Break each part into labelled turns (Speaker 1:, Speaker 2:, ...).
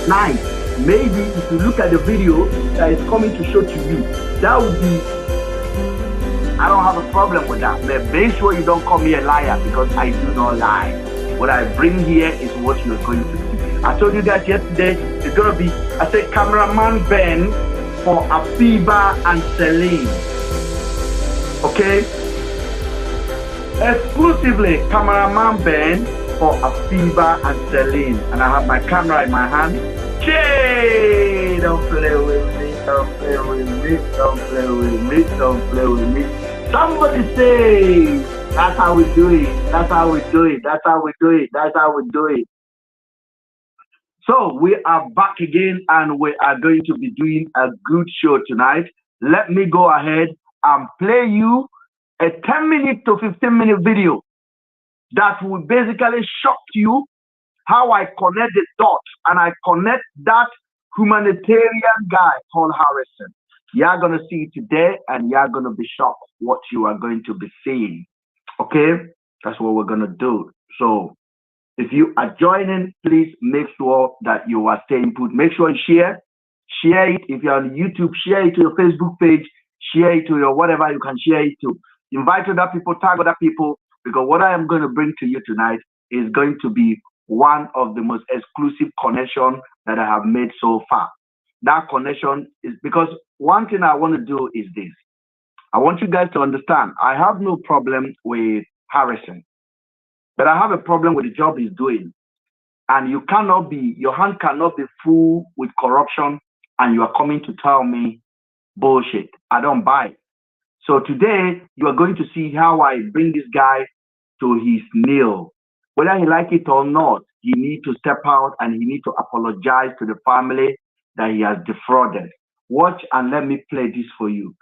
Speaker 1: Nice. Maybe if you look at the video that is coming to show to you, that would be, I don't have a problem with that. But make sure you don't call me a liar, because I do not lie. What I bring here is what you're going to see. I told you guys yesterday, it's going to be, I said, cameraman Ben for Afiba and Celine. Okay? Exclusively, cameraman Ben for Afiba and Celine. And I have my camera in my hand. Jay, don't play with me, don't play with me, don't play with me, don't play with me. Somebody say, that's how we do it, that's how we do it, that's how we do it, that's how we do it. So we are back again, and we are going to be doing a good show tonight. Let me go ahead and play you a 10-minute to 15-minute video that will basically shock you how I connect the dots, and I connect that humanitarian guy called Harrison. You're going to see it today, and you're going to be shocked what you are going to be seeing. Okay? That's what we're going to do. So if you are joining, please make sure that you are staying put. Make sure you share. Share it. If you're on YouTube, share it to your Facebook page. Share it to your whatever you can share it to. Invite other people, tag other people, because what I am going to bring to you tonight is going to be one of the most exclusive connections that I have made so far. That connection is because one thing I want to do is this. I want you guys to understand, I have no problem with Harrison, but I have a problem with the job he's doing. And you cannot be, your hand cannot be full with corruption, and you are coming to tell me bullshit. I don't buy it. So today, you are going to see how I bring this guy to his kneel. Whether he like it or not, he need to step out and he need to apologize to the family that he has defrauded. Watch and let me play this for you.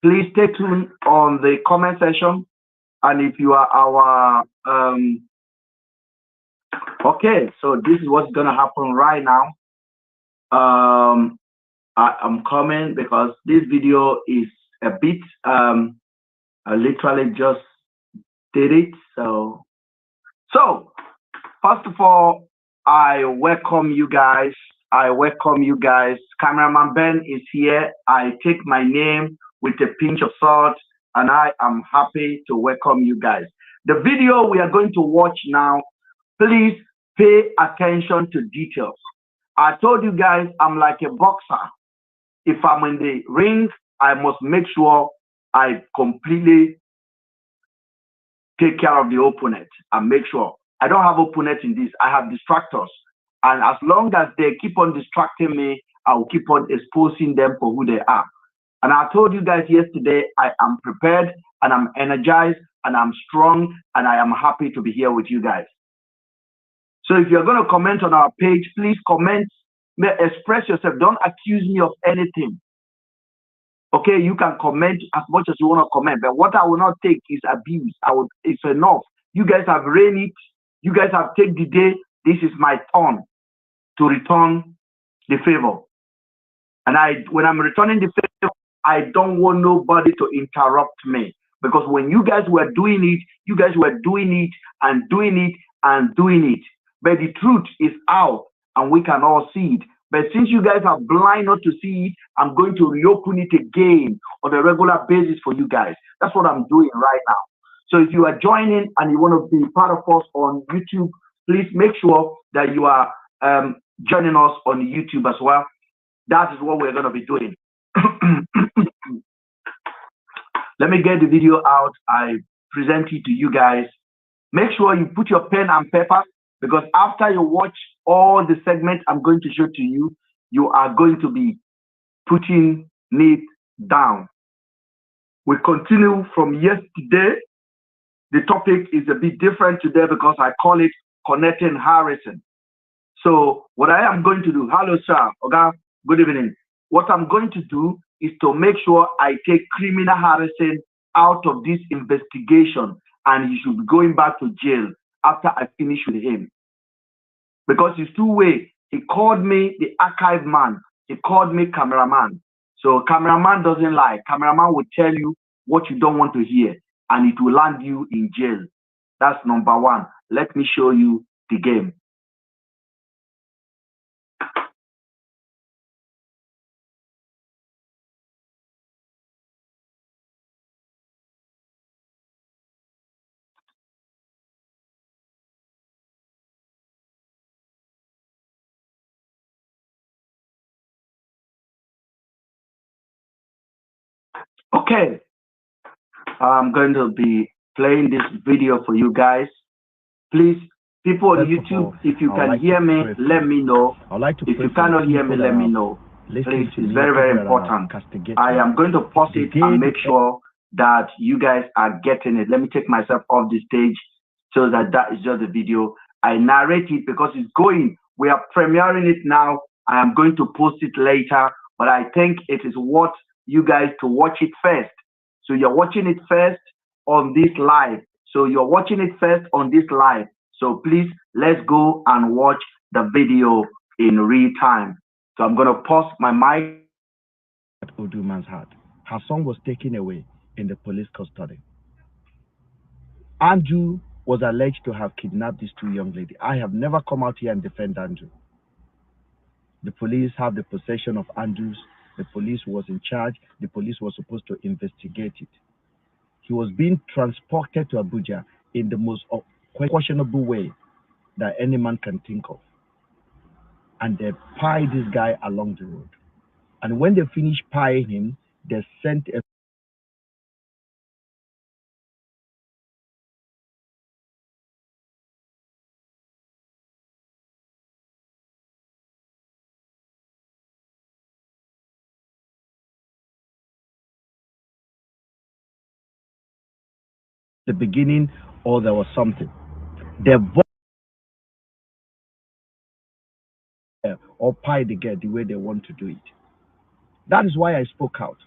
Speaker 1: Please stay tuned on the comment section. And if you are our, okay, so this is what's going to happen right now. I'm coming because this video is a bit, I literally just did it. So first of all, I welcome you guys. I welcome you guys. Cameraman Ben is here. I take my name with a pinch of salt, and I am happy to welcome you guys. The video we are going to watch now, Please pay attention to details. I told you guys I'm like a boxer. If I'm in the ring, I must make sure I completely take care of the opponent and make sure I don't have opponent in this. I have distractors. And as long as they keep on distracting me, I will keep on exposing them for who they are. And I told you guys yesterday, I am prepared and I'm energized and I'm strong and I am happy to be here with you guys. So if you're going to comment on our page, please comment, express yourself. Don't accuse me of anything. Okay, you can comment as much as you want to comment, but what I will not take is abuse. It's enough. You guys have reigned it. You guys have taken the day. This is my turn to return the favor. And when I'm returning the favor, I don't want nobody to interrupt me. Because when you guys were doing it, you guys were doing it and doing it and doing it. But the truth is out and we can all see it. But since you guys are blind not to see it, I'm going to reopen it again on a regular basis for you guys. That's what I'm doing right now. So if you are joining and you want to be part of us on YouTube, please make sure that you are joining us on YouTube as well. That is what we're going to be doing. Let me get the video out. I present it to you guys. Make sure you put your pen and paper, because after you watch all the segments I'm going to show to you, you are going to be putting it down. We continue from yesterday. The topic is a bit different today because I call it connecting harassing. So what I am going to do, hello sir, okay, good evening. What I'm going to do is to make sure I take criminal harassing out of this investigation, and he should be going back to jail after I finish with him. Because it's two ways. He called me the archive man. He called me cameraman. So cameraman doesn't lie. Cameraman will tell you what you don't want to hear, and it will land you in jail. That's number one. Let me show you the game. Okay, I'm going to be playing this video for you guys. Please, people on YouTube, if you can hear me, let me know. If you cannot hear me, let me know. Please, it's very, very important. I am going to pause it and make sure that you guys are getting it. Let me take myself off the stage so that is just the video. I narrate it because it's going. We are premiering it now. I am going to post it later, but I think it is worth you guys to watch it first. So you're watching it first on this live. So you're watching it first on this live. So please, let's go and watch the video in real time. So I'm going to pause my mic.
Speaker 2: At Oduman's heart. Her son was taken away in the police custody. Andrew was alleged to have kidnapped these two young ladies. I have never come out here and defend Andrew. The police have the possession of Andrews. The police was in charge. The police was supposed to investigate it. He was being transported to Abuja in the most questionable way that any man can think of. And they piled this guy along the road. And when they finished piling him, they sent a the beginning, or there was something. They or pie the girl the way they want to do it. That is why I spoke out.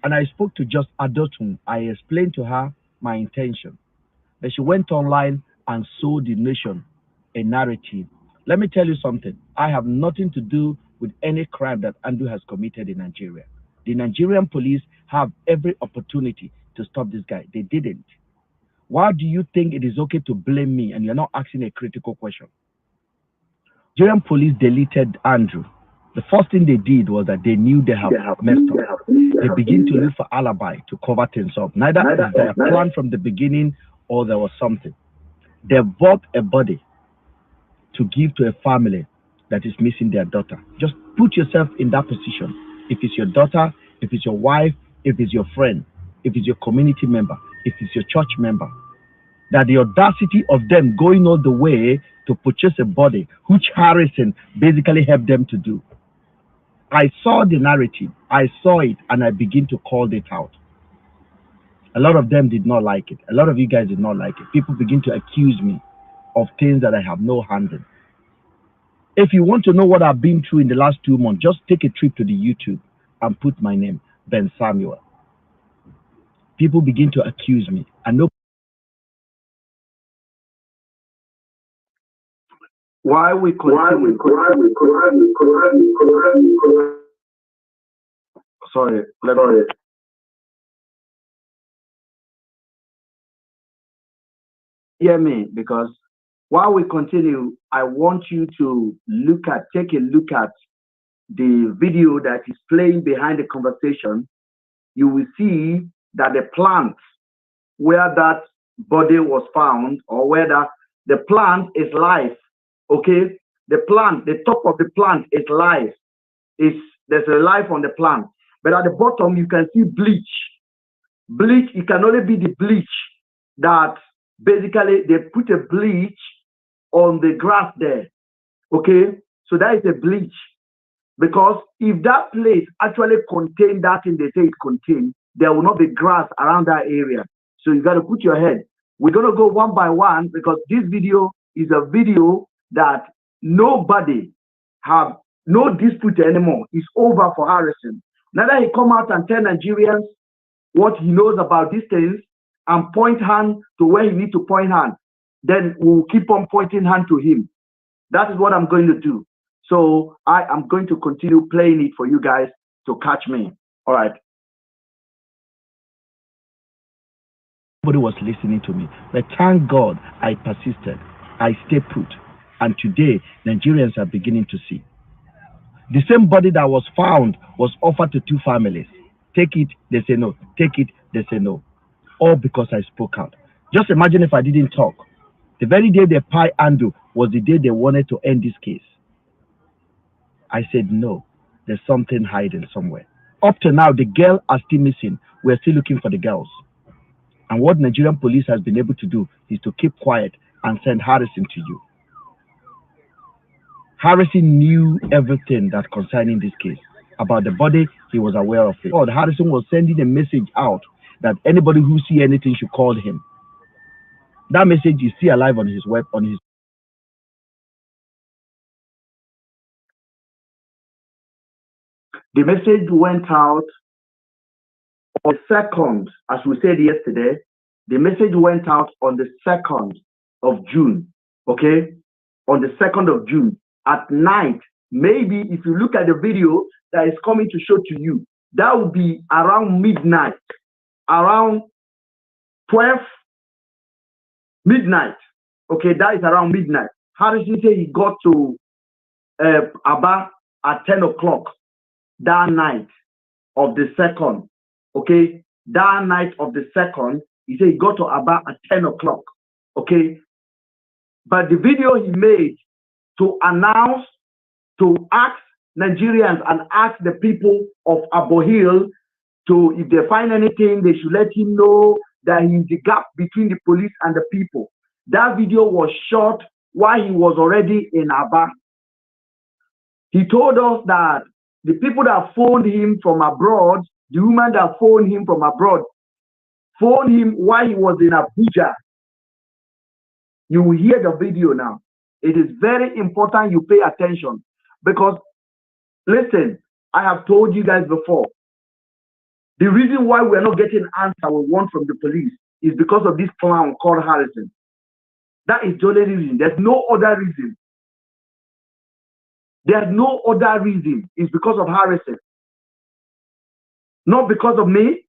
Speaker 2: And I spoke to Just Adotun. I explained to her my intention. But she went online and sold the nation a narrative. Let me tell you something. I have nothing to do with any crime that Andrew has committed in Nigeria. The Nigerian police have every opportunity to stop this guy. They didn't. Why do you think it is okay to blame me and you're not asking a critical question? Nigerian police deleted Andrew. The first thing they did was that they knew they have messed up. They begin to look for alibi to cover things up. Neither is there a plan from the beginning or there was something. They bought a body to give to a family that is missing their daughter. Just put yourself in that position. If it's your daughter, if it's your wife, if it's your friend, if it's your community member, if it's your church member, that the audacity of them going all the way to purchase a body, which Harrison basically helped them to do. I saw the narrative, I saw it, and I begin to call it out. A lot of them did not like it. A lot of you guys did not like it. People begin to accuse me of things that I have no hand in. If you want to know what I've been through in the last 2 months, just take a trip to the YouTube and put my name, Ben Samuel. People begin to accuse me. I know.
Speaker 1: Why we continue? Sorry, let me. Hear me, because while we continue, I want you to take a look at the video that is playing behind the conversation. You will see that the plant where that body was found, or where the plant is live. Okay, the plant, the top of the plant is live. There's a life on the plant, but at the bottom you can see bleach. Bleach. It can only be the bleach that basically they put a bleach on the grass there. Okay, so that is a bleach, because if that place actually contained that thing they say it contained, there will not be grass around that area. So you got to put your head. We're going to go one by one, because this video is a video that nobody have no dispute anymore. It's over for Harrison. Now that he come out and tell Nigerians what he knows about these things and point hand to where he need to point hand, then we'll keep on pointing hand to him. That is what I'm going to do. So I am going to continue playing it for you guys to catch me. All right.
Speaker 2: Nobody was listening to me, but thank God I persisted. I stayed put. And today, Nigerians are beginning to see. The same body that was found was offered to 2 families. Take it, they say no. Take it, they say no. All because I spoke out. Just imagine if I didn't talk. The very day they pie Andrew was the day they wanted to end this case. I said no, there's something hiding somewhere. Up to now, the girl are still missing. We're still looking for the girls. And what Nigerian police has been able to do is to keep quiet and send Harrison to you. Harrison knew everything that concerning this case. About the body, he was aware of it. Oh, Harrison was sending a message out that anybody who see anything should call him. That message is still alive on his web, on his.
Speaker 1: The message went out on the 2nd, as we said yesterday. The message went out on the 2nd of June. Okay, on the 2nd of June at night. Maybe if you look at the video that is coming to show to you, that would be around midnight, around 12 midnight. Okay, that is around midnight. Harrison said he got to Aba at 10 o'clock that night of the 2nd. Okay, that night of the 2nd, he said he got to Aba at 10 o'clock. Okay, but the video he made to announce, to ask Nigerians and ask the people of Abohil to, if they find anything, they should let him know that he's the gap between the police and the people. That video was shot while he was already in Aba. He told us that the people that phoned him from abroad, the woman that phoned him from abroad, phoned him while he was in Abuja. You will hear the video now. It is very important you pay attention, because, listen, I have told you guys before, the reason why we're not getting answer we want from the police is because of this clown called Harrison. That is the only reason. There's no other reason. There's no other reason. It's because of Harrison. Not because of me,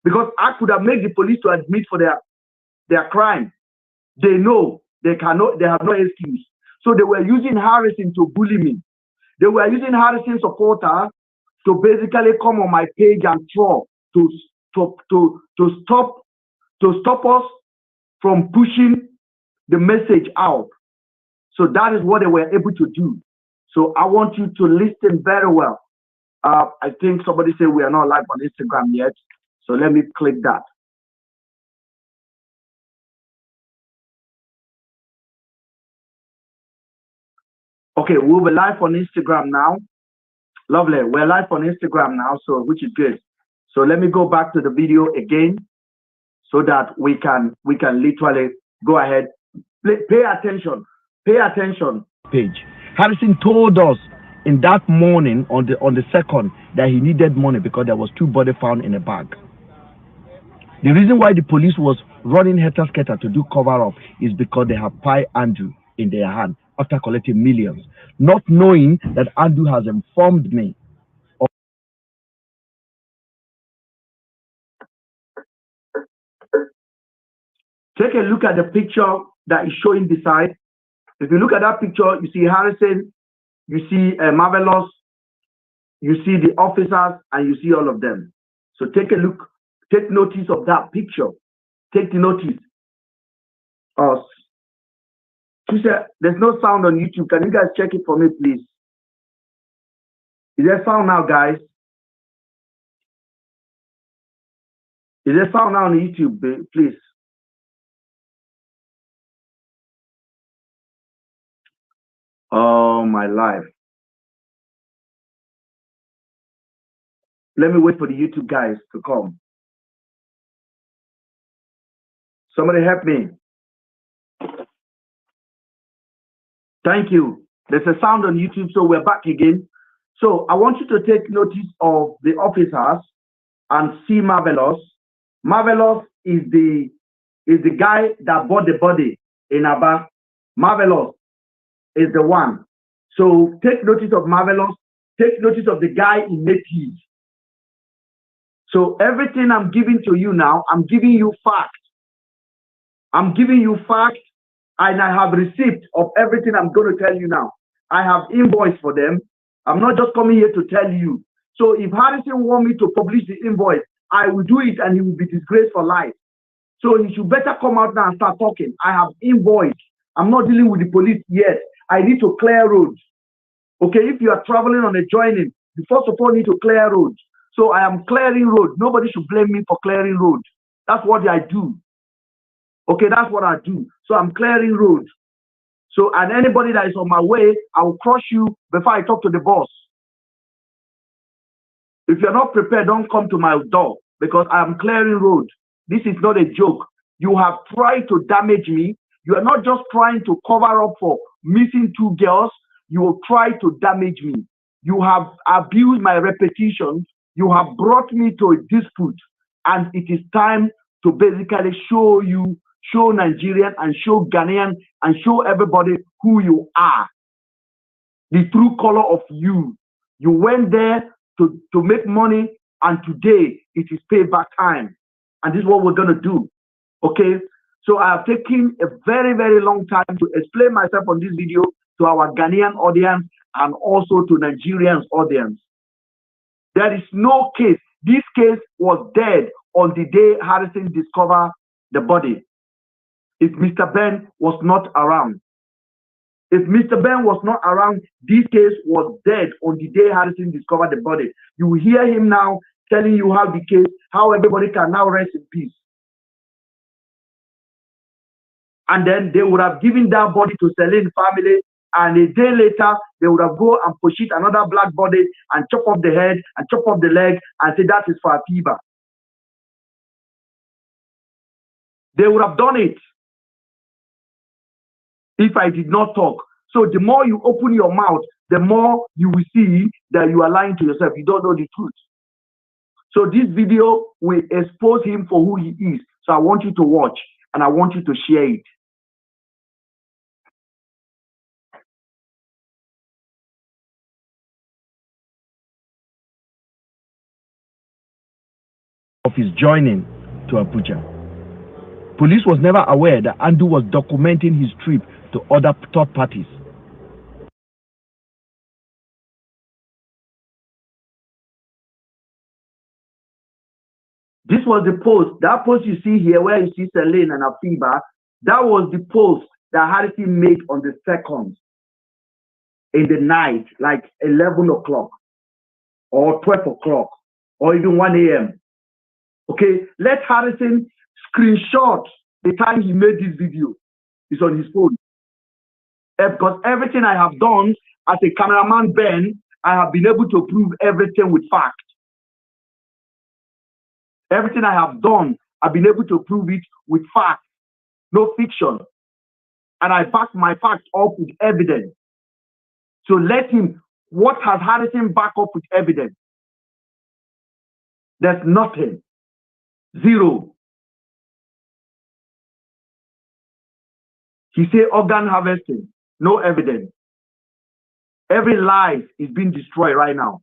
Speaker 1: because I could have made the police to admit for their crime. They know they cannot, they have no excuse. So they were using Harrison to bully me. They were using Harrison supporters to basically come on my page and try to stop us from pushing the message out. So that is what they were able to do. So I want you to listen very well. I think somebody said we are not live on Instagram yet. So let me click that. Okay, we'll be live on Instagram now. Lovely. We're live on Instagram now, so which is good. So let me go back to the video again so that we can literally go ahead. Pay attention. Pay attention.
Speaker 2: Page. Harrison told us in that morning on the second that he needed money because there was 2 bodies found in a bag. The reason why the police was running helter-skelter to do cover-up is because they have Pi Andrew in their hand after collecting millions, not knowing that Andrew has informed me.
Speaker 1: Take a look at the picture that is showing beside. If you look at that picture, you see Harrison, you see Marvelous, you see the officers, and you see all of them. So take a look, take notice of that picture. Take the notice. She said, there's no sound on YouTube. Can you guys check it for me, please? Is there sound now, guys? Is there sound now on YouTube, please? Oh, my life. Let me wait for the YouTube guys to come. Somebody help me. Thank you. There's a sound on YouTube, so we're back again. So I want you to take notice of the officers and see Marvelous. Marvelous is the guy that bought the body in Aba. Marvelous is the one. So take notice of Marvelous. Take notice of the guy in Native. So everything I'm giving to you now, I'm giving you facts. I'm giving you facts, and I have receipt of everything I'm going to tell you now. I have invoice for them. I'm not just coming here to tell you. So if Harrison want me to publish the invoice, I will do it, and he will be disgraced for life. So he should better come out now and start talking. I have invoice. I'm not dealing with the police yet. I need to clear roads. Okay, if you are traveling on a joining, you first of all need to clear roads. So I am clearing roads. Nobody should blame me for clearing roads. That's what I do. Okay, that's what I do. So I'm clearing roads. So, and anybody that is on my way, I will crush you before I talk to the boss. If you're not prepared, don't come to my door because I am clearing roads. This is not a joke. You have tried to damage me. You are not just trying to cover up for missing 2 girls. You will try to damage me. You have abused my reputation. You have brought me to a dispute. And it is time to basically show you, show Nigerian and show Ghanaian and show everybody who you are. The true color of you. You went there to make money, and today it is payback time. And this is what we're going to do. Okay? So I have taken a very, very long time to explain myself on this video to our Ghanaian audience and also to Nigerians audience. There is no case. This case was dead on the day Harrison discovered the body. If Mr. Ben was not around. If Mr. Ben was not around, this case was dead on the day Harrison discovered the body. You will hear him now telling you how the case, how everybody can now rest in peace. And then they would have given that body to Celine family, and a day later, they would have go and push it another black body and chop off the head and chop off the leg and say that is for Apiba. They would have done it if I did not talk. So the more you open your mouth, the more you will see that you are lying to yourself. You don't know the truth. So this video will expose him for who he is. So I want you to watch and I want you to share it.
Speaker 2: Of his joining to Abuja. Police was never aware that Andrew was documenting his trip to other third parties.
Speaker 1: This was the post. That post you see here where you see Celine and Afiba, that was the post that Harrison made on the 2nd in the night, like 11 o'clock or 12 o'clock or even 1 a.m. Okay, let Harrison screenshot the time he made this video. It's on his phone. Because everything I have done as a cameraman, Ben, I have been able to prove everything with fact. Everything I have done, I've been able to prove it with fact, no fiction. And I back my facts up with evidence. So let him, what has Harrison back up with evidence? There's nothing. Zero. He say organ harvesting, no evidence. Every life is being destroyed right now.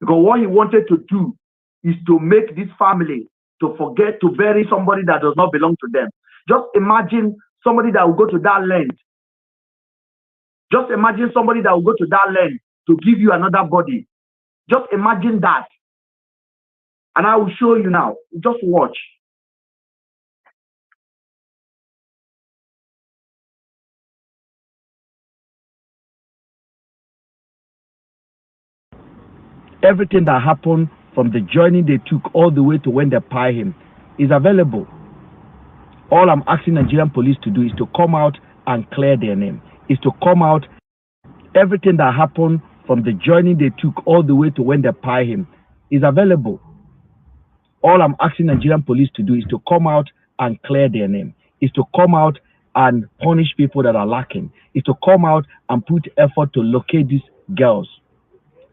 Speaker 1: Because what he wanted to do is to make this family to forget to bury somebody that does not belong to them. Just imagine somebody that will go to that land. Just imagine somebody that will go to that land to give you another body. Just imagine that. And I will show you now. Just watch.
Speaker 2: Everything that happened from the journey they took all the way to when they pie him is available. All I'm asking Nigerian police to do is to come out and clear their name. Is to come out. Everything that happened from the journey they took all the way to when they pie him is available. All I'm asking Nigerian police to do is to come out and clear their name. Is to come out and punish people that are lacking. Is to come out and put effort to locate these girls.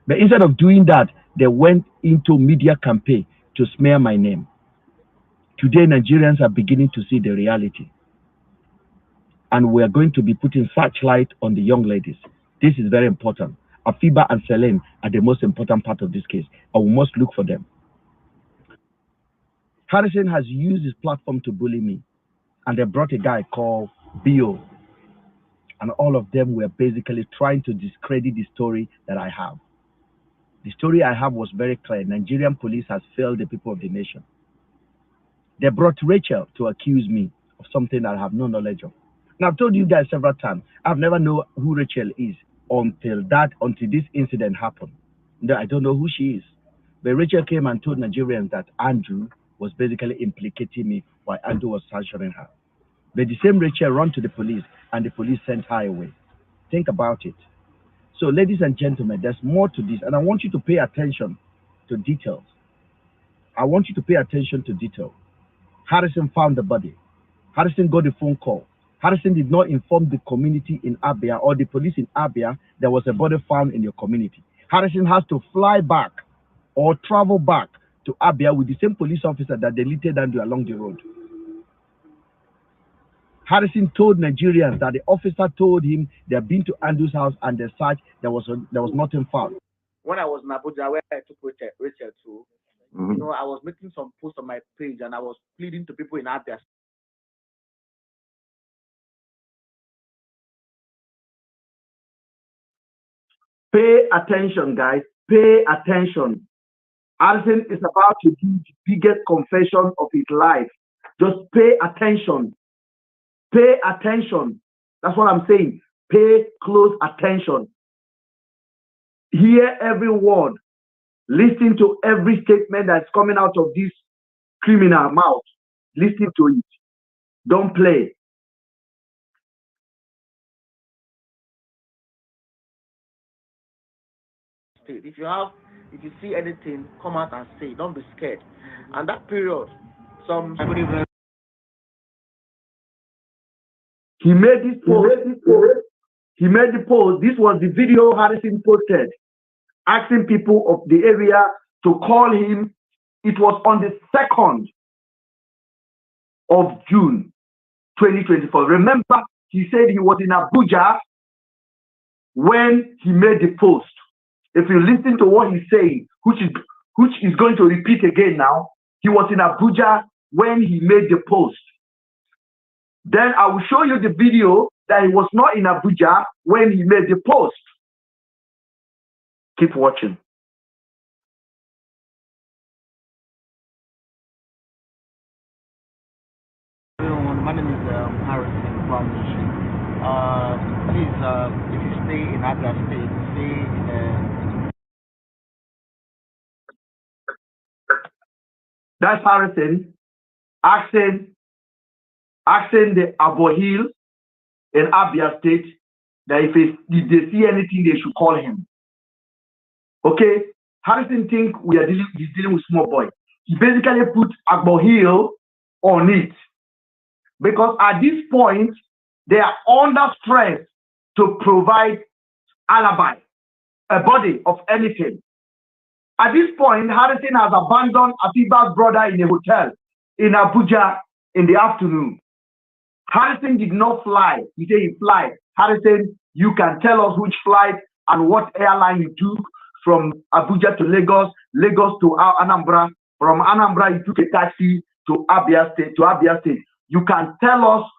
Speaker 2: But instead of doing that, they went into media campaign to smear my name. Today, Nigerians are beginning to see the reality. And we are going to be putting searchlight on the young ladies. This is very important. Afiba and Celine are the most important part of this case, and we must look for them. Harrison has used his platform to bully me, and they brought a guy called Bio, and all of them were basically trying to discredit the story that I have. The story I have was very clear. Nigerian police has failed the people of the nation. They brought Rachel to accuse me of something that I have no knowledge of. And I've told you guys several times, I've never known who Rachel is until this incident happened. No, I don't know who she is. But Rachel came and told Nigerians that Andrew was basically implicating me while Andrew was censuring her. But the same Rachel ran to the police, and the police sent her away. Think about it. So, ladies and gentlemen, there's more to this, and I want you to pay attention to details. I want you to pay attention to detail. Harrison found the body. Harrison got the phone call. Harrison did not inform the community in Abia or the police in Abia there was a body found in your community. Harrison has to fly back or travel back to Abia with the same police officer that deleted Andrew along the road. Harrison told Nigerians that the officer told him they had been to Andrew's house and they searched, there was nothing found.
Speaker 3: When I was in Abuja, where I took Rachel to, you know, I was making some posts on my page and I was pleading to people in Abia.
Speaker 1: Pay attention, guys. Pay attention. Harrison is about to do the biggest confession of his life. Just pay attention. Pay attention. That's what I'm saying. Pay close attention. Hear every word. Listen to every statement that's coming out of this criminal mouth. Listen to it. Don't play.
Speaker 3: If you see anything, come out and say. Don't be scared. And that period,
Speaker 1: he made this post. He made the post. This was the video Harrison posted, asking people of the area to call him. It was on the 2nd of June, 2024. Remember, he said he was in Abuja when he made the post. If you listen to what he's saying, which is going to repeat again now, he was in Abuja when he made the post. Then I will show you the video that he was not in Abuja when he made the post. Keep watching.
Speaker 3: My name is Harrison from if you stay in Abia State, stay in
Speaker 1: That's Harrison asking the Abohil in Abia State that if they see anything, they should call him. Okay? Harrison think he's dealing with small boy. He basically put Abohil on it. Because at this point, they are under stress to provide alibi, a body of anything. At this point, Harrison has abandoned Afiba's brother in a hotel in Abuja in the afternoon. Harrison did not fly. He said he fly. Harrison, you can tell us which flight and what airline you took from Abuja to Lagos, Lagos to Anambra. From Anambra, you took a taxi to Abia State. You can tell us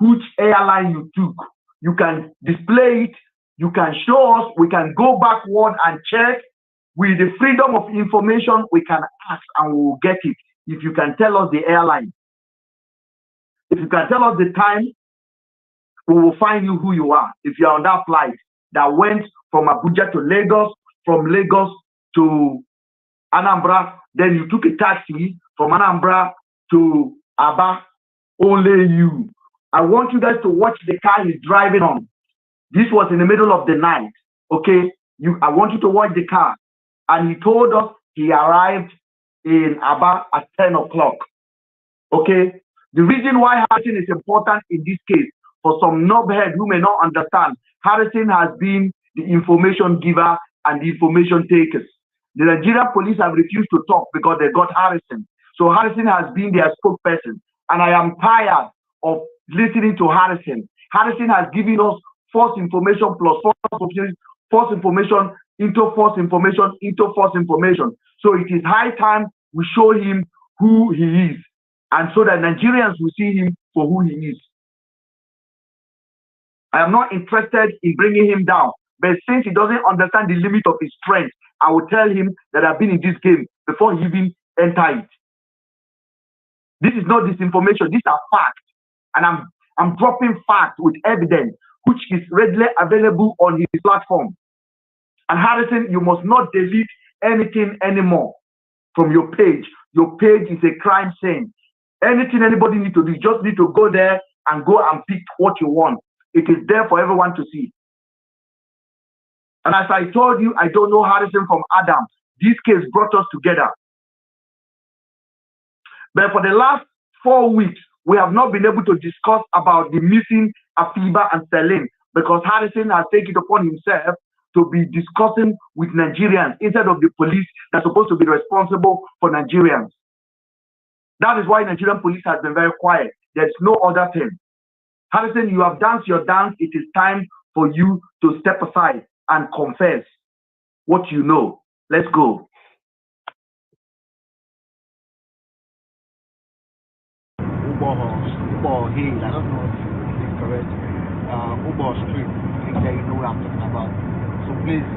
Speaker 1: which airline you took. You can display it. You can show us. We can go backward and check. With the freedom of information, we can ask and we will get it. If you can tell us the airline. If you can tell us the time, we will find you who you are. If you are on that flight that went from Abuja to Lagos, from Lagos to Anambra, then you took a taxi from Anambra to Aba, only you. I want you guys to watch the car he's driving on. This was in the middle of the night, okay? I want you to watch the car. And he told us he arrived in Aba at 10 o'clock, okay? The reason why Harrison is important in this case, for some knobhead who may not understand, Harrison has been the information giver and the information takers. The Nigerian police have refused to talk because they got Harrison. So Harrison has been their spokesperson. And I am tired of listening to Harrison. Harrison has given us false information plus false information into false information into false information. So it is high time we show him who he is. And so that Nigerians will see him for who he is. I am not interested in bringing him down. But since he doesn't understand the limit of his strength, I will tell him that I've been in this game before he even enter it. This is not disinformation. These are facts. And I'm dropping facts with evidence, which is readily available on his platform. And Harrison, you must not delete anything anymore from your page. Your page is a crime scene. Anything anybody need to do, you just need to go there and go and pick what you want. It is there for everyone to see. And as I told you, I don't know Harrison from Adam. This case brought us together. But for the last 4 weeks, we have not been able to discuss about the missing Afiba and Celine because Harrison has taken it upon himself to be discussing with Nigerians instead of the police that's supposed to be responsible for Nigerians. That is why Nigerian police has been very quiet. There's no other thing. Harrison, you have danced your dance. It is time for you to step aside and confess what you know. Let's go.
Speaker 3: Ubo Hill, I don't know if it's correct. Ubo Street, I think that you know what I'm talking about. So please,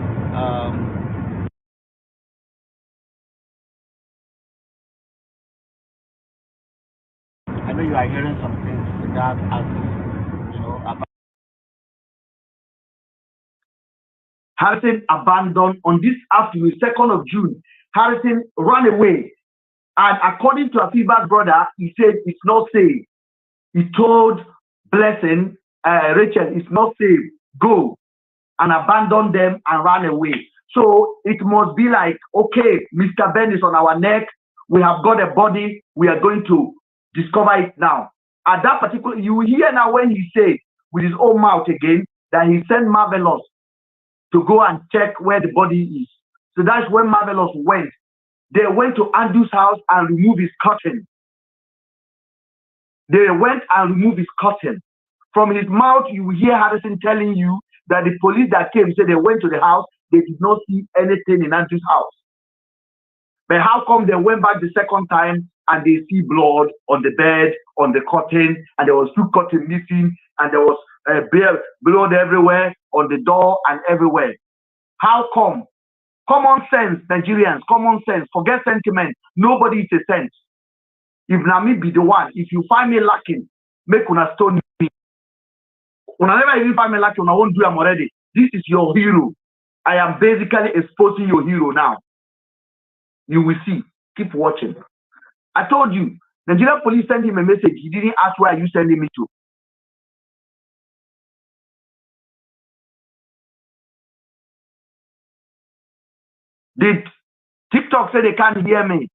Speaker 3: I know you are hearing some things regarding about
Speaker 1: Harrison abandoned on this afternoon, 2nd of June. Harrison ran away. And according to Afiba's brother, he said it's not safe. He told Blessing, Rachel, it's not safe. Go. And abandoned them and ran away. So it must be like, okay, Mr. Ben is on our neck. We have got a body. We are going to discover it now. At that particular, you hear now when he said with his own mouth again that he sent Marvelous to go and check where the body is. So that's when Marvelous went. They went to Andrew's house and removed his curtain. They went and removed his curtain. From his mouth, you will hear Harrison telling you that the police that came said they went to the house, they did not see anything in Andrew's house. But how come they went back the second time and they see blood on the bed, on the curtain, and there was 2 curtains missing, and there was blood everywhere, on the door and everywhere? How come? Common sense, Nigerians, common sense. Forget sentiment. Nobody is a sense. If Nami be the one, if you find me lacking, make una stone me. When I never even find me like I won't do them already. This is your hero. I am basically exposing your hero now. You will see. Keep watching. I told you, Nigerian police sent him a message. He didn't ask where are you sending me to. Did TikTok say they can't hear me?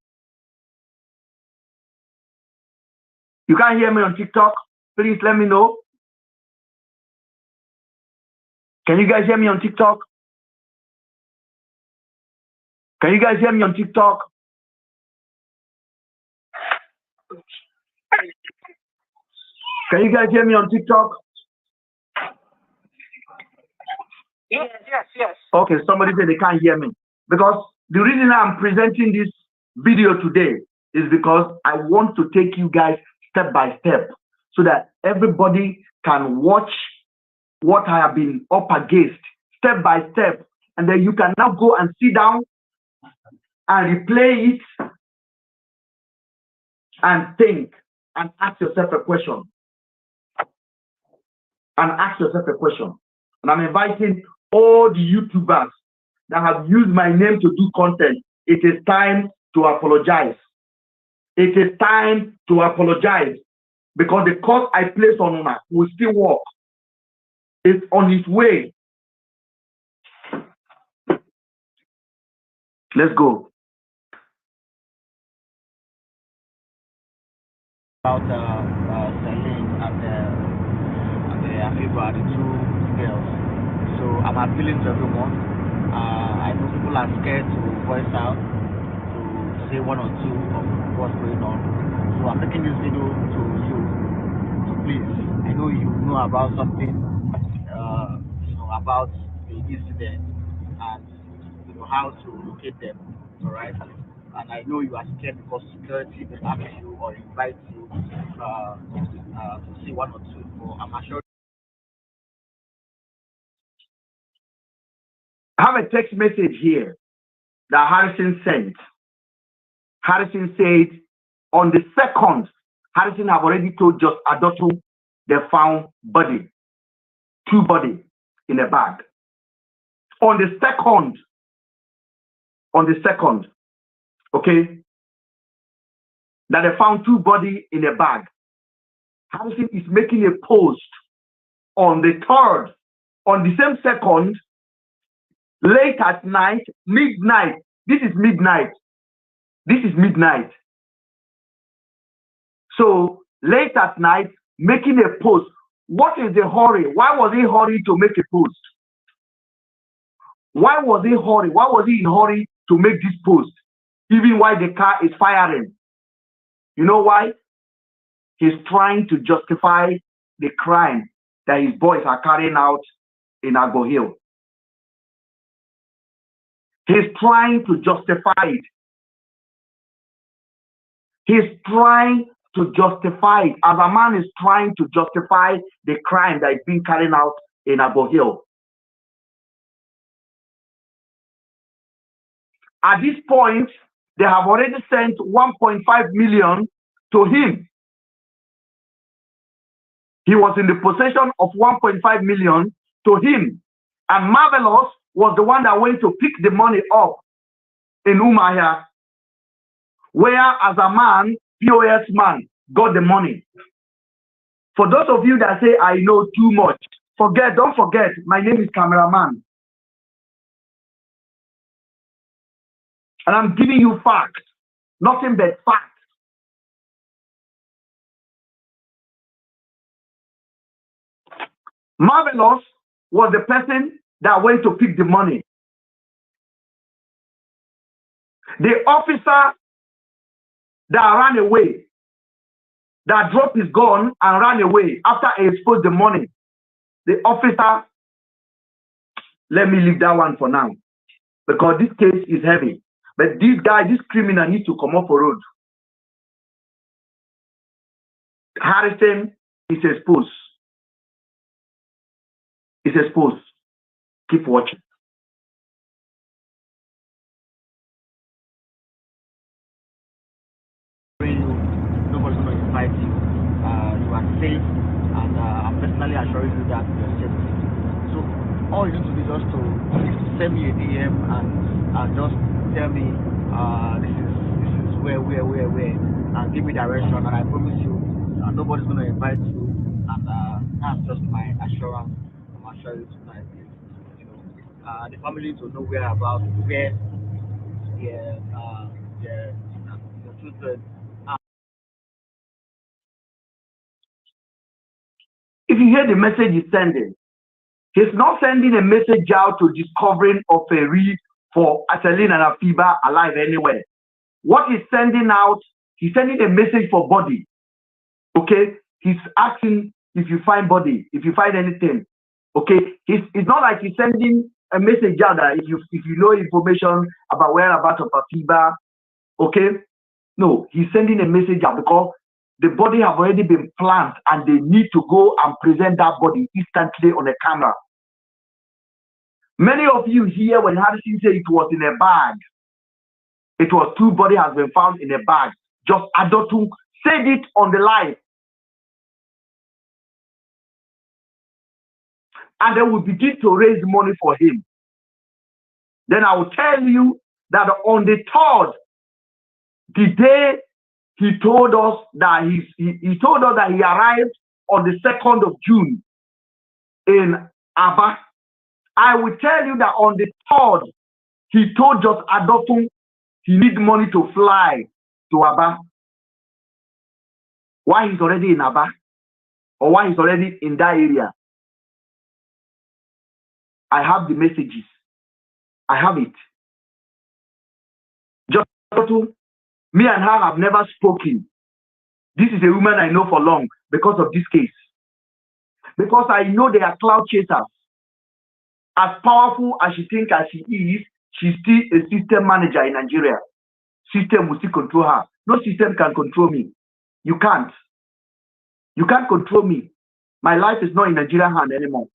Speaker 1: You can't hear me on TikTok? Please let me know. Can you guys hear me on TikTok? Can you guys hear me on TikTok? Can you guys hear me on TikTok?
Speaker 3: Yes.
Speaker 1: Okay, somebody said they can't hear me. Because the reason I'm presenting this video today is because I want to take you guys step by step so that everybody can watch what I have been up against step by step. And then you can now go and sit down and replay it and think and ask yourself a question. And I'm inviting all the YouTubers that have used my name to do content. It is time to apologize. It is time to apologize because the course I place on Una will still work. It's on its way. Let's go.
Speaker 3: About Celine and the Afiba, the two girls. So I'm appealing to everyone. I know people are scared to voice out, to say one or two of what's going on. So I'm making this video to you. So please, I know you know about something, about the incident and how to locate them. All right. And I know you are scared because security will ask you or invite you to see one or two. But I'm assured.
Speaker 1: I have a text message here that Harrison sent. Harrison said, on the second, Harrison have already told Just Adotu they found two bodies in a bag. On the second, okay, that they found two bodies in a bag. Harrison is making a post on the third, on the same second, late at night, midnight. This is midnight. So late at night, making a post. What is the hurry? Why was he hurried to make a post? Why was he hurried? Why was he in hurry to make this post? Even while the car is firing. You know why? He's trying to justify the crime that his boys are carrying out in Agbo Hill. He's trying to justify it. He's trying to justify it. As a man is trying to justify the crime that is being carried out in Agbo Hill. At this point, they have already sent 1.5 million to him. He was in the possession of 1.5 million to him. And Marvelous was the one that went to pick the money up in Umuahia, where as a man, POS man, got the money. For those of you that say, I know too much, don't forget, my name is Cameraman. And I'm giving you facts, nothing but facts. Marvelous was the person that went to pick the money. The officer that ran away, that dropped his gun and ran away after he exposed the money. The officer, let me leave that one for now, because this case is heavy. But this guy, this criminal needs to come off the road. Harrison is exposed. Is exposed. Keep watching. Nobody's going to invite you. You are safe, and I'm personally
Speaker 3: personally assuring you that you're safe. So all you need to do is just to send me a DM and just tell me this is where, and give me direction, and I promise you nobody's gonna invite you, and that's just my assurance. I'm assuring you tonight. You know, the family to know where their children are.
Speaker 1: If you hear the message he's sending, he's not sending a message out to discovering of a read for Celine and Afiba alive anywhere. What he's sending out, he's sending a message for body. Okay? He's asking if you find body, if you find anything. Okay? It's not like he's sending a message out that if you know information about whereabouts of Afiba, okay? No, he's sending a message out because the body have already been planned and they need to go and present that body instantly on a camera. Many of you here, when Harrison said it was in a bag, it was two body has been found in a bag. Just Adotun said it on the live. And they will begin to raise money for him. Then I will tell you that on the 3rd, the day he told us that he told us that he arrived on the 2nd of June in Aba. I will tell you that on the 3rd, he told Just Adotun he needs money to fly to Aba. Why he's already in Aba? Or why he's already in that area? I have the messages. I have it. Just Adotun, me and her have never spoken. This is a woman I know for long because of this case. Because I know they are cloud chasers. As powerful as she thinks as she is, she's still a system manager in Nigeria. System will still control her. No system can control me. You can't. You can't control me. My life is not in Nigerian hand anymore.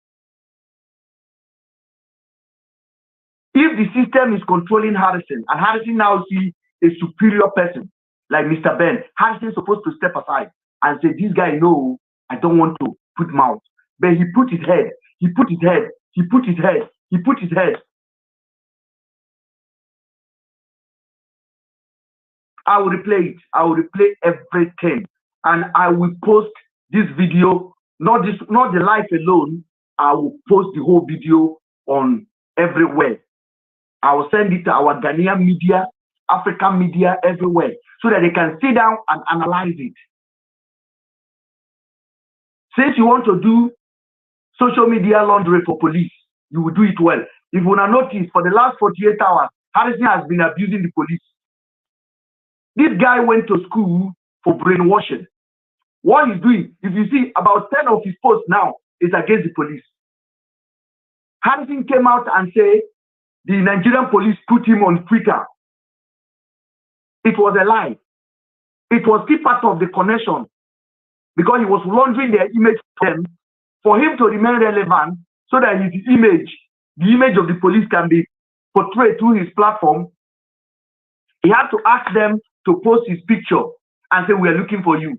Speaker 1: If the system is controlling Harrison, and Harrison now sees a superior person like Mr. Ben, Harrison is supposed to step aside and say, this guy, no, I don't want to put mouth. But he put his head, he put his head, he put his head, he put his head. I will replay it. I will replay everything. And I will post this video, not the live alone. I will post the whole video on everywhere. I will send it to our Ghanaian media, African media, everywhere, so that they can sit down and analyze it. Since you want to do social media laundry for police, you will do it well. If you want to notice, for the last 48 hours, Harrison has been abusing the police. This guy went to school for brainwashing. What he's doing, if you see, about 10 of his posts now is against the police. Harrison came out and said the Nigerian police put him on Twitter. It was a lie. It was still part of the connection because he was laundering their image for them, for him to remain relevant so that his image, the image of the police, can be portrayed through his platform. He had to ask them to post his picture and say, we are looking for you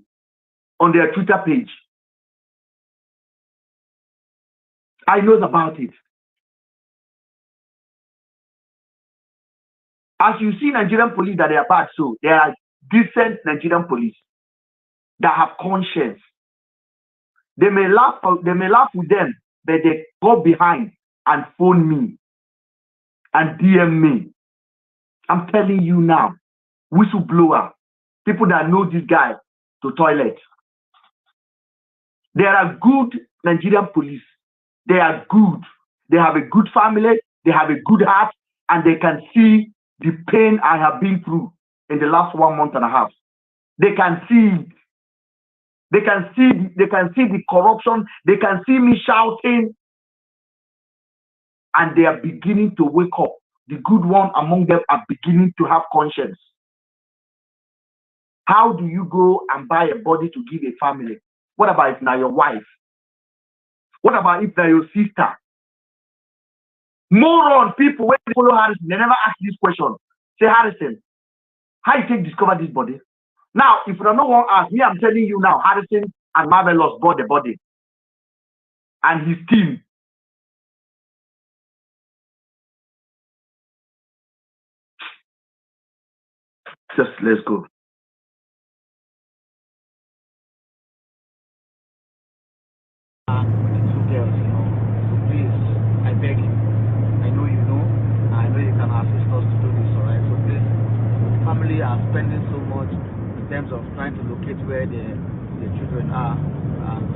Speaker 1: on their Twitter page. I know about it. As you see Nigerian police that they are bad, so there are decent Nigerian police that have conscience. They may laugh with them, but they go behind and phone me and DM me. I'm telling you now, whistleblower, people that know this guy to toilet. There are good Nigerian police. They are good. They have a good family. They have a good heart, and they can see the pain I have been through in the last 1 month and a half. They can see it. They can see the corruption. They can see me shouting, and they are beginning to wake up. The good one among them are beginning to have conscience. How do you go and buy a body to give a family? What about if now your wife? What about if now your sister? Moron people, when they follow Harrison, they never ask this question. Say, Harrison, how you take discover this body? Now, if you don't know one ask me, I'm telling you now, Harrison and Marvelous bought the body. and his team. Just let's go.
Speaker 3: The two girls, So please, I beg you. I know you know. I know you can assist us to do this, alright? So please, the family are spending so much in terms of trying to locate where the children are, and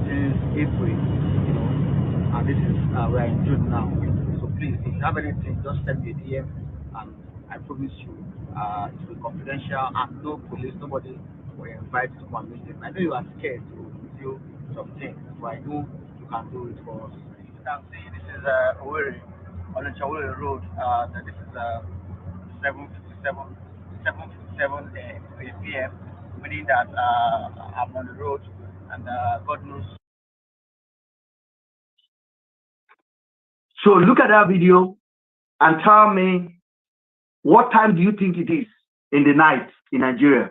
Speaker 3: since April, and this is we're in June now. So please, if you have anything, just send me a DM, and I promise you, it will be confidential and no police, nobody will invite to come and meet them. I know you are scared to do some things, but I know you can do it for us. You can see this is Owerri, on the Owerri Road. This is 7:57, 7:57 p.m. Meaning that I'm on the road, and God knows.
Speaker 1: So look at that video and tell me, what time do you think it is in the night in Nigeria?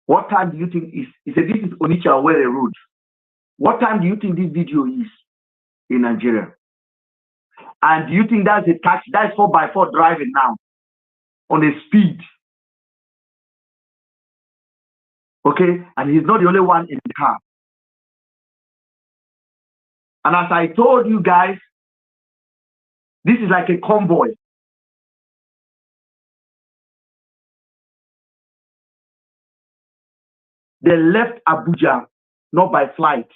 Speaker 1: What time do you think is? He said this is Onitsha Owerri Road. What time do you think this video is in Nigeria? And do you think that's a taxi? That's 4x4 driving now on a speed. Okay, and he's not the only one in the car. And as I told you guys, this is like a convoy. They left Abuja not by flight.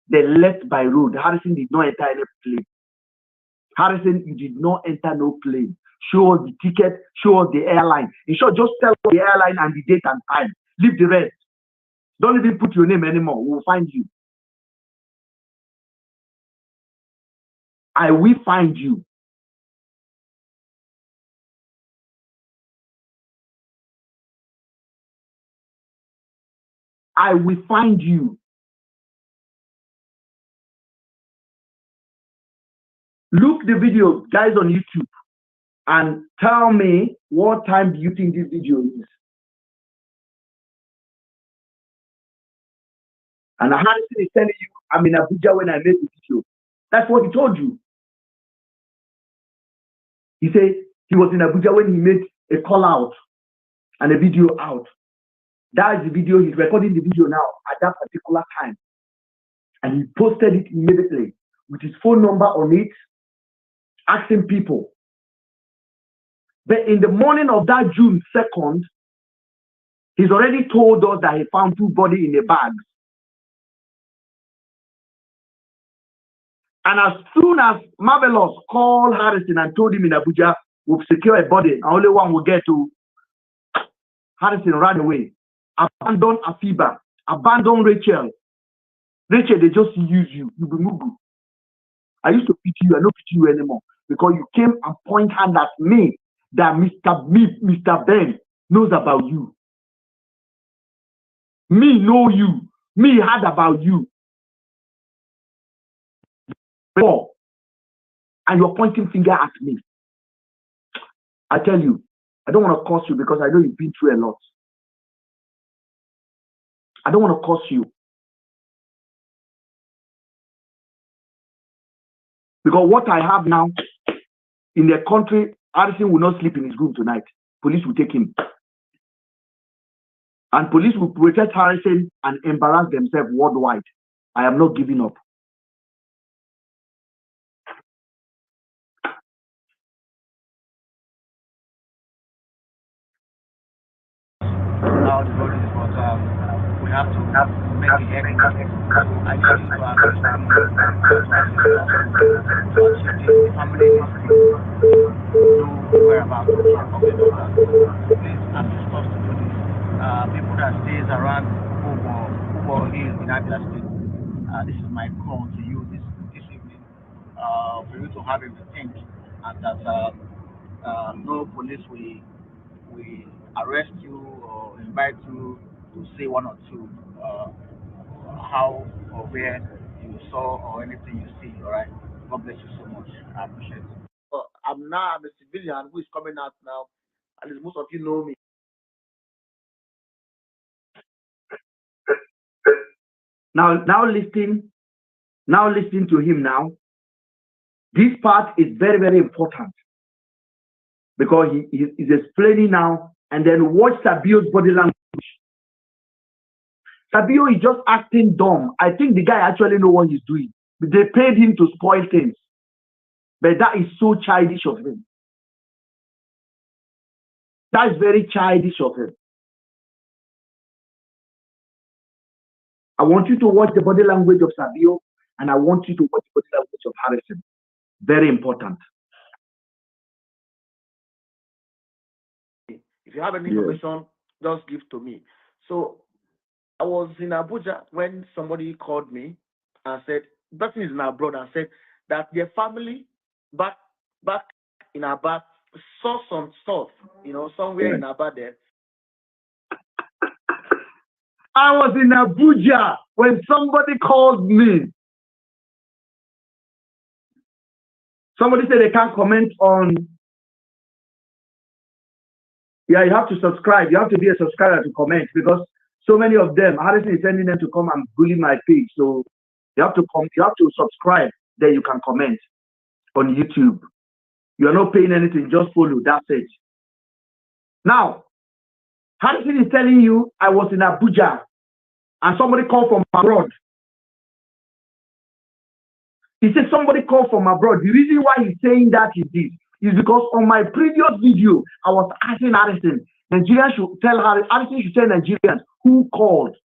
Speaker 1: They left by road. Harrison did not enter any plane. Harrison, you did not enter no plane. Show us the ticket, show us the airline. In short, just tell us the airline and the date and time. Leave the rest. Don't even put your name anymore. We'll find you. I will find you. I will find you. Look the video, guys, on YouTube, and tell me what time do you think this video is. And Harrison is telling you, I'm in Abuja when I made the video. That's what he told you. He said he was in Abuja when he made a call out and a video out. That is the video. He's recording the video now at that particular time. And he posted it immediately with his phone number on it, asking people. But in the morning of that June 2nd, he's already told us that he found two bodies in a bag. And as soon as Marvelous called Harrison and told him in Abuja, we've secured a body, and only one will get to, Harrison ran away. Abandon Afiba, abandon Rachel. Rachel, they just use you. You be mugu. I used to pity you, I don't pity you anymore. Because you came and point hand at me that Mr. Ben knows about you. Me know you. Me heard about you. And you're pointing finger at me. I tell you, I don't want to curse you because I know you've been through a lot. I don't want to curse you. Because what I have now in the country, Harrison will not sleep in his room tonight. Police will take him. And police will protect Harrison and embarrass themselves worldwide. I am not giving up.
Speaker 3: Now the road is, but we have to make the effort. I need you to assist me to achieve this. The family needs to know whereabouts of the daughter. Please assist us to do this. People that stays around Ubo Hill in Abia State. This is my call to you this evening, for you to have a think, and that no police will arrest you or invite you to say one or two how or where you saw or anything you see. All right. God bless you so much. I appreciate it. I'm a civilian who is coming out now, and most of you know me.
Speaker 1: Now listen to him now. This part is very, very important because he is explaining now, and then watch Sabio's body language. Sabio is just acting dumb. I think the guy actually knows what he's doing. They paid him to spoil things. But that is so childish of him. That is very childish of him. I want you to watch the body language of Sabio, and I want you to watch the body language of Harrison. Very important.
Speaker 3: If you have any information, just give to me. So I was in Abuja when somebody called me and said, that is in abroad, and said that their family back in Aba saw some stuff, somewhere in Aba there.
Speaker 1: I was in Abuja when somebody called me. Somebody said they can't comment on. Yeah, you have to subscribe. You have to be a subscriber to comment because so many of them, Harrison is sending them to come and bully my page. So you have to subscribe, then you can comment on YouTube. You are not paying anything, just follow. That's it. Now, Harrison is telling you I was in Abuja and somebody called from abroad. He said somebody called from abroad. The reason why he's saying that is this. Is because on my previous video, I was asking Harrison, Nigerians should tell Harrison should tell Nigerians who called.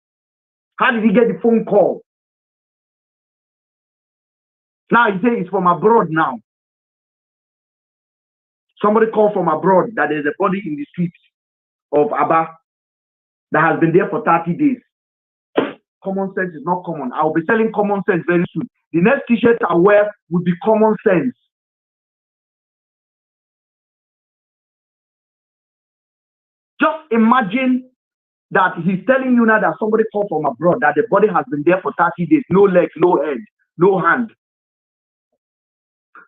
Speaker 1: How did he get the phone call? Now he says it's from abroad now. Somebody called from abroad that there's a body in the streets of Aba that has been there for 30 days. Common sense is not common. I'll be selling common sense very soon. The next t-shirt I wear will be common sense. Just imagine that he's telling you now that somebody called from abroad, that the body has been there for 30 days, no legs, no head, no hand.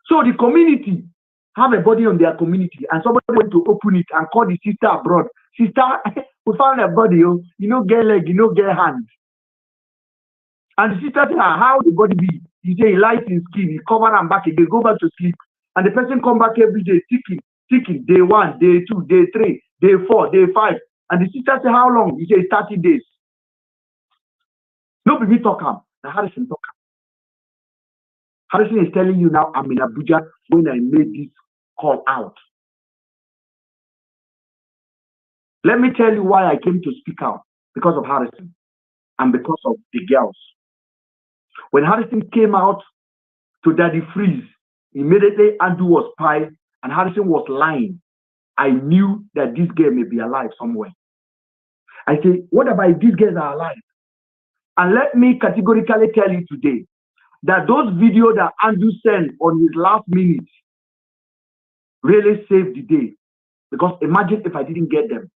Speaker 1: So the community have a body on their community, and somebody went to open it and call the sister abroad. Sister, we found a body, you know, get leg, you know, get hand. And the sister said, how the body be? He say he lies in skin, he cover and back again, go back to sleep. And the person come back every day, ticking, day 1, day 2, day 3, day 4, day 5. And the sister say, how long? He say 30 days. No baby talk him. Now Harrison talk him. Harrison is telling you now, I'm in Abuja when I made this call out. Let me tell you why I came to speak out. Because of Harrison and because of the girls. When Harrison came out to Daddy Freeze, immediately Andrew was pied and Harrison was lying. I knew that this girl may be alive somewhere. I say, what about if these girls are alive? And let me categorically tell you today that those videos that Andrew sent on his last minute really saved the day. Because imagine if I didn't get them.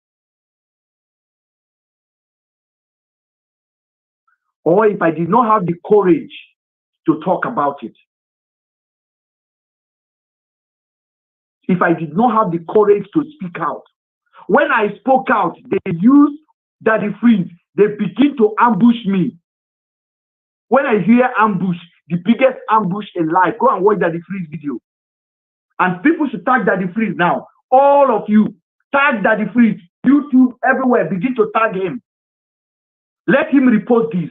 Speaker 1: Or if I did not have the courage to talk about it. If I did not have the courage to speak out. When I spoke out, they used Daddy Freeze. They begin to ambush me. When I hear ambush, the biggest ambush in life, go and watch Daddy Freeze video. And people should tag Daddy Freeze now. All of you, tag Daddy Freeze. YouTube, everywhere, begin to tag him. Let him repost this.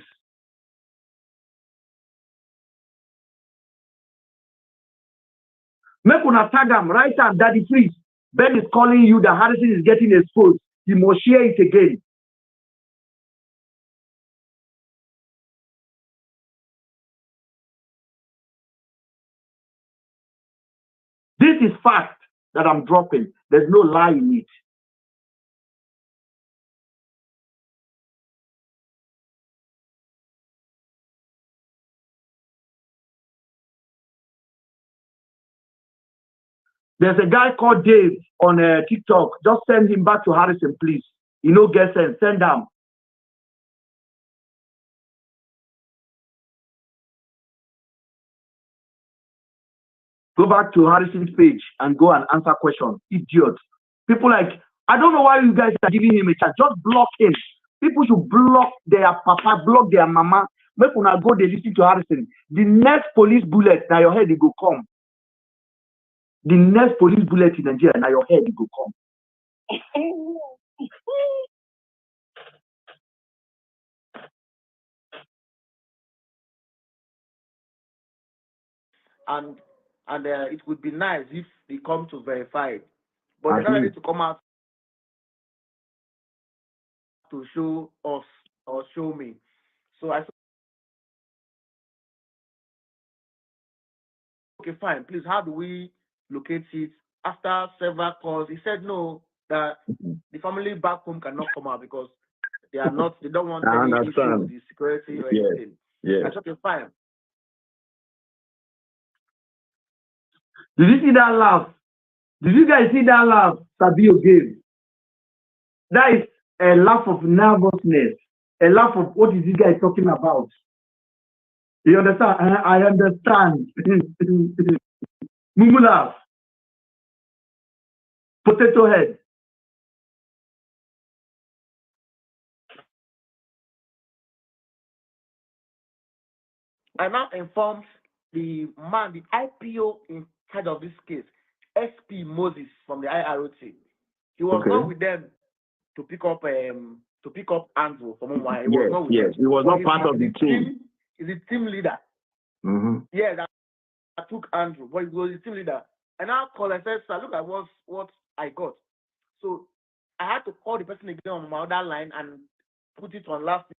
Speaker 1: Make una tag him, right hand, Daddy Freeze. Ben is calling you that Harrison is getting exposed. He must share it again. This is fact that I'm dropping. There's no lie in it. There's a guy called Dave on TikTok. Just send him back to Harrison, please. You know, get sent. Send him. Go back to Harrison's page and go and answer questions. Idiot. People like, I don't know why you guys are giving him a chance. Just block him. People should block their papa, block their mama.
Speaker 2: make una go dey listen to Harrison. The next police bullet, now your head it go come. The next police bullet in Nigeria, now your head it go come.
Speaker 3: And it would be nice if they come to verify it, but they're not ready to come out to show us or show me. So I said, okay, fine, please, how do we locate it? After several calls, he said no, that the family back home cannot come out because they don't want any issue with the security or anything.
Speaker 2: Yes.
Speaker 3: I said, okay, fine.
Speaker 2: Did you see that laugh? Did you guys see that laugh Sabio gave? That is a laugh of nervousness, a laugh of what is this guy talking about? You understand? I understand. Mumu laugh. Potato head.
Speaker 3: I now informed the man, the IPO in charge of this case, SP Moses from the IROT. He was not with them to pick up Andrew from Umwa.
Speaker 2: He was not part of the team.
Speaker 3: He's the team leader. Yeah, that took Andrew, but he was the team leader. And I called and said, sir, look at what I got. So I had to call the person again on my other line and put it on last.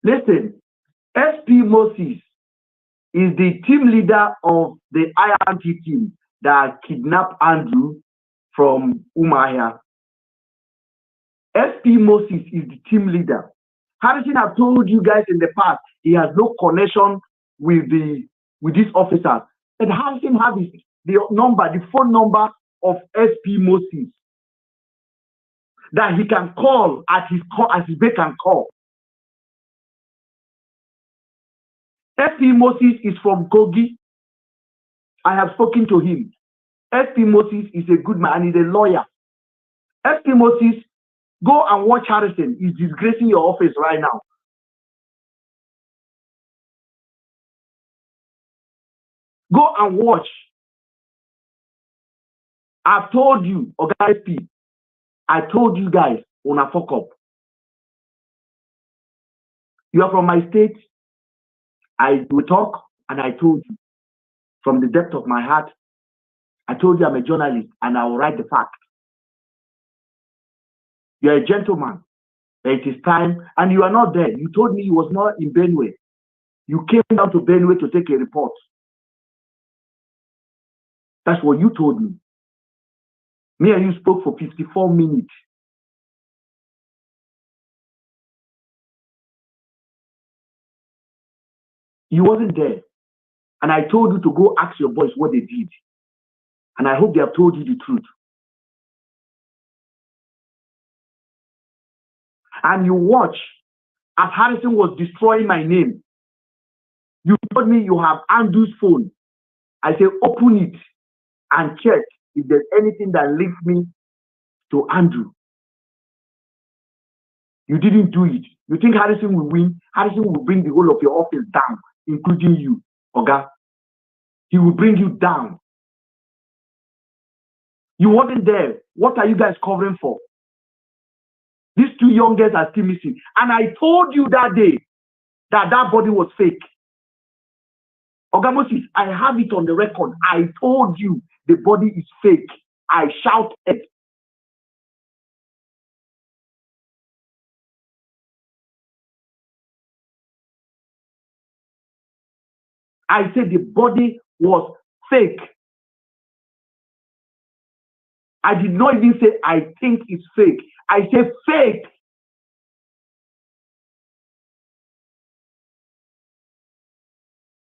Speaker 2: Listen, SP Moses is the team leader of the IRT team that kidnapped Andrew from Umuahia. SP Moses is the team leader. Harrison have told you guys in the past he has no connection with these officers. And Harrison has the phone number of SP Moses that he can call at his beck and call. SP Moses is from Kogi. I have spoken to him. SP Moses is a good man and he's a lawyer. SP Moses, go and watch Harrison. He's disgracing your office right now. Go and watch. I've told you, guys, I told you guys, on a fuck up. You are from my state. I will talk, and I told you from the depth of my heart. I told you I'm a journalist, and I will write the fact. You're a gentleman. It is time, and you are not there. You told me you was not in Benue. You came down to Benue to take a report. That's what you told me. Me and you spoke for 54 minutes. You wasn't there. And I told you to go ask your boys what they did. And I hope they have told you the truth. And you watch as Harrison was destroying my name. You told me you have Andrew's phone. I said, open it and check if there's anything that links me to Andrew. You didn't do it. You think Harrison will win? Harrison will bring the whole of your office down, including you, Oga. He will bring you down. You wasn't there. What are you guys covering for? These two young girls are still missing. And I told you that day that body was fake. Oga Moses, I have it on the record. I told you the body is fake. I shouted. I said the body was fake. I did not even say I think it's fake. I said fake.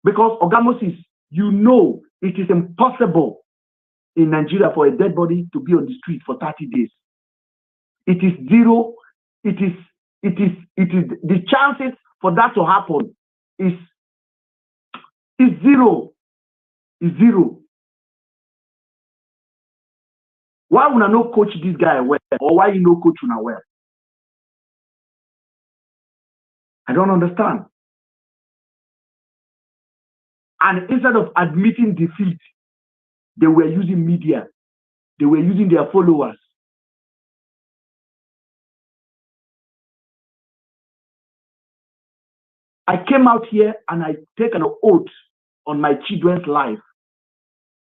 Speaker 2: Because Oga Moses, you know it is impossible in Nigeria for a dead body to be on the street for 30 days. It is zero. It is the chances for that to happen is zero. Is zero. Why would I not coach this guy well? Or why you no coach him well?
Speaker 1: I don't understand. And instead of admitting defeat, they were using media. They were using their followers. I came out here and I take an oath on my children's life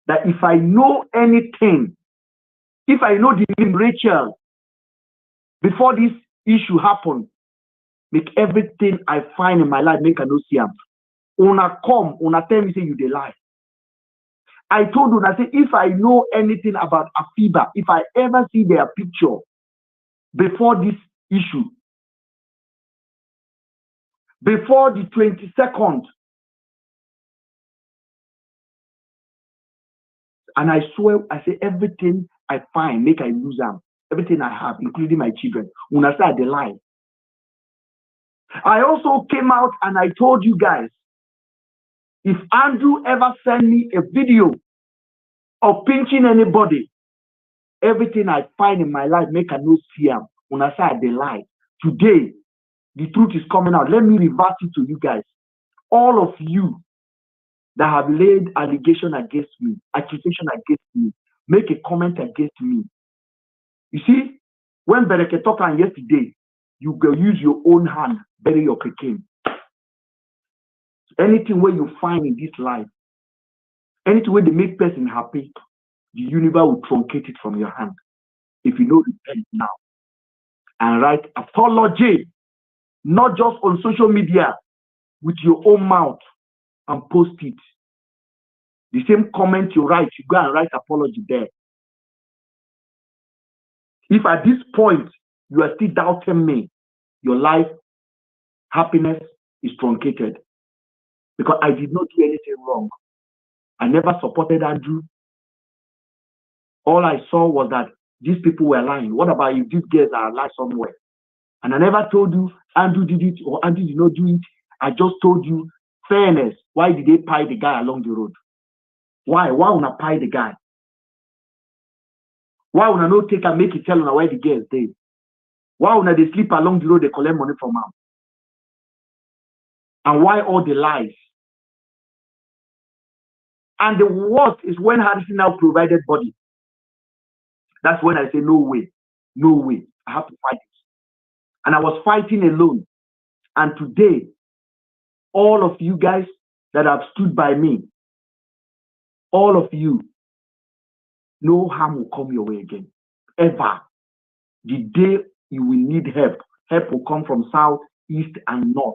Speaker 1: that if I know anything, if I know the name Rachel, before this issue happened, make everything I find in my life make a no see am. Una come, una tell me say you dey lie. I told you, I say if I know anything about Afiba, if I ever see their picture before this issue, before the 22nd, and I swear, I say everything I find make I lose them. Everything I have, including my children. When I say the lie. I also came out and I told you guys, if Andrew ever send me a video of pinching anybody, everything I find in my life make I no see them. When I say the lie. Today, the truth is coming out. Let me reverse it to you guys. All of you that have laid allegation against me, accusation against me, make a comment against me. You see, when Bereke talked yesterday, you go use your own hand, bury your pikin. Anything where you find in this life, anything where they make person happy, the universe will truncate it from your hand. If you know repent now and write apology, not just on social media, with your own mouth and post it. The same comment you write, you go and write apology there. If at this point you are still doubting me, your life, happiness is truncated. Because I did not do anything wrong. I never supported Andrew. All I saw was that these people were lying. What about if these girls are lying somewhere? And I never told you Andrew did it or Andrew did not do it. I just told you fairness. Why did they pie the guy along the road? Why? Why would I pie the guy? Why would I not take and make it tell where the girl stay? Why would they sleep along the road, they collect money from him? And why all the lies? And the worst is when Harrison now provided body. That's when I say, no way, no way. I have to fight it. And I was fighting alone. And today, all of you guys that have stood by me, all of you, no harm will come your way again. Ever. The day you will need help, help will come from south, east, and north.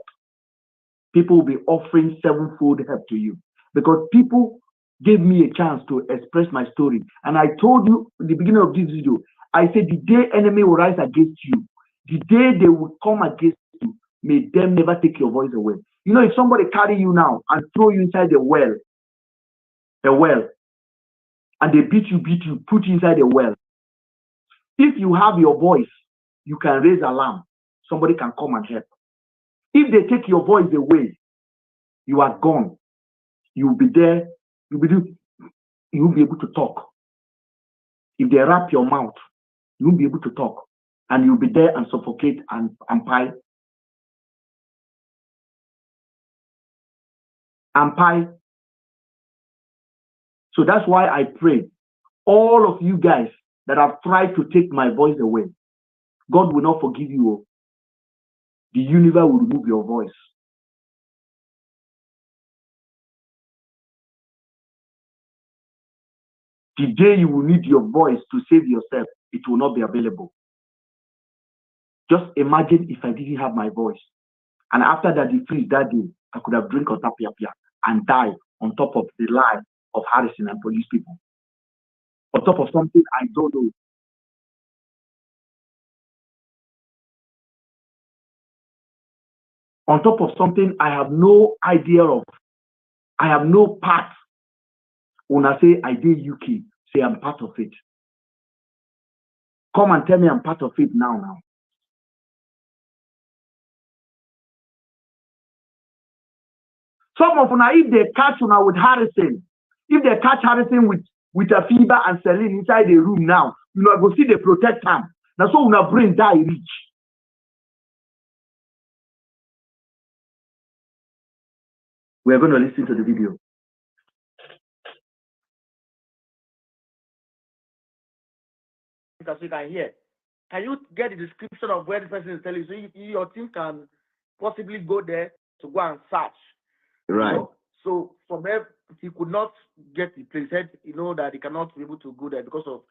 Speaker 1: People will be offering sevenfold help to you. Because people gave me a chance to express my story. And I told you in the beginning of this video, I said the day enemy will rise against you, the day they will come against you, may them never take your voice away. You know, if somebody carry you now and throw you inside a well, and they beat you, put you inside a well, if you have your voice, you can raise alarm. Somebody can come and help. If they take your voice away, you are gone. You will be there. You will be able to talk. If they wrap your mouth, you won't be able to talk. And you'll be there and suffocate and pie. And pie. So that's why I pray. All of you guys that have tried to take my voice away, God will not forgive you. The universe will remove your voice. The day you will need your voice to save yourself, it will not be available. Just imagine if I didn't have my voice. And after that, the freeze that day, I could have drink Otapia and die on top of the lie of Harrison and police people. On top of something I don't know. On top of something I have no idea of. I have no part. When I say I did UK, say I'm part of it. Come and tell me I'm part of it now. Some of una, if they catch una with Harrison, if they catch Harrison with Afiba and Celine inside the room now, you know, go see they protect them. Now so una brain die rich.
Speaker 2: We are going to listen to the video.
Speaker 3: As you can hear, can you get the description of where the person is telling you, so your team can possibly go there to go and search?
Speaker 2: Right.
Speaker 3: You know? So from there, he could not get the place. He said, that he cannot be able to go there because of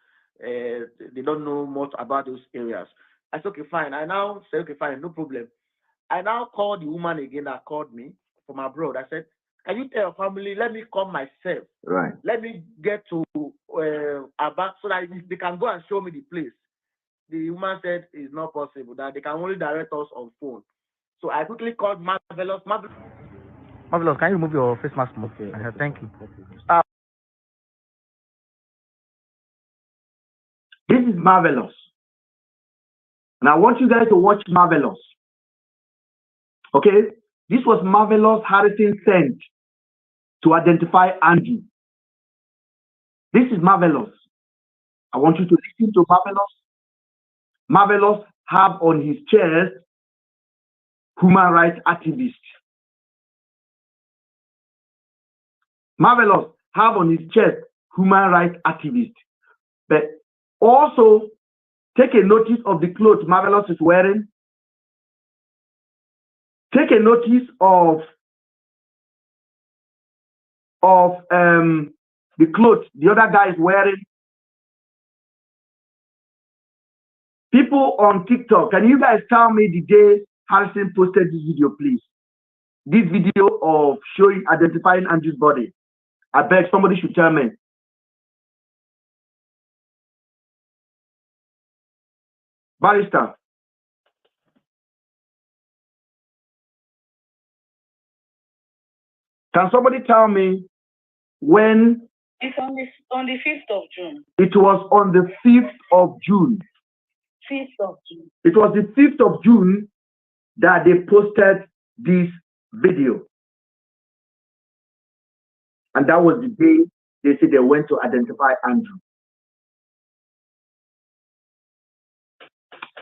Speaker 3: they don't know much about those areas. I said, okay, fine. I now said, okay, fine, no problem. I now called the woman again that called me from abroad. I said, can you tell your family, let me come myself.
Speaker 2: Right.
Speaker 3: Let me get to Aba so that they can go and show me the place. The woman said it's not possible, that they can only direct us on phone. So I quickly called Marvelous. Marvelous, can you remove your face mask? Okay. Thank you.
Speaker 2: This is Marvelous. And I want you guys to watch Marvelous. Okay? This was Marvelous Harrison sent to identify Andrew. This is Marvelous. I want you to listen to Marvelous. Marvelous have on his chest human rights activist. Marvelous have on his chest human rights activist. But also take a notice of the clothes Marvelous is wearing. Take a notice of the clothes the other guy is wearing. People on TikTok, can you guys tell me the day Harrison posted this video, please? This video of identifying Andrew's body. I beg somebody should tell me. Barrister. Can somebody tell me when?
Speaker 4: It's on the 5th of June.
Speaker 2: It was on the 5th of June.
Speaker 4: 5th of June.
Speaker 2: It was the 5th of June that they posted this video. And that was the day they said they went to identify Andrew.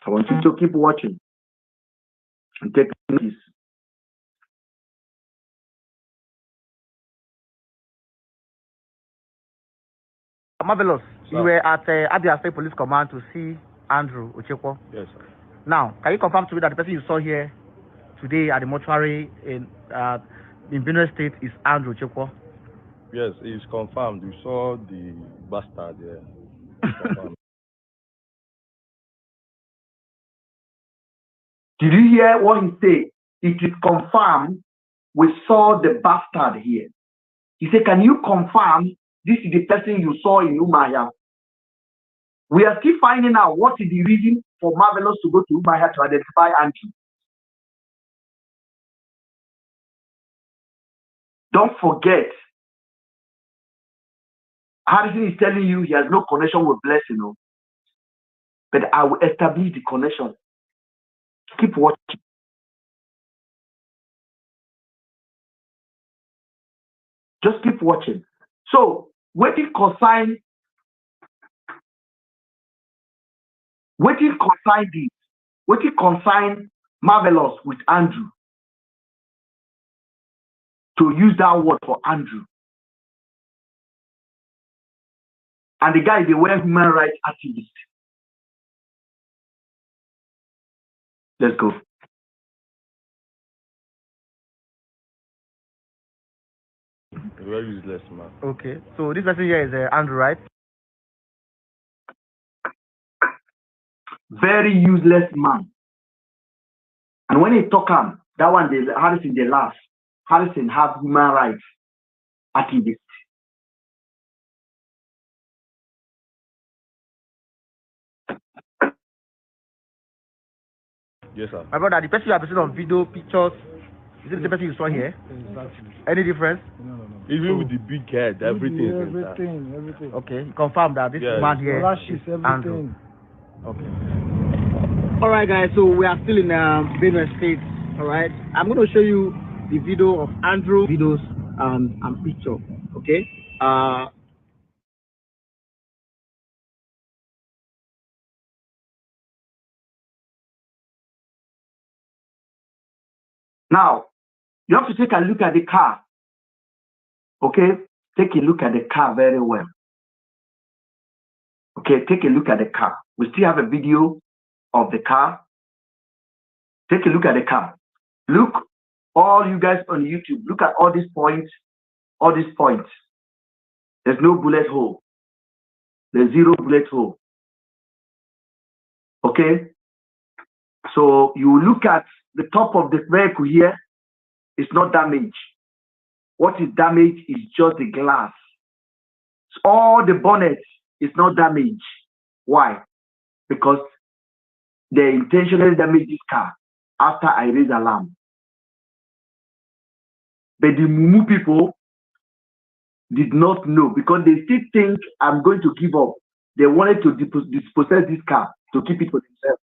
Speaker 2: I want you to keep watching and take notice.
Speaker 3: Marvelous, you were at Abia State Police Command to see Andrew Ochekwo.
Speaker 5: Yes, sir.
Speaker 3: Now, can you confirm to me that the person you saw here today at the mortuary in Benue State is Andrew Ochekwo?
Speaker 5: Yes, it's confirmed. You saw the bastard there. Confirmed.
Speaker 2: Did you hear what he said? It is confirmed. We saw the bastard here. He said, can you confirm this is the person you saw in Umuahia? We are still finding out what is the reason for Marvelous to go to Umuahia to identify Andrew. Don't forget, Harrison is telling you he has no connection with Blessing, but I will establish the connection. Keep watching. Just keep watching. So, waiting consign Marvelous with Andrew. To use that word for Andrew. And the guy, they were human rights activists. Let's go.
Speaker 5: Very useless man.
Speaker 3: Okay, so this person here is Andrew, right?
Speaker 2: Very useless man. And when he talk that one, Harrison, they laugh. Harrison have human rights activists.
Speaker 5: Yes, sir.
Speaker 3: My brother, the person you have seen on video, pictures, is it the person you saw here?
Speaker 6: Exactly.
Speaker 3: Any difference?
Speaker 6: No.
Speaker 5: Even with the big head, everything.
Speaker 6: Everything.
Speaker 3: Okay, confirm that this man here
Speaker 6: Rashes,
Speaker 3: is Andrew.
Speaker 6: everything.
Speaker 3: Okay. All right, guys. So we are still in Benue State. All right. I'm going to show you the video of Andrew videos and picture. Okay.
Speaker 2: Now, you have to take a look at the car
Speaker 1: Okay, take a look at the car very well. Okay, take a look at the car. We still have a video of the car. Take a look at the car. Look, all you guys on YouTube, look at all these points, all these points. There's no bullet hole. There's zero bullet hole. Okay, so you look at the top of the vehicle here, it's not damaged. What is damaged is just the glass. So all the bonnet is not damaged. Why? Because they intentionally damaged this car after I raised alarm. But the Mumu people did not know because they still think I'm going to give up. They wanted to dispossess this car to keep it for themselves.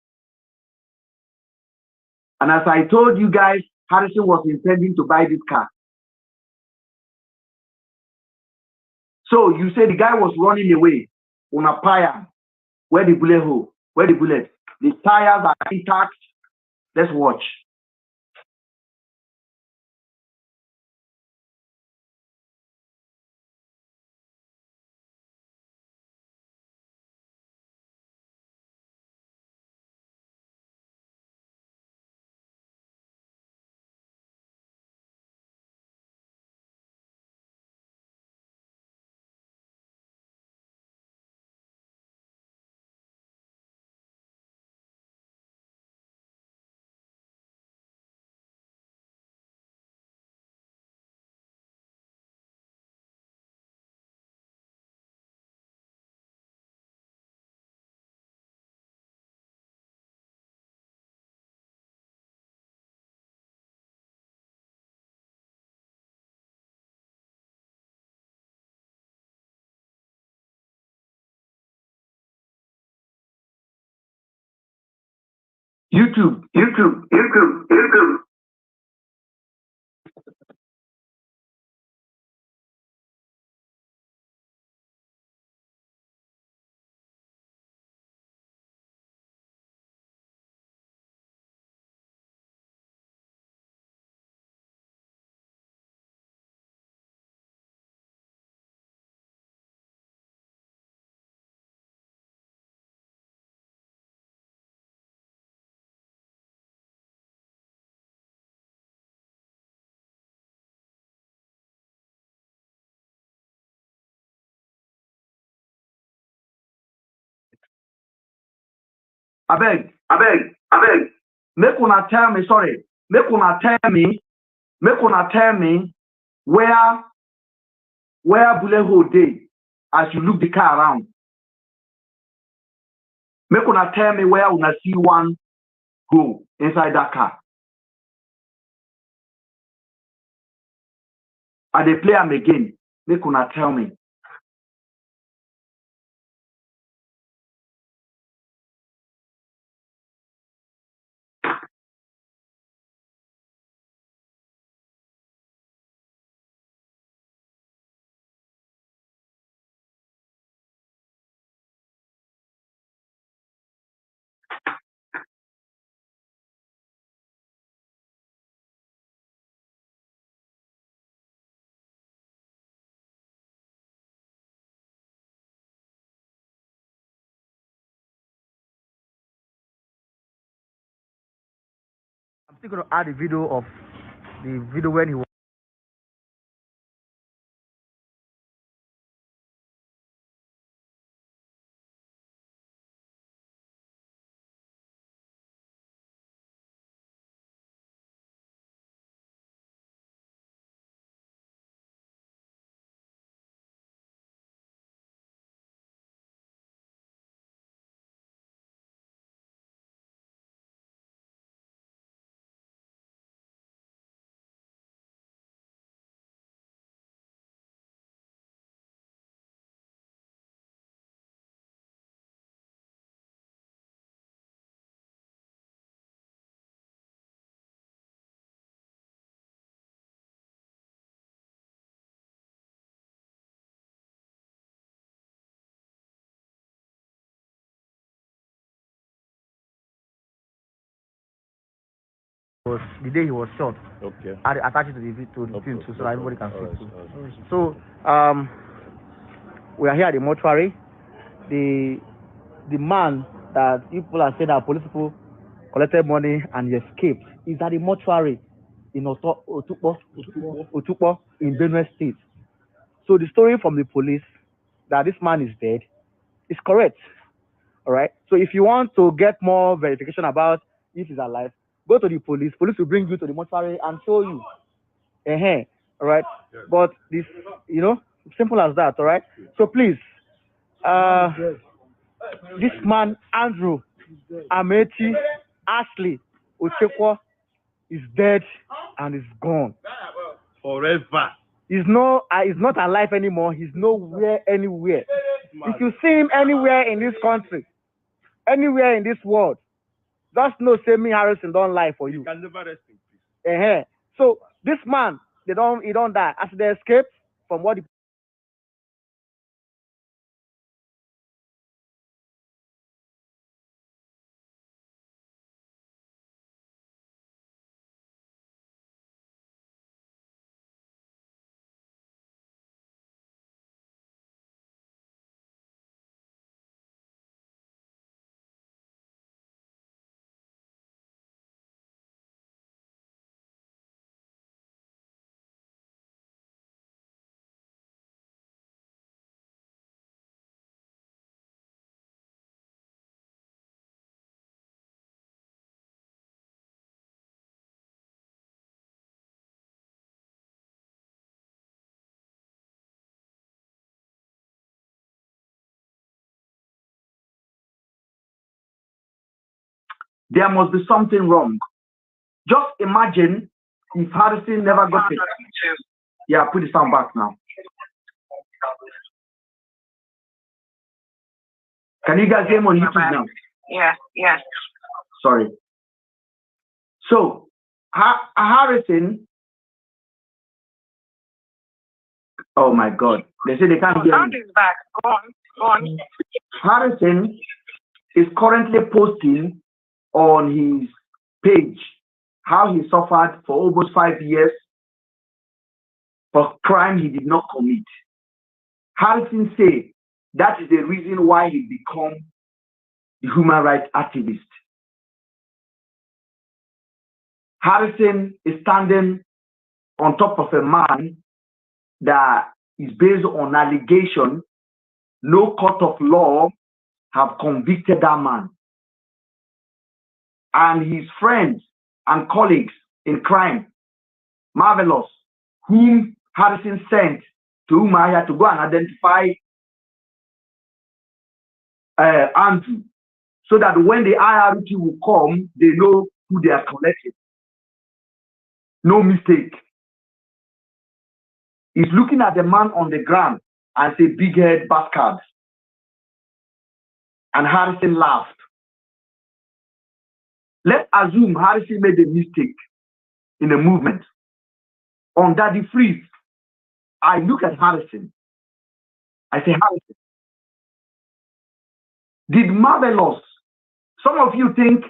Speaker 1: And as I told you guys, Harrison was intending to buy this car. So you say the guy was running away on a pyre. Where the bullet hole? Where the bullet? The tires are intact. Let's watch. YouTube. I beg. Make una tell me, sorry. Make una tell me where bullet hole dey as you look the car around. Make una tell me where una see one hole inside that car. I dey play am again. Make una tell me.
Speaker 3: I'm still going to add a video of the video when he was was the day he was shot.
Speaker 5: Okay.
Speaker 3: I attach it to the
Speaker 5: No
Speaker 3: film too,
Speaker 5: problem,
Speaker 3: so
Speaker 5: no
Speaker 3: that everybody can
Speaker 5: problem.
Speaker 3: see too.
Speaker 5: All right.
Speaker 3: So we are here at the mortuary. The man that people are saying that police people collected money and he escaped is at the mortuary in Otukpo in Benue State. So the story from the police that this man is dead is correct. All right. So if you want to get more verification about if he's alive, go to the police. Police will bring you to the mortuary and show you. All right. But this, simple as that. All right. So please, this man Andrew Amechi Ashley Ochekwo is dead and is gone
Speaker 1: Forever.
Speaker 3: he's not alive anymore. He's nowhere anywhere. If you see him anywhere in this country, anywhere in this world, just know say me Harrison don't lie for you.
Speaker 1: You can never rest in peace.
Speaker 3: So this man, he don't die. As they escape from what
Speaker 2: There must be something wrong. Just imagine if Harrison never got it. Yeah, put the sound back now. Can you guys hear me on YouTube now?
Speaker 4: Yes.
Speaker 2: Sorry. So, Harrison, oh my God. They say they can't hear
Speaker 4: Sound
Speaker 2: me.
Speaker 4: is back. Go on.
Speaker 2: Harrison is currently posting on his page how he suffered for almost 5 years for crime he did not commit. Harrison said that is the reason why he become a human rights activist. Harrison is standing on top of a man that is based on allegation. No court of law have convicted that man. And his friends and colleagues in crime, Marvelous, whom Harrison sent to Umaya to go and identify Andrew, so that when the IRT will come, they know who they are collecting. No mistake. He's looking at the man on the ground and say, big head bastard. And Harrison laughed. Let's assume Harrison made a mistake in the movement. On Daddy Freeze, I look at Harrison. I say, Harrison, did Marvelous, some of you think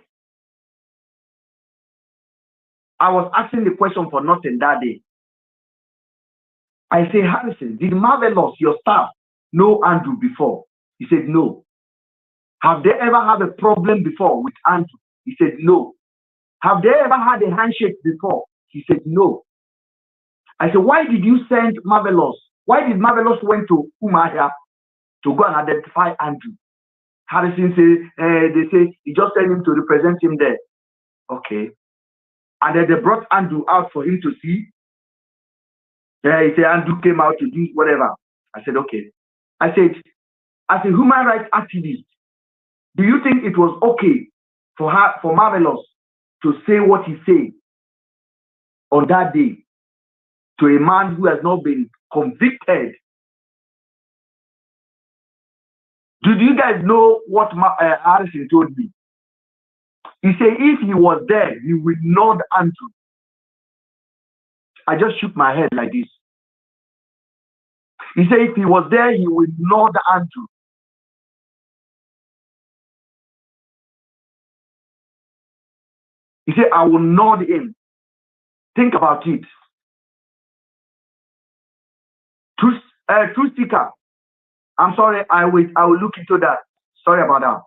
Speaker 2: I was asking the question for nothing that day. I say, Harrison, did Marvelous, your staff, know Andrew before? He said, no. Have they ever had a problem before with Andrew? He said, no. Have they ever had a handshake before? He said, no. I said, why did you send Marvelous? Why did Marvelous went to Umahia to go and identify Andrew? Harrison said, they say, he just sent him to represent him there. Okay. And then they brought Andrew out for him to see. Yeah, he said, Andrew came out to do whatever. I said, okay. I said, as a human rights activist, do you think it was okay for Marvelous to say what he said on that day to a man who has not been convicted? Do you guys know what Harrison told me? He said if he was there, he would nod Andrew. I just shook my head like this. He said if he was there, he would nod Andrew.
Speaker 1: He said, I will nod him. Think about it. Truth seeker. I'm sorry, I will look into that. Sorry about that.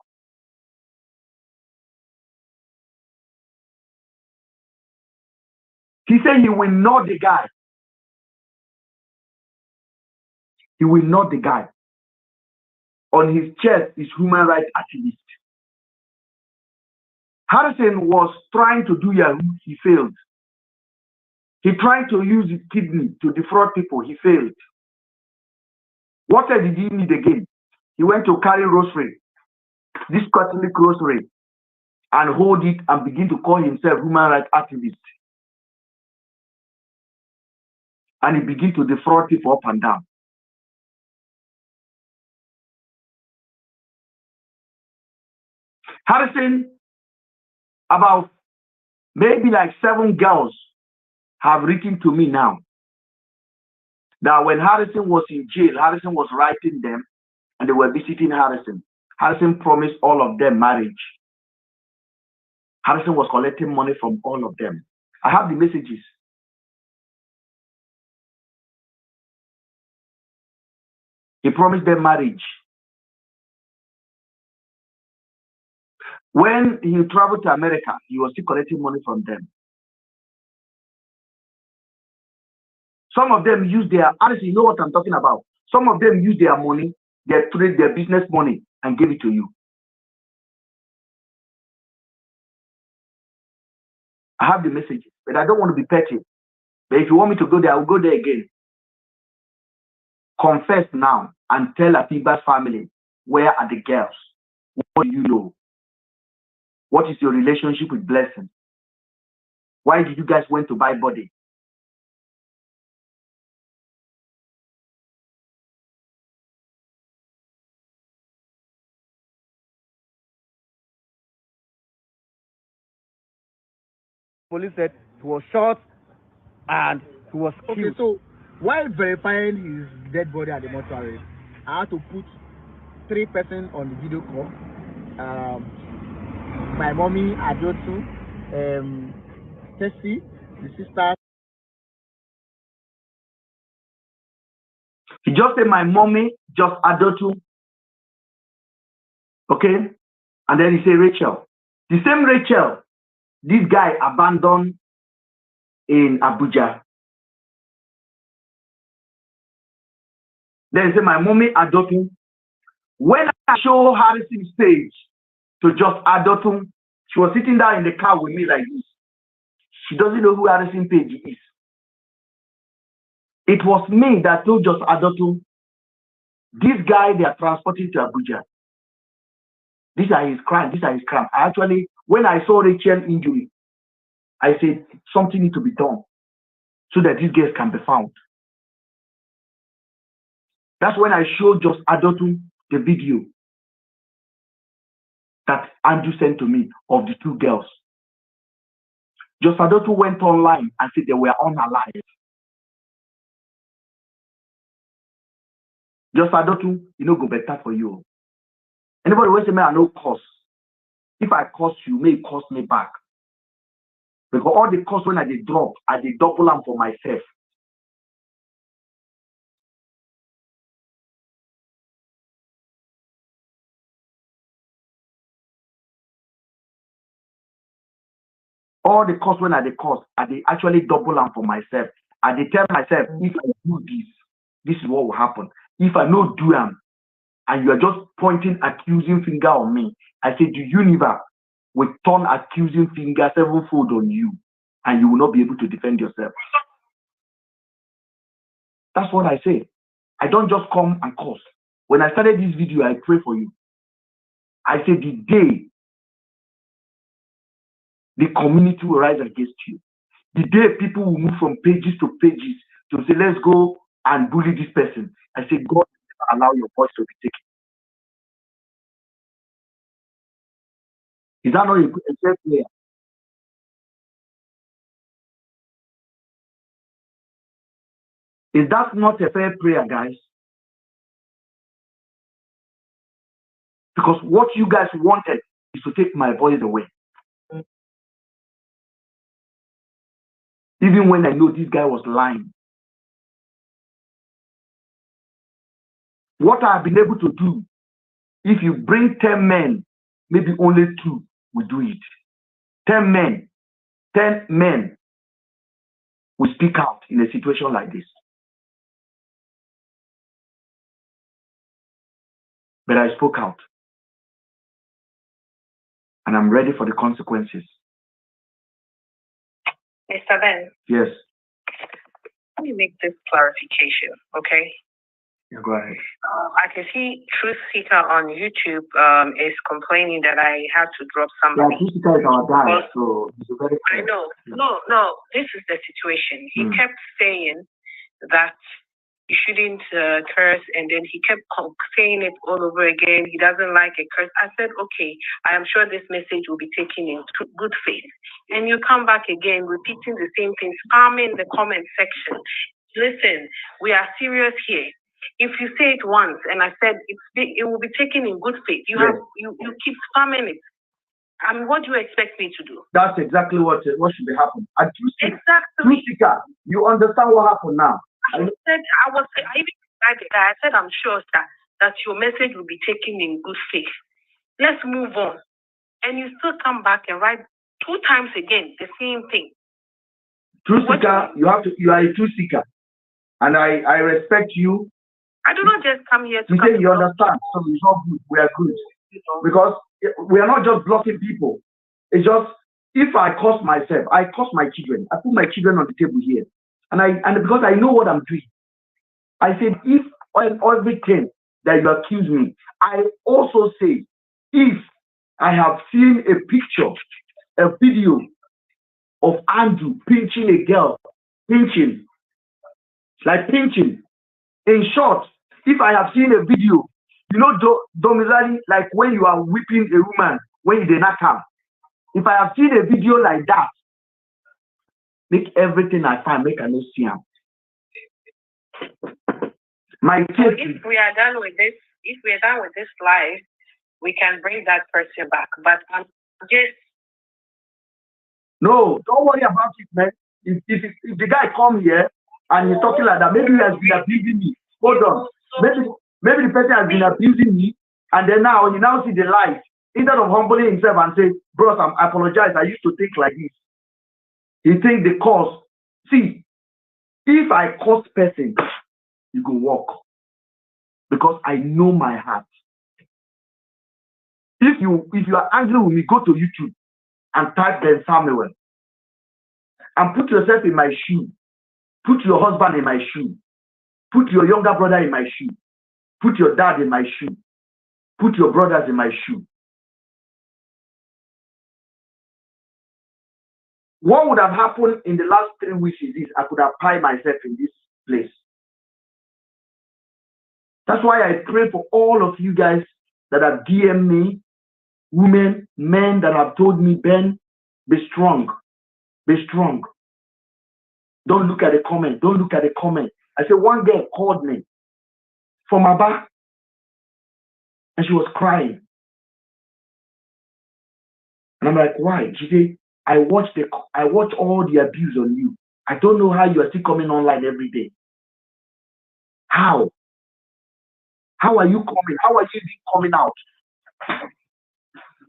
Speaker 1: He said he will nod the guy. He will nod the guy. On his chest is human rights activist. Harrison was trying to do Yahoo. He failed. He tried to use his kidney to defraud people. He failed. What else did he need again? He went to carry rosary, this Catholic rosary, and hold it and begin to call himself human rights activist. And he began to defraud people up and down. Harrison, about maybe like 7 girls have written to me now that when Harrison was in jail, Harrison was writing them and they were visiting Harrison. Harrison promised all of them marriage. Harrison was collecting money from all of them. I have the messages. He promised them marriage. When he traveled to America, he was still collecting money from them. Some of them use their, honestly, you know what I'm talking about. Some of them use their money, their trade, their business money, and give it to you. I have the messages, but I don't want to be petty. But if you want me to go there, I will go there again. Confess now and tell Afiba's family, where are the girls? What do you know? What is your relationship with Blessing? Why did you guys went to buy body?
Speaker 3: Police said he was shot and he was killed.
Speaker 6: Okay, so while verifying his dead body at the mortuary, I had to put 3 persons on the video call. My mommy, Adotu, Tessie, the sister.
Speaker 1: He just said my mommy, just Adotu. Okay? And then he said Rachel. The same Rachel, this guy abandoned in Abuja. Then he said my mommy Adotu. When I show Harrison's page to just Adotu, she was sitting down in the car with me like this. She doesn't know who Harrison Page is. It was me that told just Adotu, this guy they are transporting to Abuja. These are his crimes. These are his crimes. Actually, when I saw Rachel's injury, I said something needs to be done so that these guys can be found. That's when I showed just Adotu the video that Andrew sent to me of the 2 girls. Just Adotu went online and said they were unalive. Just Adotu, go better for you. Anybody will say, man, I no cost. If I cost you, may it cost me back. Because all the costs when I did drop, I did double them for myself. All the costs when I did cost, I did actually double them for myself. I did tell myself, if I do this is what will happen. If I no do them, and you are just pointing accusing finger on me, I say the universe will turn accusing finger 7-fold on you, and you will not be able to defend yourself. That's what I say. I don't just come and curse. When I started this video, I pray for you. I said the day the community will rise against you, the day people will move from pages to pages to say, let's go and bully this person. I say, God will allow your voice to be taken. Is that not a fair prayer? Is that not a fair prayer, guys? Because what you guys wanted is to take my voice away. even when I know this guy was lying. What I've been able to do, if you bring 10 men, maybe only 2 will do it. 10 men will speak out in a situation like this. But I spoke out. And I'm ready for the consequences.
Speaker 4: Mr. Ben,
Speaker 1: Yes.
Speaker 4: let me make this clarification, okay?
Speaker 1: Yeah, go ahead.
Speaker 4: I can see Truth Seeker on YouTube is complaining that I had to drop somebody.
Speaker 1: Yeah, Truth Seeker is our guy, so he's very
Speaker 4: I know. No, this is the situation. He kept saying that you shouldn't curse, and then he kept saying it all over again. He doesn't like a curse. I said, okay, I am sure this message will be taken in good faith. And you come back again, repeating the same thing, spamming the comment section. Listen, we are serious here. If you say it once, and I said it will be taken in good faith, you keep spamming it. I mean, what do you expect me to do?
Speaker 1: That's exactly what should be happening. And
Speaker 4: Exactly.
Speaker 1: Truth Seeker, you understand what happened now?
Speaker 4: I even said, I'm sure that your message will be taken in good faith. Let's move on. And you still come back and write 2 times again the same thing.
Speaker 1: Truth Seeker, you are a truth seeker. And I respect you.
Speaker 4: I do not just come here to
Speaker 1: say you understand, so it's not good. We are good. Because we are not just blocking people. It's just, if I cost myself, I cost my children. I put my children on the table here. And because I know what I'm doing, I said, if everything that you accuse me, I also say, if I have seen a picture, a video of Andrew pinching a girl, pinching. In short, if I have seen a video, domizali, like when you are whipping a woman, when you did not come. If I have seen a video like that, make everything I find, make I no see him.
Speaker 4: If we are done with this live, we can bring that person back. But I'm just
Speaker 1: no, don't worry about it, man. If the guy come here and he's talking like that, maybe he has been abusing me. Hold on. Maybe the person has been abusing me, and then now he now see the light. Instead of humbling himself and say, bros, I apologize, I used to think like this. He think the cause. See, if I cause person, you go walk. Because I know my heart. If you are angry with me, go to YouTube and type Ben Samuel. And put yourself in my shoe. Put your husband in my shoe. Put your younger brother in my shoe. Put your dad in my shoe. Put your brothers in my shoe. What would have happened in the last 3 weeks is this: I could have piled myself in this place. That's why I pray for all of you guys that have DM'd me, women, men that have told me, Ben, be strong. Be strong. Don't look at the comment. Don't look at the comment. I said, one girl called me from Aba, and she was crying. And I'm like, why? She said, I watch all the abuse on you. I don't know how you are still coming online every day. How? How are you coming? How are you coming out?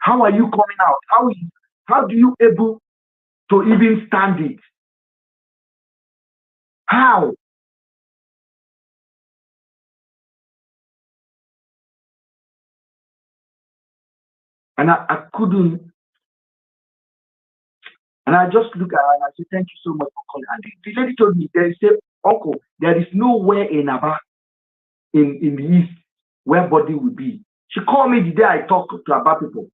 Speaker 1: How are you coming out? How do you able to even stand it? How? And I couldn't. And I just look at her and I say, thank you so much for calling. And the lady told me, they say, Uncle, there is nowhere in Aba, in the east, where body will be. She called me the day I talked to Aba people.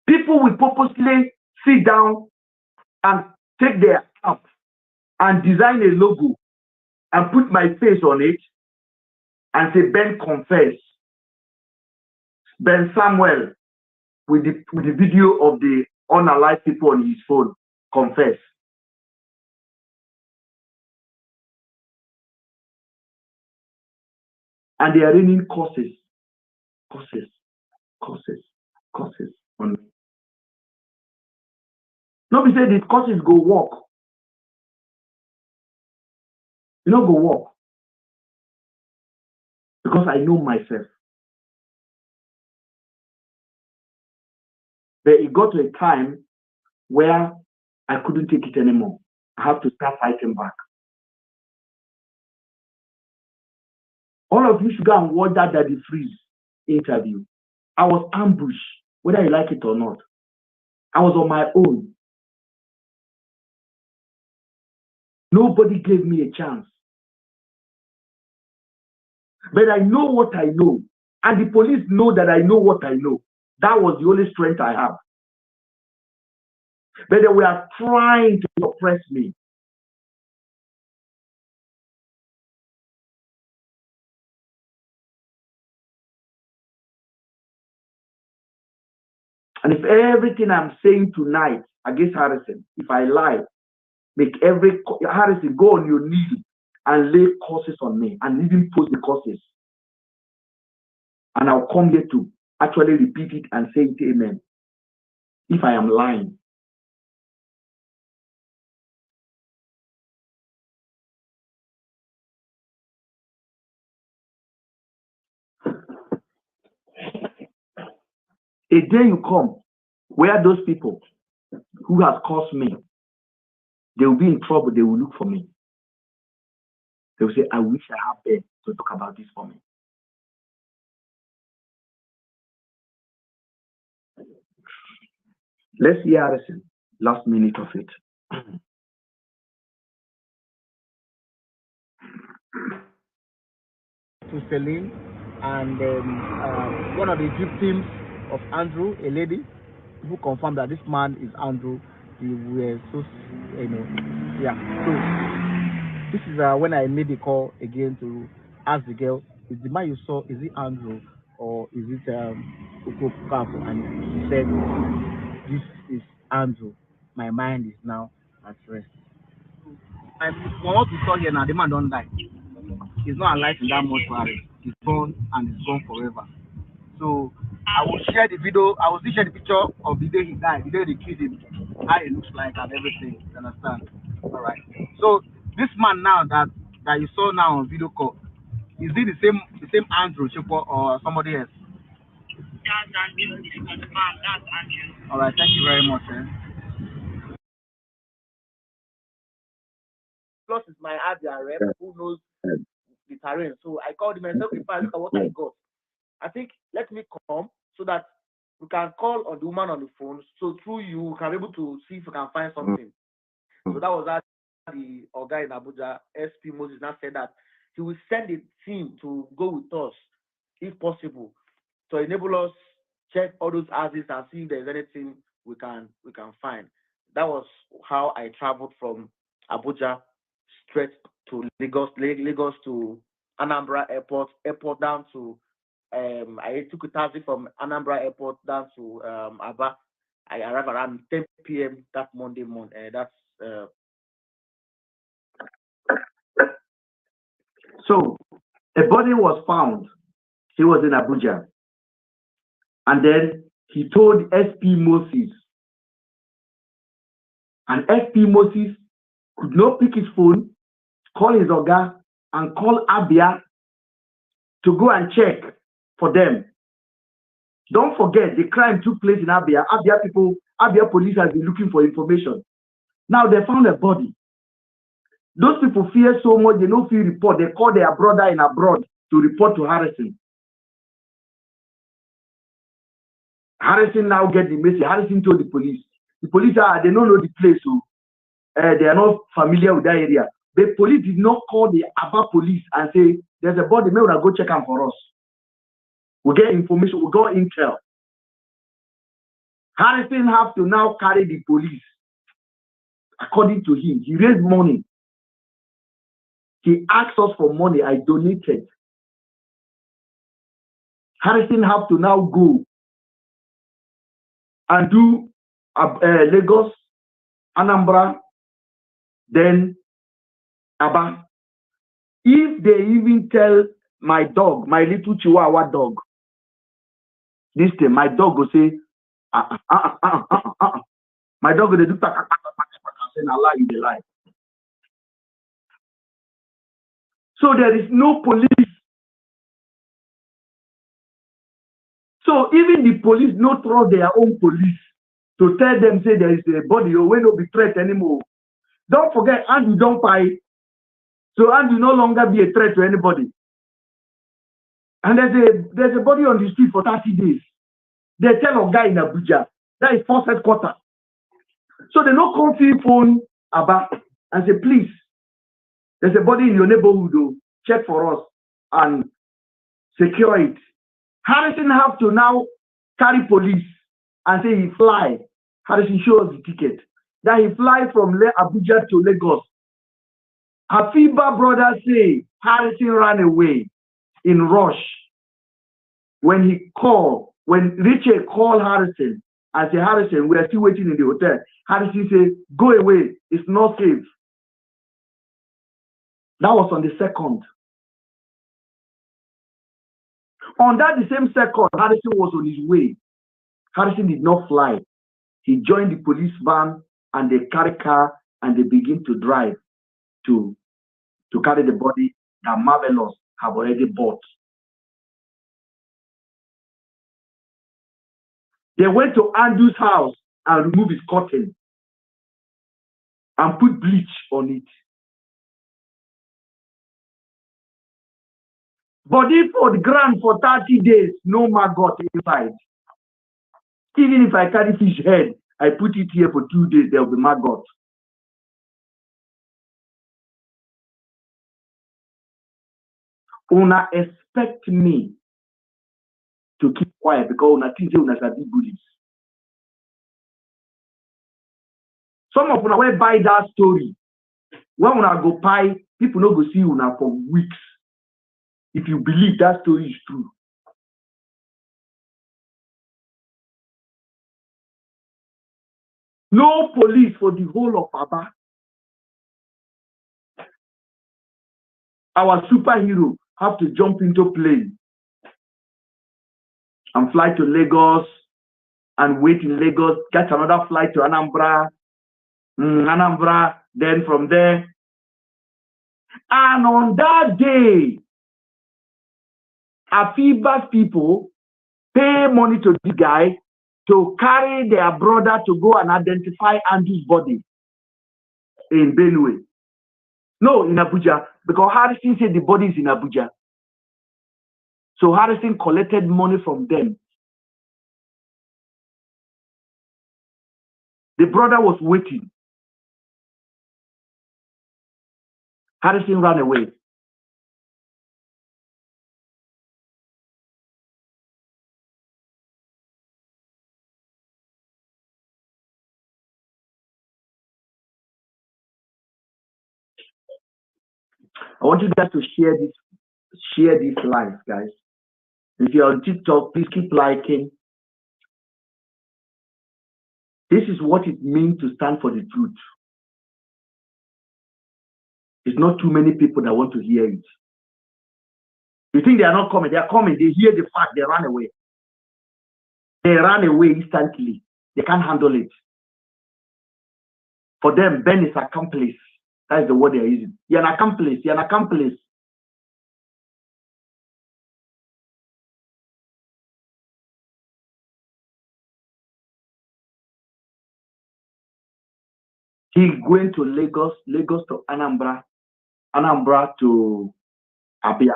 Speaker 1: People will purposely sit down and take their app and design a logo and put my face on it and say, Ben confess. Ben Samuel, with the video of the unalive people on his phone, confess. And they are raining curses on me. Nobody say the courses go work. You know, go work. Because I know myself. But it got to a time where I couldn't take it anymore. I have to start fighting back. All of you should go and watch that Daddy Freeze interview. I was ambushed, whether you like it or not. I was on my own. Nobody gave me a chance. But I know what I know. And the police know that I know what I know. That was the only strength I have. But they were trying to suppress me. And if everything I'm saying tonight against Harrison, if I lie, make Harrison go on your knees and lay curses on me and even post the curses. And I'll come here to actually repeat it and say it, amen. If I am lying. A day you come where those people who have caused me, they will be in trouble, they will look for me. They will say, I wish I had Ben to talk about this for me. Let's hear Harrison, last minute of it.
Speaker 6: To Celine and one of the victims of Andrew, a lady who confirmed that this man is Andrew. We were so, yeah. So this is when I made the call again to ask the girl, is the man you saw, is it Andrew or is it Uko? And she said, this is Andrew. My mind is now at rest. And from what we saw here now, the man don't die. He's not alive in that mortuary. He's gone and he's gone forever. So I will share the video. I will still share the picture of the day he died, the day they killed him, how it looks like and everything. You understand? All right. So this man now that you saw now on video call, is it the same Andrew Chipo or somebody else?
Speaker 4: That's Andrew. That's Andrew.
Speaker 6: All right. Thank you very much. Plus, it's my Abia rep who knows the terrain. So I called him and said, if I look at what I got, I think let me come so that we can call on the woman on the phone. So through you, we can be able to see if we can find something. So that was the guy in Abuja, SP Moses, now said that he will send a team to go with us, if possible, to enable us check all those houses and see if there's anything we can find. That was how I traveled from Abuja straight to Lagos to Anambra Airport down to I took a taxi from Anambra Airport down to Aba. I arrived around 10 p.m. that Monday morning.
Speaker 1: So a body was found. He was in Abuja. And then he told SP Moses. And SP Moses could not pick his phone, call his Oga, and call Abia to go and check for them. Don't forget, the crime took place in Abia. Abia police has been looking for information. Now they found a body. Those people fear so much, they don't feel report. They call their brother in abroad to report to Harrison. Harrison now get the message. Harrison told the police. The police they don't know the place, so they are not familiar with that area. The police did not call the Aba police and say, there's a body, maybe we'll go check them for us. We'll get information, we'll go intel. Harrison have to now carry the police. According to him, he raised money. He asked us for money, I donated. Harrison have to now go and do Lagos, Anambra, then Aba. If they even tell my dog, my little Chihuahua dog, this thing, my dog will say, My dog they do pack and Allah in the life. So there is no police. So even the police no trust their own police to tell them say there is a body or will not be threat anymore. Don't forget, Andrew don't buy. So Andrew no longer be a threat to anybody. And there's a body on the street for 30 days. They tell a guy in Abuja that is force headquarters. So they no come to phone about and say, please, there's a body in your neighborhood, though. Check for us and secure it. Harrison have to now carry police and say he fly. Harrison shows the ticket. That he fly from Abuja to Lagos. Afiba brother say Harrison ran away in rush. When Richard called Harrison and said, Harrison, we are still waiting in the hotel. Harrison said, go away. It's not safe. That was on the 2nd. On that the same second, Harrison was on his way. Harrison did not fly. He joined the police van and they carry car and they begin to drive to carry the body that Marvelous have already bought. They went to Andrew's house and removed his curtain and put bleach on it. Body for the ground for 30 days, no maggot inside. Even if I carry fish head, I put it here for 2 days, there will be maggot. Una expect me to keep quiet because una think una sabi bullies. Some of una will buy that story. When una go buy, people no go see una for weeks. If you believe that story is true. No police for the whole of Aba. Our superhero have to jump into plane and fly to Lagos and wait in Lagos, catch another flight to Anambra, then from there. And on that day, Afiba's people pay money to this guy to carry their brother to go and identify Andrew's body in Benue. No, in Abuja, because Harrison said the body is in Abuja. So Harrison collected money from them. The brother was waiting. Harrison ran away. I want you guys to share this live, guys. If you're on TikTok, please keep liking. This is what it means to stand for the truth. It's not too many people that want to hear it. You think they are not coming? They are coming. They hear the fact. They run away. They run away instantly. They can't handle it. For them, Ben is accomplice. That is the word they are using. You're an accomplice. You're an accomplice. He went to Lagos, Lagos to Anambra, Anambra to Abia.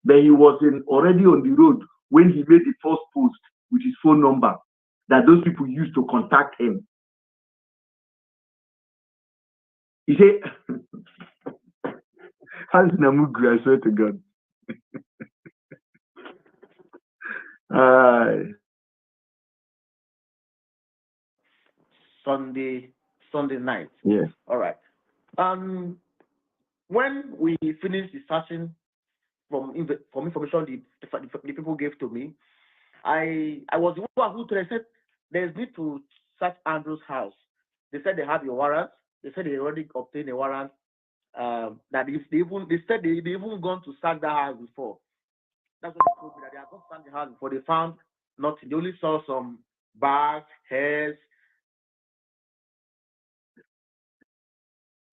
Speaker 1: But he was already on the road when he made the first post with his phone number that those people used to contact him. He said, Hans Namugri, I swear to God.
Speaker 3: Sunday night.
Speaker 1: Yes.
Speaker 3: All right. When we finished the searching from information the people gave to me, I was the one who said there's need to search Andrew's house. They said they have a warrant. They said they already obtained a warrant. That if they said they even gone to search that house before. That's what they told me, that they had not searched the house before. They found nothing. They only saw some bags, hairs,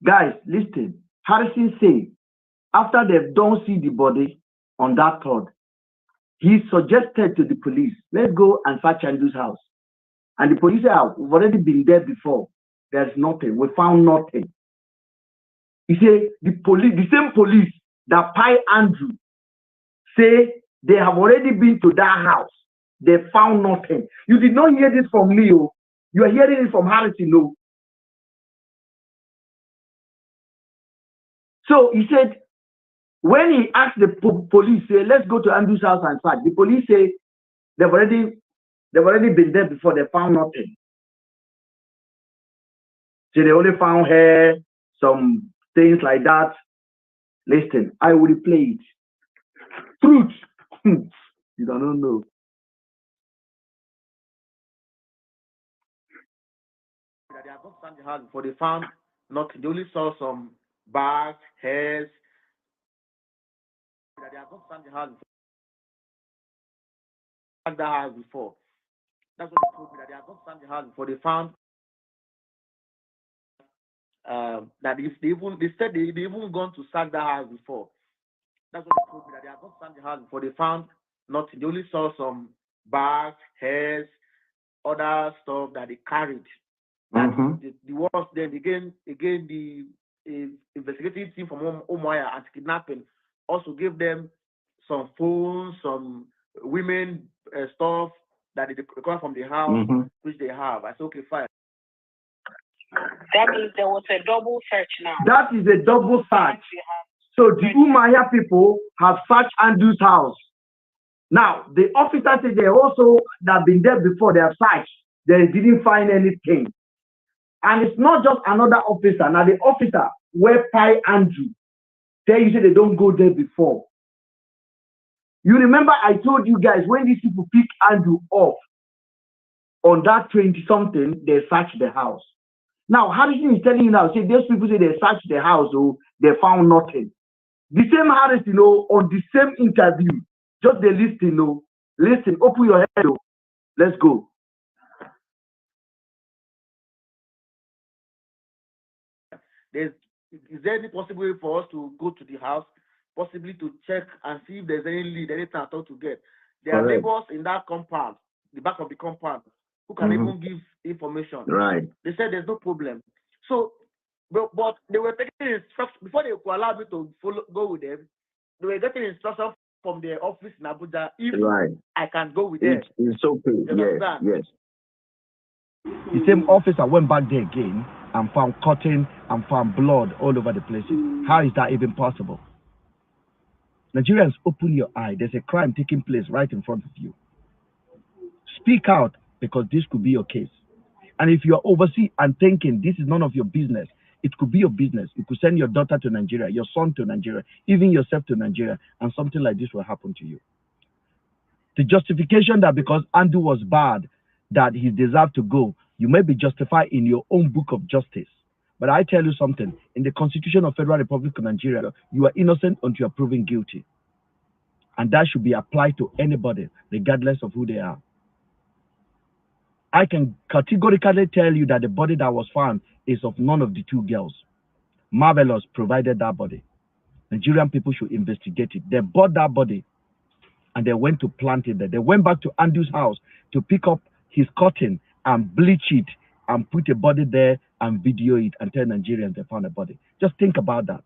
Speaker 2: Guys, listen. Harrison said, after they've done see the body on that third, he suggested to the police, let's go and search Andrew's house. And the police said, we've already been there before. There's nothing. We found nothing. He said, the same police that pie Andrew say they have already been to that house. They found nothing. You did not hear this from me. Oh. You are hearing it from Harrison. No. So he said, when he asked the police, say, let's go to Andrew's house and search, the police say they've already been there before. They found nothing. So they only found hair, some things like that. Listen, I will replay it. Truth. You don't know.
Speaker 6: They have not found the house before. They found nothing. They only saw some bags, hairs. They have not found the house before. That house before. That's what they told me, that they have not found the house before. They found that if they said they even gone to sack that house before. That's what they told me, that they have not found the house before. They found nothing. They only saw some bags, hairs, other stuff that they carried. And the ones then again the investigative team from Umuahia anti-kidnapping also gave them some phones, some women stuff that they recovered from the house, which they have. I said, okay, fine.
Speaker 4: That means there was a double search now.
Speaker 2: That is a double search. So the Umuahia people have searched Andrew's house. Now, the officer said they also that have been there before, they have searched. They didn't find anything. And it's not just another officer. Now, the officer where Pi Andrew tell you say they don't go there before. You remember I told you guys when these people pick Andrew off on that 20-something, they search the house. Now, Harrison is telling you now, say those people say they searched the house, oh, they found nothing. The same Harrison, you know, on the same interview, just the listen, you know, listen, open your head, oh, let's go.
Speaker 6: Is there any possibility for us to go to the house, possibly to check and see if there's any lead, anything at all to get? There are neighbors in that compound, the back of the compound, who can even give information.
Speaker 2: Right.
Speaker 6: They said there's no problem. So, but they were taking instructions before they could allow me to go with them. They were getting instructions from their office in Abuja if I can go with them.
Speaker 2: It's okay. Yes.
Speaker 7: The same officer went back there again and found cotton and found blood all over the places. How is that even possible? Nigerians, open your eye. There's a crime taking place right in front of you. Speak out, because this could be your case. And if you're overseas and thinking this is none of your business, it could be your business. You could send your daughter to Nigeria, your son to Nigeria, even yourself to Nigeria, and something like this will happen to you. The justification that because Andrew was bad, that he deserved to go, you may be justified in your own book of justice. But I tell you something, in the Constitution of Federal Republic of Nigeria, you are innocent until you are proven guilty. And that should be applied to anybody, regardless of who they are. I can categorically tell you that the body that was found is of none of the two girls. Marvelous provided that body. Nigerian people should investigate it. They bought that body and they went to plant it there. They went back to Andrew's house to pick up his cotton and bleach it and put a body there and video it and tell Nigerians they found a body. Just think about that.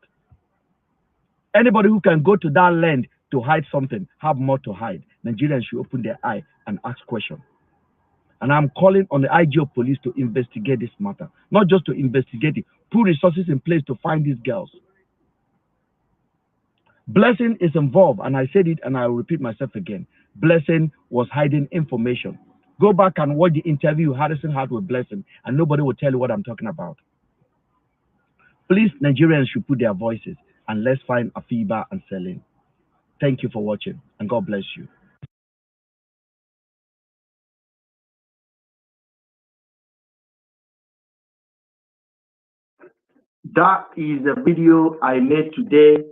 Speaker 7: Anybody who can go to that land to hide something have more to hide. Nigerians should open their eye and ask questions. And I'm calling on the IG of police to investigate this matter. Not just to investigate it, put resources in place to find these girls. Blessing is involved, and I said it and I will repeat myself again. Blessing was hiding information. Go back and watch the interview Harrison had with Blessing, and nobody will tell you what I'm talking about. Please, Nigerians should put their voices, and let's find Afiba and Celine. Thank you for watching, and God bless you.
Speaker 2: That is the video I made today,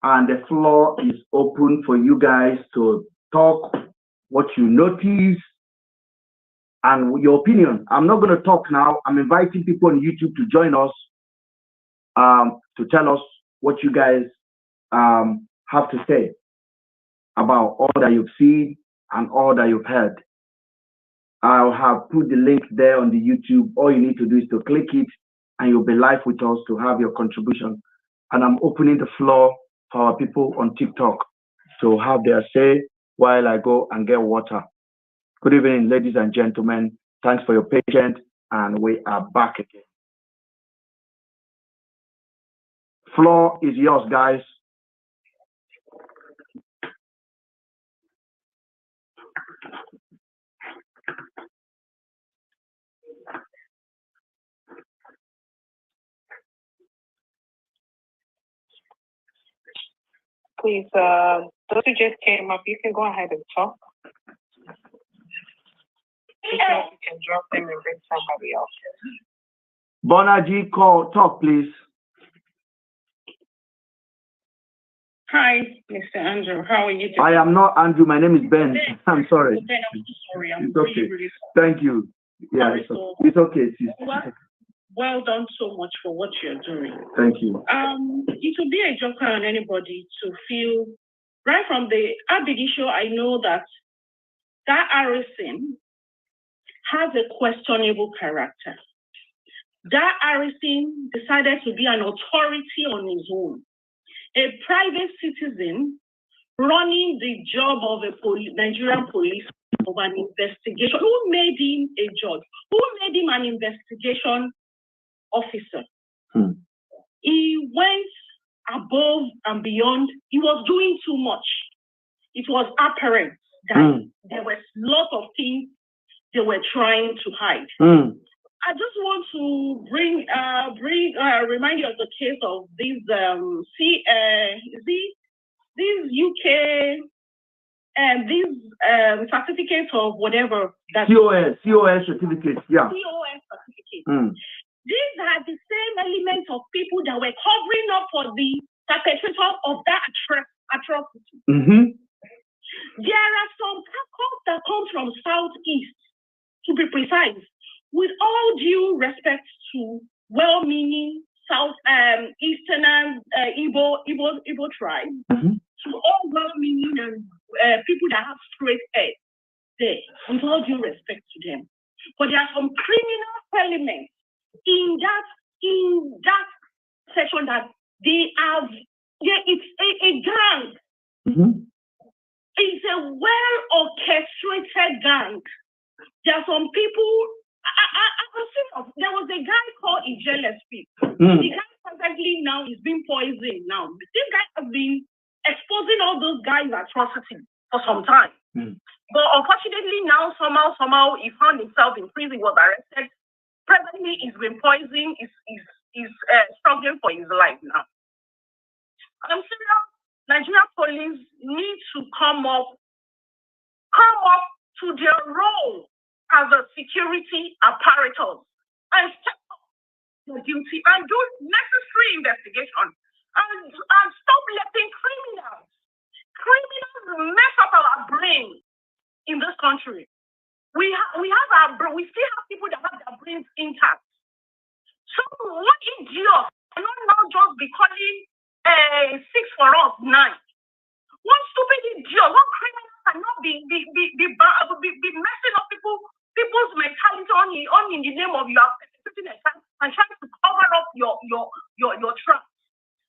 Speaker 2: and the floor is open for you guys to talk what you notice and your opinion. I'm not going to talk now. I'm inviting people on YouTube to join us. to tell us what you guys have to say about all that you've seen and all that you've heard. I'll have put the link there on the YouTube. All you need to do is to click it and you'll be live with us to have your contribution. And I'm opening the floor for our people on TikTok to have their say while I go and get water. Good evening, ladies and gentlemen. Thanks for your patience, and we are back again. Floor is yours, guys.
Speaker 4: Please, those who just came up, you can go ahead and talk. You can drop them and bring somebody else.
Speaker 2: Bonaji, talk, please.
Speaker 8: Hi, Mr. Andrew. How are you doing?
Speaker 2: I am not Andrew. My name is Ben. I'm sorry.
Speaker 8: Ben, I'm so sorry. I'm
Speaker 2: it's okay.
Speaker 8: really, really
Speaker 2: sorry. Thank you. Yeah, it's okay.
Speaker 8: Well done so much for what you're doing.
Speaker 2: Thank you.
Speaker 8: It would be a joker on anybody to feel, right from the Abidi show, I know that Harrison has a questionable character. That Harrison decided to be an authority on his own. A private citizen running the job of a Nigerian police of an investigation. Who made him a judge? Who made him an investigation officer? He went above and beyond. He was doing too much. It was apparent that there were lots of things they were trying to hide. I just want to remind you of the case of these UK and these certificates of whatever that
Speaker 2: COS certificates, yeah.
Speaker 8: COS certificates. These are the same elements of people that were covering up for the perpetrator of that atrocity. There are some calls that come from Southeast, to be precise, with all due respect to well-meaning Eastern and Igbo tribes, to all well-meaning and people that have straight head there, with all due respect to them. But there are some criminal elements in that section that they have. It's a gang. It's a well-orchestrated gang. There are some people. There was a guy called Ijelespi. The guy presently now is being poisoned now. This guy has been exposing all those guys' atrocities for some time. But unfortunately now somehow he found himself in prison, was arrested. Presently he's been poisoned, is struggling for his life now. I'm serious. Nigerian police need to come up to their role as a security apparatus and step up their duty and do necessary investigation and stop letting criminals mess up our brain in this country. We still have people that have their brains intact. So what idiot cannot now just be calling 6 for us 9? One stupid idiot, one criminal cannot be messing up people's mentality in the name of you are perpetrating a crime and trying to cover up your tracks.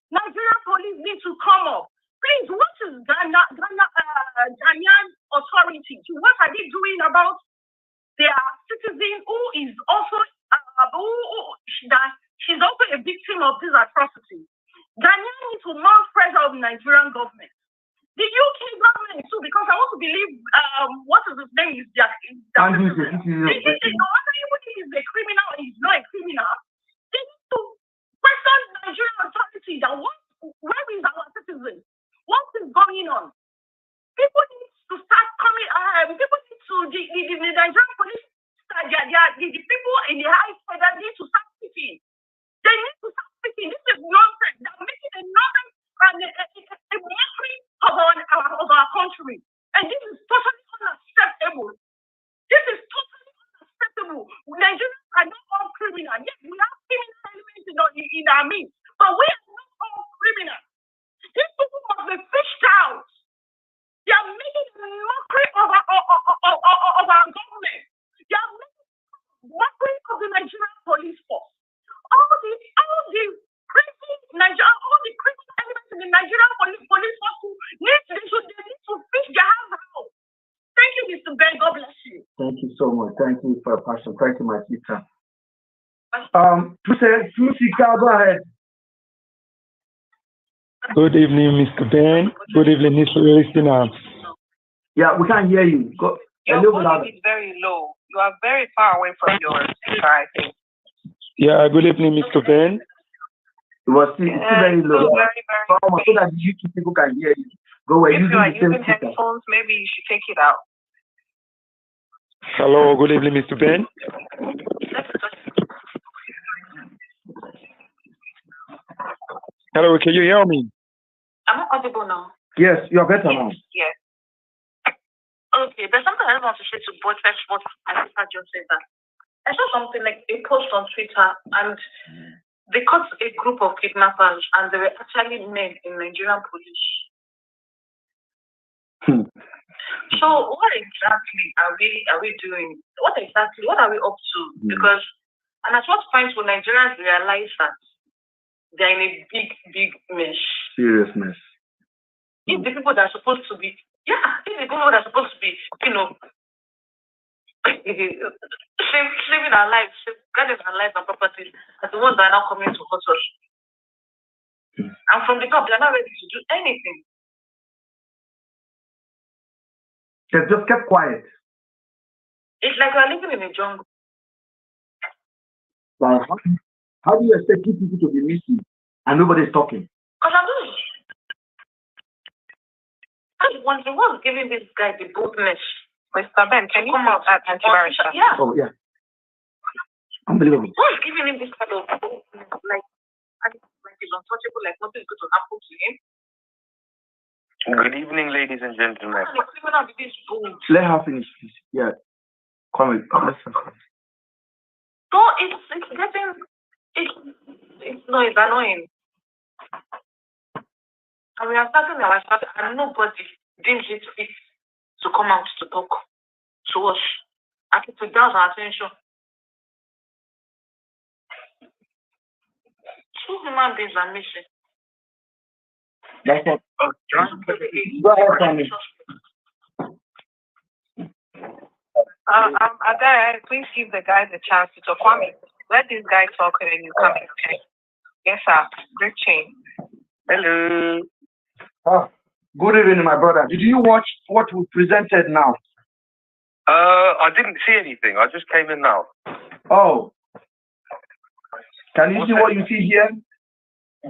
Speaker 8: Nigerian police need to come up. Please, what is Ghanaian authority? What are they doing about their citizen who is also she's also a victim of this atrocity? Ghanaian need to mount pressure of the Nigerian government. The UK government too, because I want to believe what is his name is no matter if he's a criminal or he's not a criminal, they need to question the Nigerian authority that where is our citizens? What is going on? People need to start coming. People need to the Nigerian police. The people in the high federal need to start speaking. They need to start speaking. This is nonsense. They're making a nonsense and a mockery of our country. And this is totally unacceptable. This is totally unacceptable. Nigerians are not all criminal. Yes, we have criminal elements in our midst. But we are not all criminals. These people must be fished out. They are making a mockery of our government. They are making a mockery of the Nigerian police force. All the crazy elements in the Nigerian police force need to fish their hands out. Thank you, Mr. Ben. God bless you.
Speaker 2: Thank you so much. Thank you for your passion. Thank you, my teacher. Tusika, go ahead.
Speaker 9: Good evening, Mr. Ben. Good evening, Mr. Listener.
Speaker 2: Yeah, we can't hear you.
Speaker 4: Your volume is very low. You are very far away from your speaker, I think.
Speaker 9: Yeah, good evening, Mr. Ben.
Speaker 2: It was still very low.
Speaker 4: Very,
Speaker 2: so that YouTube people can hear you. Go ahead.
Speaker 4: If you are using headphones, maybe you should take it out.
Speaker 9: Hello, good evening, Mr. Ben. Hello, can you hear me?
Speaker 8: Am I audible now?
Speaker 2: Yes, you're better now.
Speaker 8: Yes. Okay, there's something I want to say to both what Anita just said that. I saw something like a post on Twitter and they caught a group of kidnappers and they were actually men in Nigerian police. So what exactly are we doing? What are we up to? Because and at what point will Nigerians realize that they're in a big mess?
Speaker 2: Serious mess.
Speaker 8: If the people that are supposed to be saving our lives, guarding our lives and properties, are the ones that are now coming to hurt us. And from the top, they're not ready to do anything.
Speaker 2: They've just kept quiet.
Speaker 8: It's like we're living in a jungle.
Speaker 2: Like, how do you expect two people to be missing and nobody's talking?
Speaker 8: Because I'm doing the one giving this guy the boldness.
Speaker 4: Mr. Ben, can you come out at antivirus?
Speaker 8: Yeah.
Speaker 2: Oh, yeah. Unbelievable.
Speaker 8: Who's giving him this kind of boldness? Like he's untouchable, like nothing's going to happen to him.
Speaker 10: Good evening, ladies and gentlemen.
Speaker 2: Let her finish, please. Yeah. Come with.
Speaker 8: So it's annoying. And we are starting our start and nobody deems it fit to come out to talk to us. I think to draw our attention. Two human beings are missing.
Speaker 2: That's it. Go ahead, Tommy.
Speaker 4: Please give the guys a chance to talk. Kwame, let this guy talk and then you come in, okay? Yes, sir. Great chain.
Speaker 10: Hello.
Speaker 2: Good evening, my brother. Did you watch what we presented now?
Speaker 10: I didn't see anything. I just came in now.
Speaker 2: Oh. Can you see what you see here?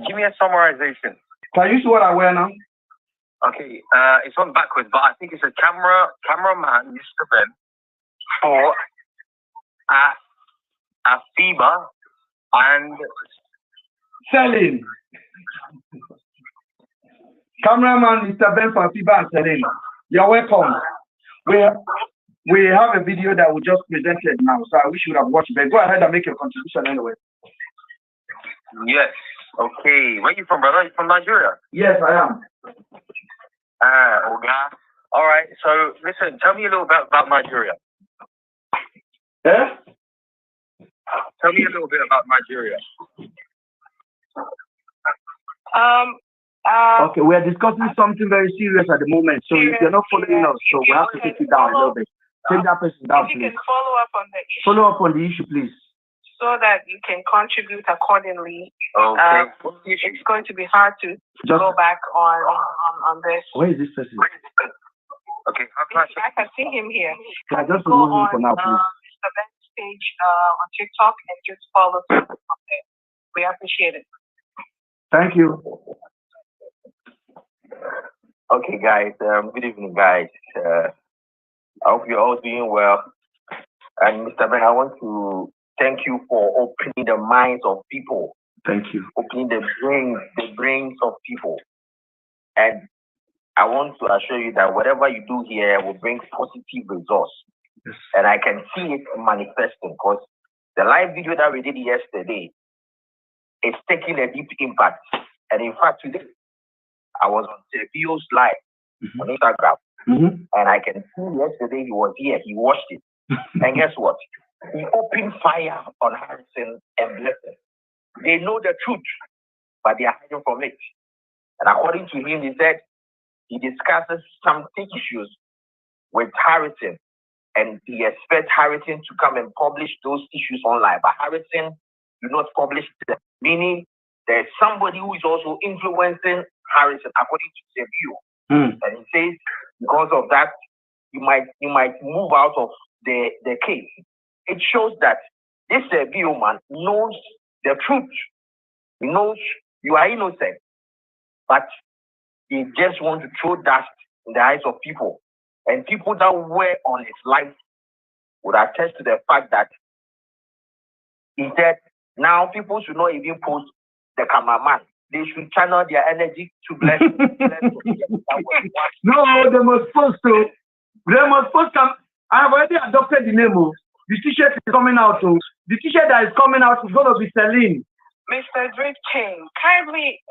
Speaker 10: Give me a summarization.
Speaker 2: Can you see what I wear now?
Speaker 10: Okay, it's on backwards, but I think it's a cameraman, Mr. Ben, for FIBA and
Speaker 2: Celine. Cameraman, Mr. Ben for FIBA and Celine. You're welcome. We have a video that we just presented now, so I wish you would have watched it. Go ahead and make your contribution anyway.
Speaker 10: Yes. Okay. Where are you from, brother? You from Nigeria?
Speaker 2: Yes, I am.
Speaker 10: Okay. All right. So, listen, tell me a little bit about Nigeria.
Speaker 2: Yeah?
Speaker 10: Tell me a little bit about Nigeria.
Speaker 2: Okay, we are discussing something very serious at the moment, so if you're not following us, so we have to take you down a little bit. Take that person down, please.
Speaker 4: You can follow up on the issue.
Speaker 2: Follow up on the issue, please.
Speaker 4: So that you can contribute accordingly.
Speaker 10: Okay.
Speaker 4: It's going to be hard to go back on this.
Speaker 2: Where is this person?
Speaker 10: Okay.
Speaker 4: I can see him here.
Speaker 2: Yeah, just remove him for now, please.
Speaker 4: Mr. Ben's page on TikTok and just follow through from there. We appreciate it.
Speaker 2: Thank you.
Speaker 10: Okay, guys. Good evening, guys. I hope you're all doing well. And Mr. Ben, I want to thank you for opening the minds of people.
Speaker 2: Thank you.
Speaker 10: Opening the brains of people. And I want to assure you that whatever you do here will bring positive results.
Speaker 2: Yes.
Speaker 10: And I can see it manifesting because the live video that we did yesterday, is taking a deep impact. And in fact, today, I was on Sergio's live on Instagram, and I can see yesterday he was here, he watched it. And guess what? He opened fire on Harrison and Blessing. They know the truth, but they are hiding from it. And according to him, he said he discusses some issues with Harrison, and he expects Harrison to come and publish those issues online. But Harrison do not publish them, meaning there's somebody who is also influencing Harrison, according to Sergio. And he says because of that, you might move out of the case. It shows that this Sergio man knows the truth. He knows you are innocent, but he just wants to throw dust in the eyes of people. And people that were on his life would attest to the fact that he said now people should not even post the cameraman. They should channel their energy to bless.
Speaker 1: No, they must post to. They must post. I have already adopted the name. The t-shirt is coming out. The t-shirt that is coming out is going to be Celine.
Speaker 4: Mr. Drip King, kindly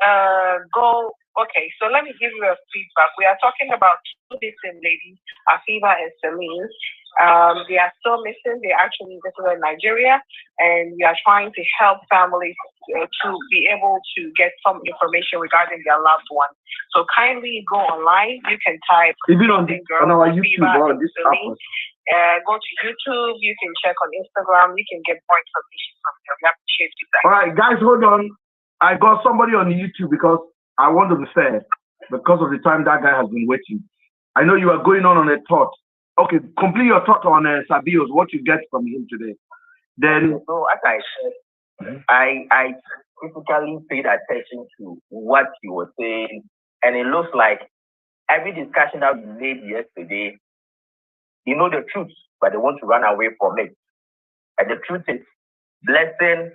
Speaker 4: go. Okay, so let me give you a feedback. We are talking about two missing ladies, Afiba and Celine. They are still missing. They actually visited Nigeria, and we are trying to help families to be able to get some information regarding their loved one. So kindly go online. You can type
Speaker 1: even on our YouTube or this app.
Speaker 4: Go to YouTube. You can check on Instagram. You can get more information from there. We appreciate you guys.
Speaker 1: All right, guys, hold on. I got somebody on YouTube because I want to be fair because of the time that guy has been waiting. I know you are going on a thought. Okay, complete your thought on Sabios, what you get from him today. Then,
Speaker 10: so as I said, I typically paid attention to what he was saying, and it looks like every discussion that we made yesterday, you know the truth, but they want to run away from it. And the truth is, Blessing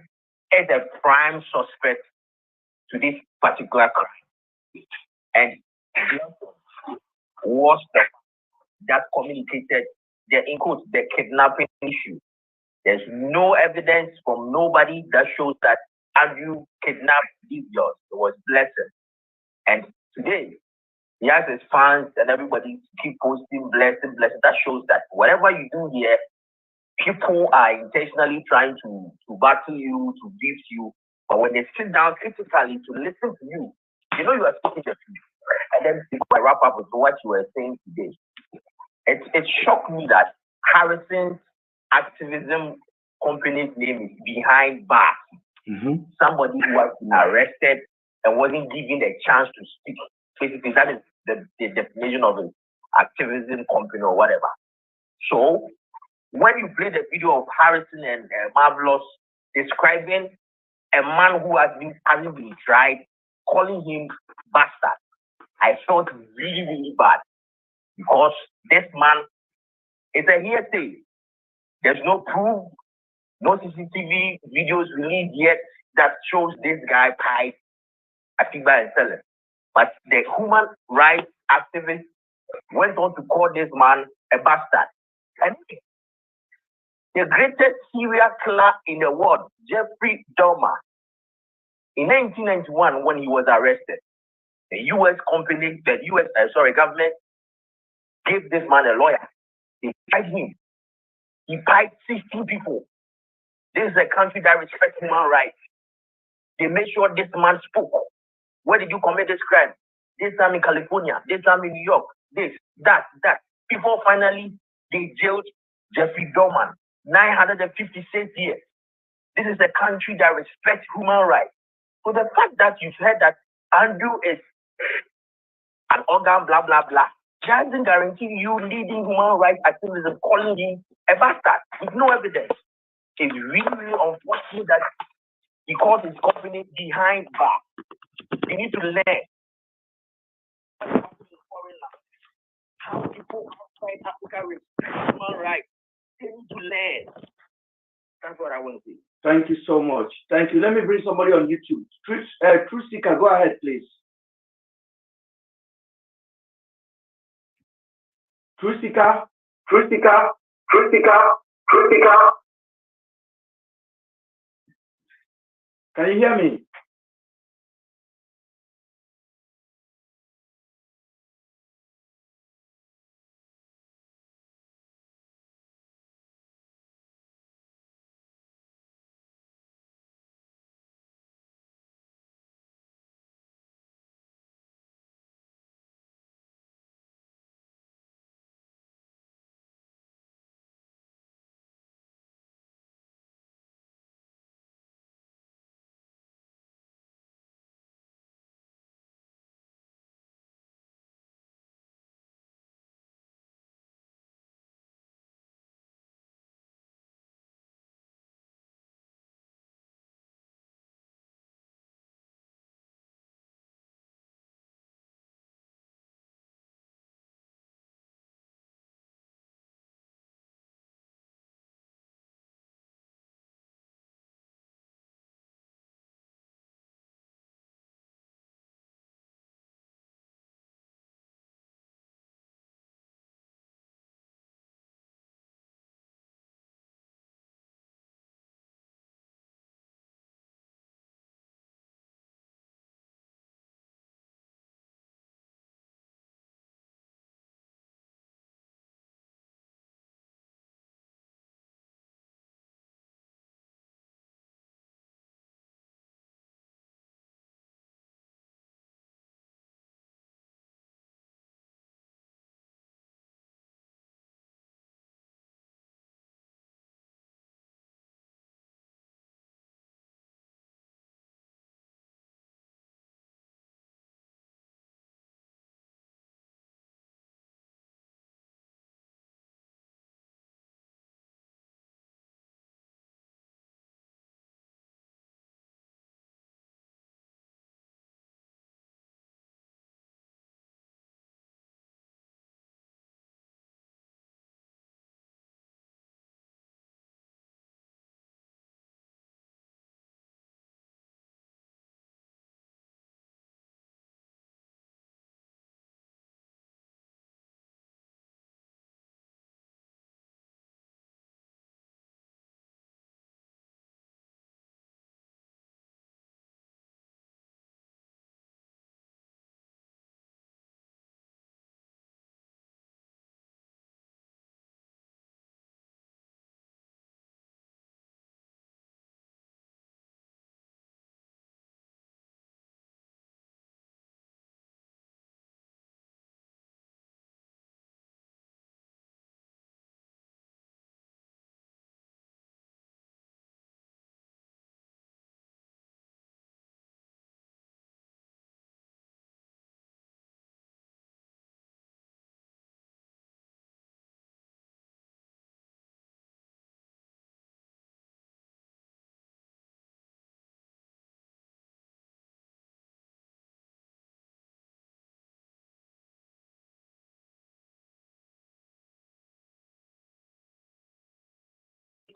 Speaker 10: is a prime suspect to this particular crime. And was that communicated the kidnapping issue. There's no evidence from nobody that shows that Andrew kidnapped these girls. It was Blessing. And today, he has his fans and everybody keep posting Blessing. That shows that whatever you do here, people are intentionally trying to battle you, to beat you. But when they sit down critically to listen to you, you know you are speaking the truth. And then before I wrap up with what you were saying today, it shocked me that Harrison's activism company's name is behind bars. Somebody who was arrested and wasn't given a chance to speak. Basically, that is the definition of an activism company or whatever. So, when you play the video of Harrison and Marvelous describing a man who hasn't been tried, calling him bastard, I felt really, really bad because this man is a hearsay. There's no proof, no CCTV videos released yet that shows this guy tied Afiba and Celine. But the human rights activist went on to call this man a bastard. And the greatest serial killer in the world, Jeffrey Dahmer, in 1991 when he was arrested, the U.S. company, government gave this man a lawyer. They tried him. He tried 60 people. This is a country that respects human rights. They made sure this man spoke. Where did you commit this crime? This time in California, this time in New York, this, that. Before finally they jailed Jeffrey Dahmer, 956 years. This is a country that respects human rights. So the fact that you've heard that Andrew is an organ, blah, blah, blah, doesn't guarantee you leading human rights activism, calling him a bastard with no evidence. It's really, really unfortunate that he calls his company behind bars. You need to learn how people outside Africa respect human rights. They need to learn. That's what I want to say.
Speaker 1: Thank you so much. Thank you. Let me bring somebody on YouTube. Truth Seeker, go ahead, please. Truth Seeker. Can you hear me?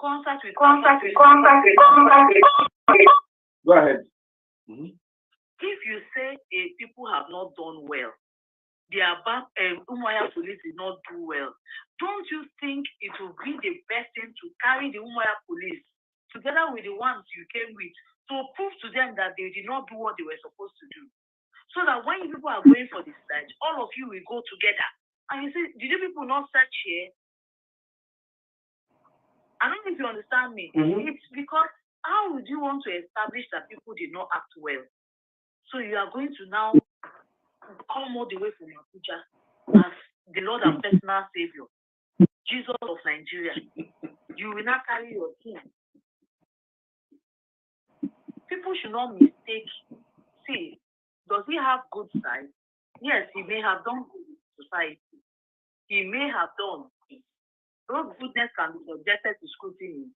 Speaker 8: Contact with.
Speaker 1: Go ahead.
Speaker 8: If you say people have not done well, their Umuahia police did not do well, don't you think it will be the best thing to carry the Umuahia police together with the ones you came with to prove to them that they did not do what they were supposed to do? So that when you people are going for the search, all of you will go together. And you say, did you people not search here? I don't know if you understand me. It's because how would you want to establish that people did not act well? So you are going to now come all the way from Abuja as the Lord and personal Savior, Jesus of Nigeria. You will not carry your team. People should not mistake. See, does he have good side? Yes, he may have done good in society. He may have done. Those goodness can be subjected to scrutiny.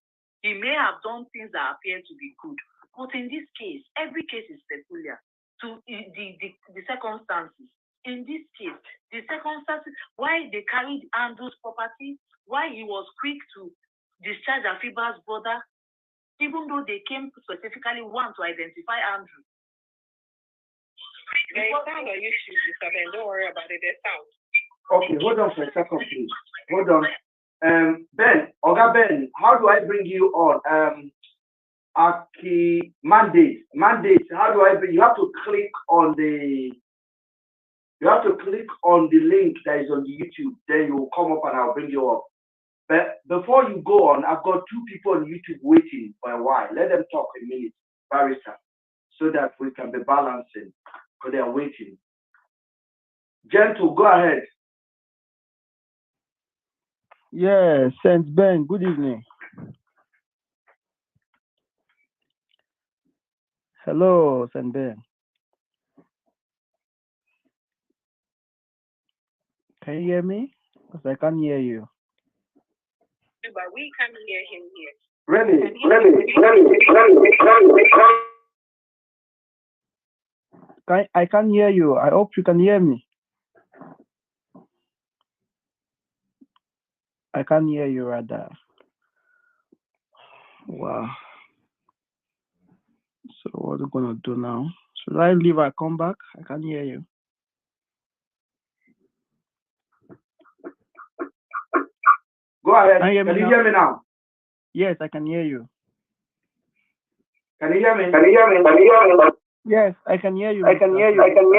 Speaker 8: He may have done things that appear to be good. But in this case, every case is peculiar to the circumstances. In this case, the circumstances, why they carried Andrew's property, why he was quick to discharge Afiba's brother, even though they came specifically want to identify Andrew.
Speaker 4: They sound on YouTube, don't worry about it, they sound.
Speaker 1: Okay, hold on for a second, please. Hold on. Ben, Oga Ben, how do I bring you on? Aki mandate. How do I? You have to click on the. You have to click on the link that is on the YouTube. Then you will come up and I'll bring you up. But before you go on, I've got 2 people on YouTube waiting for a while. Let them talk a minute, Barrister, so that we can be balancing because they are waiting. Gentle, go ahead.
Speaker 6: Yeah, Saint Ben, good evening. Hello, Saint Ben. Can you hear me? Because I can't hear you.
Speaker 8: But we can hear him here.
Speaker 1: Really?
Speaker 6: I can't hear you. I hope you can hear me. I can't hear you rather. Wow. So what are we gonna do now? Should I leave or come back? I can't hear you.
Speaker 1: Go ahead. Can you hear me now?
Speaker 6: Yes, I can hear you.
Speaker 1: Can you hear me?
Speaker 6: Yes, I can hear you.
Speaker 1: I can hear you.
Speaker 6: I can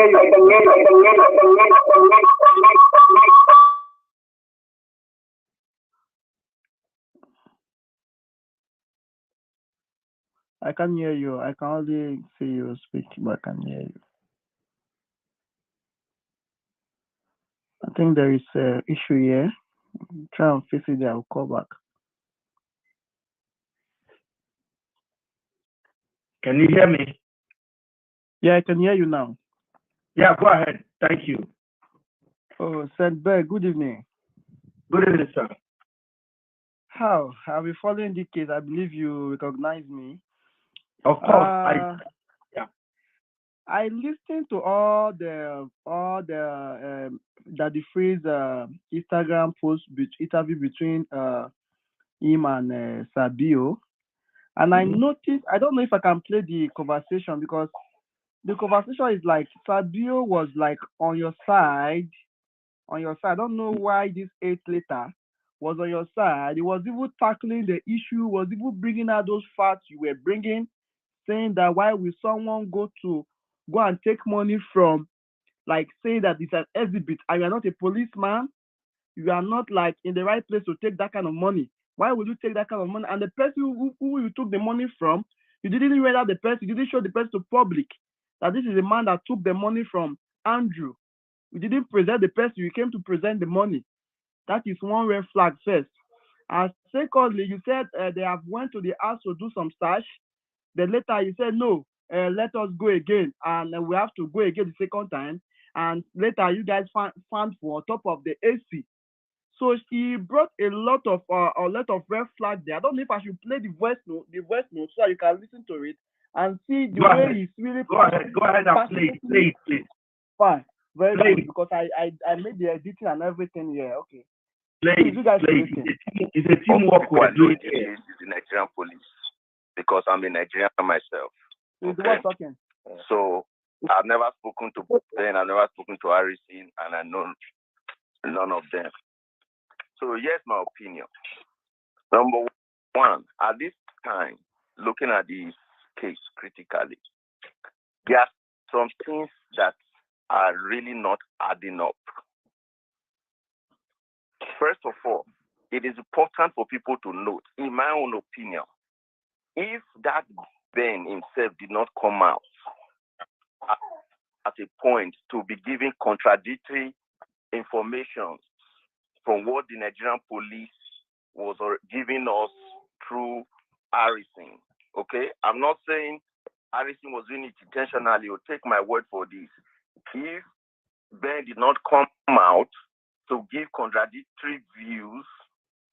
Speaker 6: hear you. I can only see you speak, but I can hear you. I think there is an issue here. Try and fix it. I'll call back.
Speaker 1: Can you hear me?
Speaker 6: Yeah, I can hear you now.
Speaker 1: Yeah, go ahead. Thank you.
Speaker 6: Oh, Saint Ben, good evening.
Speaker 1: Good evening, sir.
Speaker 6: How? I'll be following the case. I believe you recognize me.
Speaker 1: Of course.
Speaker 6: I listened to all the Daddy Freeze Instagram post interview between him and Sabio, and I noticed. I don't know if I can play the conversation because the conversation is like Sabio was like on your side. I don't know why this 8 later was on your side. He was even tackling the issue. Was even bringing out those facts you were bringing, saying that why will someone go and take money from, like saying that it's an exhibit and you are not a policeman, you are not like in the right place to take that kind of money. Why would you take that kind of money? And the person who you took the money from, you didn't render the person, you didn't show the person to public that this is a man that took the money from Andrew. You didn't present the person, you came to present the money. That is one red flag first. And secondly, you said they have went to the house to do some search. Then later you said, no, let us go again. And we have to go again the second time. And later you guys found for on top of the AC. So he brought a lot of red flag there. I don't know if I should play the voice note so that you can listen to it and see the way he's really.
Speaker 1: Go ahead and play it, please.
Speaker 6: Fine. Very good, because I made the editing and everything here. Okay.
Speaker 1: Play it. It's a teamwork we're doing here.
Speaker 11: The Nigerian police, because I'm a Nigerian myself.
Speaker 6: Okay? Talking.
Speaker 11: So I've never spoken to Ben, I've never spoken to Harrison, and I know none of them. So here's my opinion. Number one, at this time, looking at this case critically, there are some things that are really not adding up. First of all, it is important for people to note, in my own opinion, if that Ben himself did not come out at a point to be giving contradictory information from what the Nigerian police was giving us through Harrison, okay? I'm not saying Harrison was doing it intentionally, or take my word for this. If Ben did not come out to give contradictory views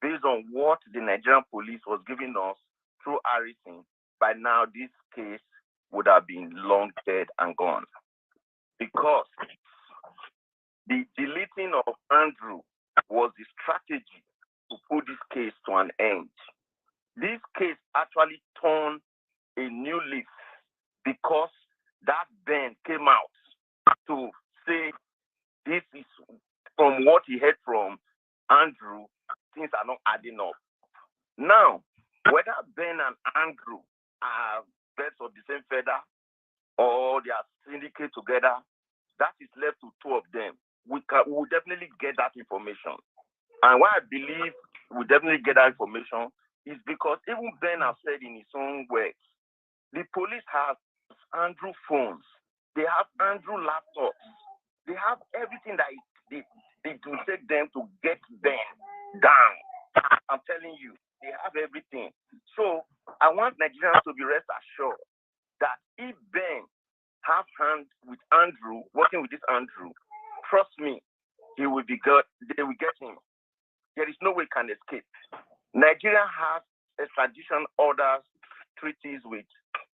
Speaker 11: based on what the Nigerian police was giving us through Harrison, by now this case would have been long dead and gone. Because the deleting of Andrew was the strategy to put this case to an end. This case actually turned a new leaf because that Ben came out to say this is from what he heard from Andrew, things are not adding up. Now, whether Ben and Andrew are birds of the same feather or they are syndicate together. That is left to two of them. We will definitely get that information. And why I believe we definitely get that information is because even Ben has said in his own words, the police have Andrew phones, they have Andrew laptops, they have everything that it will take them to get Ben down. I'm telling you, they have everything. So I want Nigerians to be rest assured that if Ben have hands with Andrew, working with this Andrew, trust me, he will be good. They will get him. There is no way he can escape. Nigeria has extradition orders, treaties with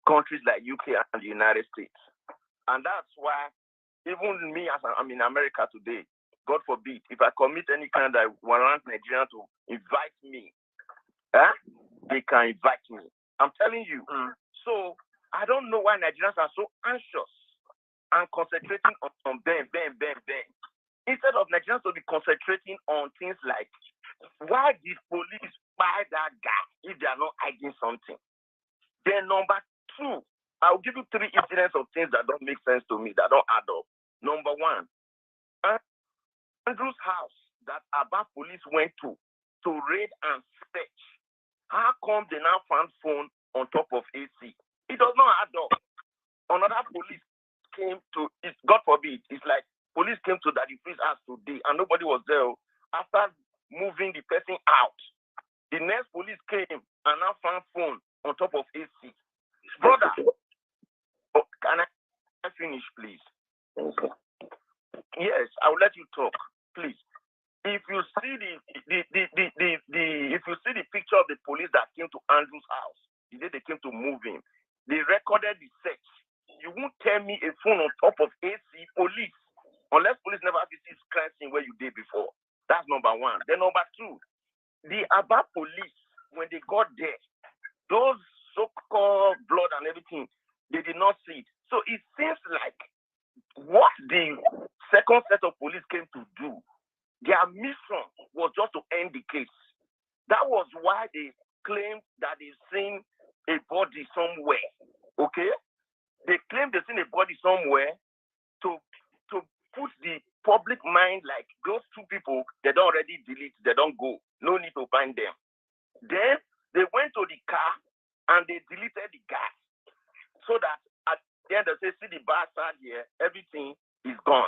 Speaker 11: countries like UK and the United States. And that's why even me, as I'm in America today, God forbid, if I commit any kind of warrant Nigeria to invite me, they can invite me. I'm telling you. So I don't know why Nigerians are so anxious and concentrating on Ben. Instead of Nigerians to be concentrating on things like, why did police buy that guy if they are not hiding something? Then number two, I'll give you 3 incidents of things that don't make sense to me, that don't add up. Number one, Andrew's house that Aba police went to raid and search. How come they now found phone on top of AC? It does not add up. Another police came to, God forbid, it's like police came to Daddy Free's house today and nobody was there. After moving the person out, the next police came and now found phone on top of AC. Brother, can I finish, please? Okay. Yes, I will let you talk, please. If you see if you see the picture of the police that came to Andrew's house the day they came to move him, they recorded the search. You won't tell me a phone on top of AC police, unless police never visit crime scene where you did before. That's number one. Then number two, the Aba police, when they got there, those so-called blood and everything, they did not see it. So it seems like what the second set of police came to do, their mission was just to end the case. That was why they claimed that they've seen a body somewhere. Okay? They claimed they've seen a body somewhere to put the public mind like those two people, they don't already delete, they don't go. No need to find them. Then they went to the car and they deleted the guy. So that at the end they say, see the bastard here, everything is gone.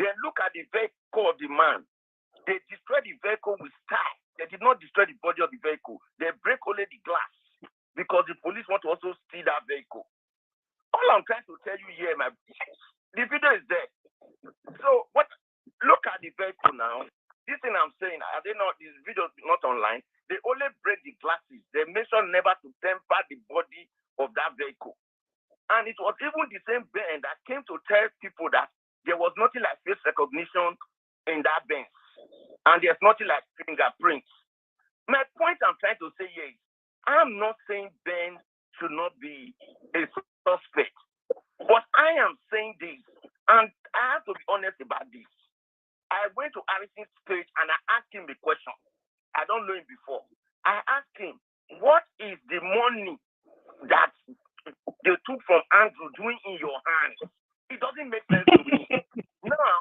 Speaker 11: Then look at the vehicle of the man. They destroyed the vehicle with style. They did not destroy the body of the vehicle. They break only the glass because the police want to also steal that vehicle. All I'm trying to tell you here, the video is there. So look at the vehicle now. This thing I'm saying, are they not, this video is not online. They only break the glasses. They mention never to temper the body of that vehicle. And it was even the same Ben that came to tell people that there was nothing like face recognition in that Benz. And there's nothing like fingerprints. My point I'm trying to say here is, I'm not saying Ben should not be a suspect. But I am saying this, and I have to be honest about this. I went to Harrison's page and I asked him the question. I don't know him before. I asked him, what is the money that they took from Andrew doing in your hands? It doesn't make sense to me. Now,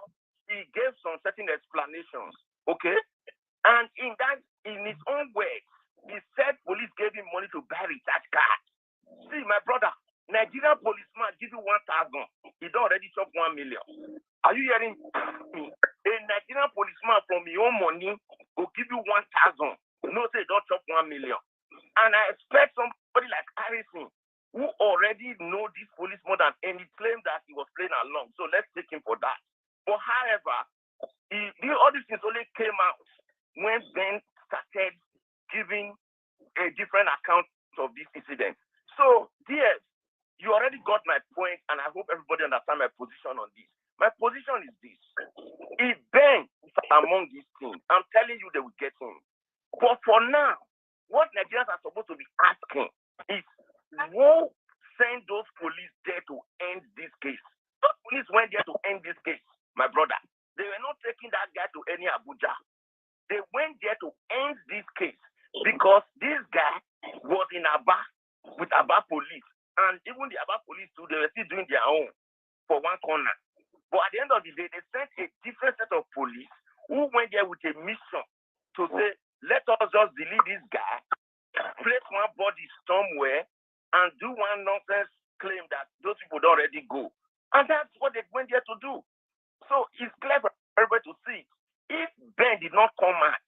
Speaker 11: he gave some certain explanations, okay? And in his own words, he said police gave him money to buy recharge cards. See, my brother, Nigerian policeman give you 1,000. He don't already chop 1 million. Are you hearing me? A Nigerian policeman from your own money will give you 1,000. No, say don't chop 1 million. And I expect somebody like Harrison, who already know this police more than any, claim that he was playing along. So let's take him for that. But however, all these things only came out when Ben started giving a different account of this incident. So, dear, you already got my point, and I hope everybody understands my position on this. My position is this. If Ben is among these things, I'm telling you they will get him. But for now, what Nigerians are supposed to be asking is, who sent those police there to end this case? Those police went there to end this case, my brother. They were not taking that guy to any Abuja. They went there to end this case because this guy was in Aba with Aba police. for one corner. But at the end of the day, they sent a different set of police who went there with a mission to say, let us just delete this guy, place one body somewhere, and do one nonsense claim that those people don't already go. And that's what they went there to do. So it's clever for everybody to see. If Ben did not come out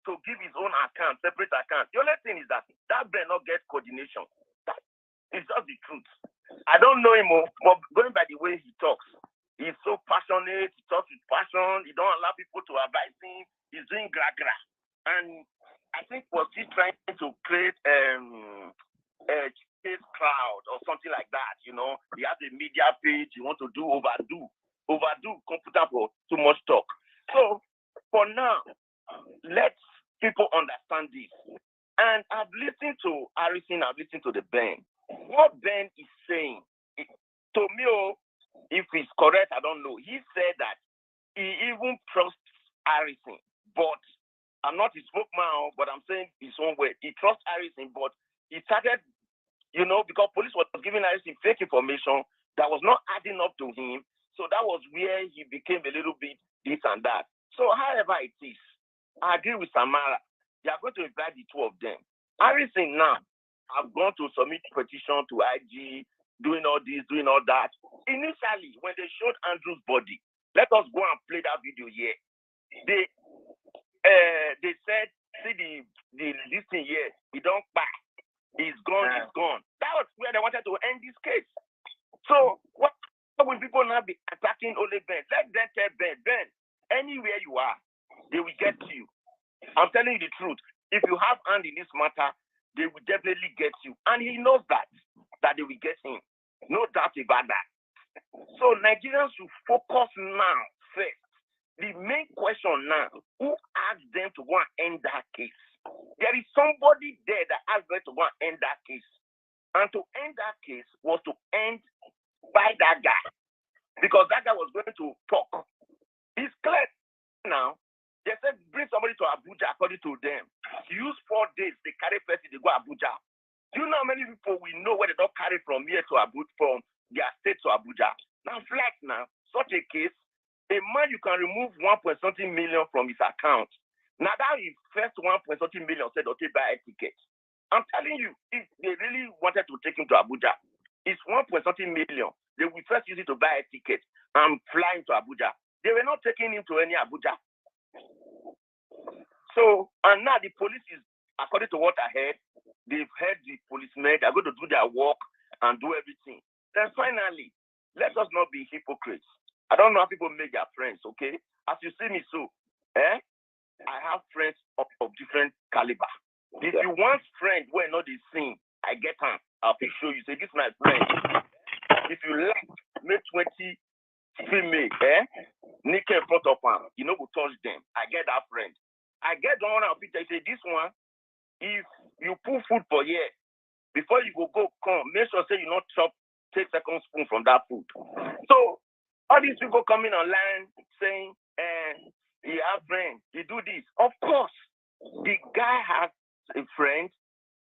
Speaker 11: to give his own account, separate account, the only thing is that Ben not get coordination. That is just the truth. I don't know him, but going by the way he talks, he's so passionate, he talks with passion, he don't allow people to advise him, he's doing gra-gra. And I think was he trying to create a chase crowd or something like that, you know. He has a media page, he wants to overdo computer for too much talk. So for now, let people understand this. And I've listened to Harrison, I've listened to the Ben. What Ben is saying, to me, if it's correct, I don't know. He said that he even trusts Harrison, but I'm not his spokesman, but I'm saying his own way. He trusts Harrison, but he started, you know, because police was giving Harrison fake information that was not adding up to him. So that was where he became a little bit this and that. So however it is, I agree with Samara. They are going to invite the two of them. Harrison now, I've gone to submit petition to IG, doing all this, doing all that. Initially, when they showed Andrew's body, let us go and play that video here. They said, see this thing here, he don't back. He's gone, he's gone. That was where they wanted to end this case. So what will people now be attacking only Ben? Let them tell Ben, anywhere you are, they will get you. I'm telling you the truth. If you have hand in this matter, they will definitely get you. And he knows that they will get him. No doubt about that. So Nigerians should focus now first. The main question now, who asked them to go and end that case? There is somebody there that asked them to go and end that case. And to end that case was to end by that guy. Because that guy was going to talk. It's clear now. They said bring somebody to Abuja according to them. Use 4 days, they carry person, they go Abuja. Do you know how many people we know where they don't carry from here to Abuja, from their state to Abuja? Now, flat now, such a case, a man you can remove 1.something million from his account. Now that is first 1.something million said, okay, buy a ticket. I'm telling you, if they really wanted to take him to Abuja, it's 1.something million. They will first use it to buy a ticket and fly him to Abuja. They were not taking him to any Abuja. So, and now the police is, according to what I heard, they've heard the policemen, they're going to do their work and do everything. Then finally, let us not be hypocrites. I don't know how people make their friends, okay? As you see me so, I have friends of different caliber. If you want friends who are not the same, I get them. I'll show you. Say, this is my friend. If you like, make 20 female, naked in front of them, you know, go touch them. I get that friend. I get the one of picture. I say, this one, if you put food for here, before you go come, make sure say you not take second spoon from that food. So all these people coming online saying, he have friends, he do this. Of course, the guy has a friend.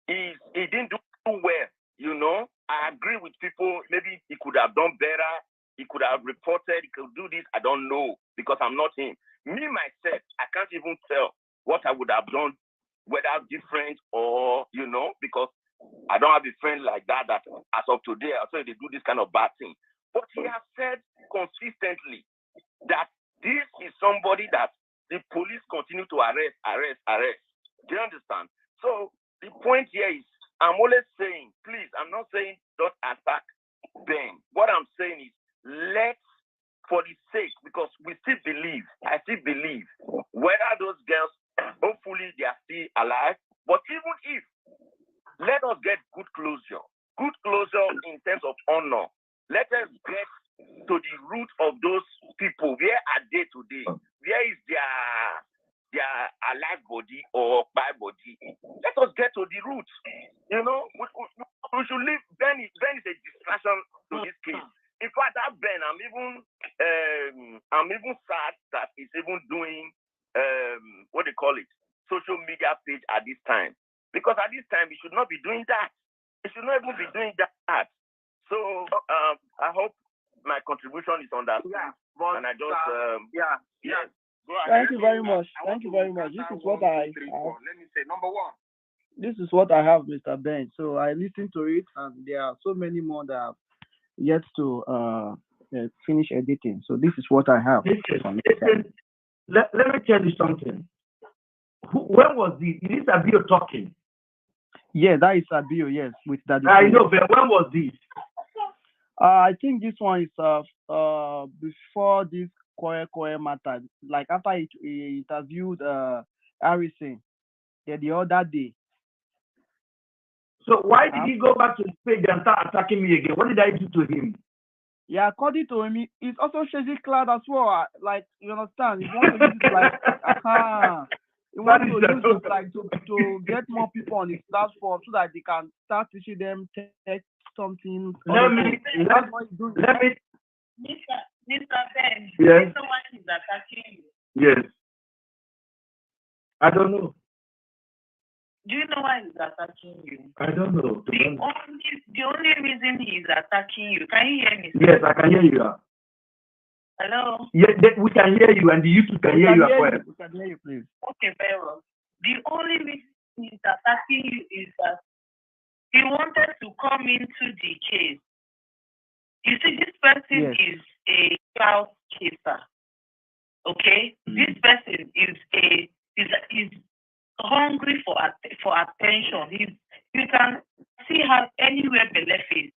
Speaker 11: He didn't do well, you know. I agree with people. Maybe he could have done better. He could have reported. He could do this. I don't know because I'm not him. Me myself, I can't even tell what I would have done, whether different or, you know, because I don't have a friend like that as of today, I say they do this kind of bad thing. But he has said consistently that this is somebody that the police continue to arrest. Do you understand? So the point here is, I'm always saying, please, I'm not saying don't attack Ben. What I'm saying is, let's, for the sake, because we still believe, I still believe, whether those girls, hopefully they are still alive, but even if, let us get good closure in terms of honor. Let us get to the root of those people. Where are they today? Where is their alive body or by body? Let us get to the root. You know, we should leave. Ben is a distraction to this case. In fact, that Ben, I'm even sad that he's even doing what they call it, social media page at this time. Because at this time, he should not be doing that. He should not even be doing that. So I hope my contribution is understood.
Speaker 10: But,
Speaker 11: and I just
Speaker 10: yes.
Speaker 11: Go ahead.
Speaker 6: Thank you very much. Thank you very much. This is what I have.
Speaker 10: Let me say number one.
Speaker 6: This is what I have, Mr. Ben. So I listened to it, and there are so many more that have yet to finish editing. So this is what I have.
Speaker 2: Listen, let me tell you something. When was this? Is this Abio talking?
Speaker 6: Yeah, that is Abio, yes, with Daddy.
Speaker 2: I know, but when was this?
Speaker 6: I think this one is before this Koye matter. Like after he interviewed Harrison the other day.
Speaker 2: So why did he go back to his page and start attacking me again? What did I do to him?
Speaker 6: Yeah, according to him, he's also shady cloud as well. Like, you understand? He wants to use it like, he wants to use it like to get more people on his platform so that they can start teaching them tech something.
Speaker 2: Let me.
Speaker 8: Mr. Ben,
Speaker 2: yes.
Speaker 8: Do you know why he's attacking you?
Speaker 2: Yes. I don't know.
Speaker 8: Do you know why he's attacking you?
Speaker 2: I don't know.
Speaker 8: The only reason he's attacking you, can you hear me?
Speaker 2: Yes, I can hear you.
Speaker 8: Hello?
Speaker 2: Yes, we can hear you, and the YouTube can hear you as well.
Speaker 6: We can hear you, please.
Speaker 8: Okay, very well. The only reason he's attacking you is that he wanted to come into the case. You see, this person is a cloud chaser. Okay? This person is hungry for attention. You can see how anywhere Bele face.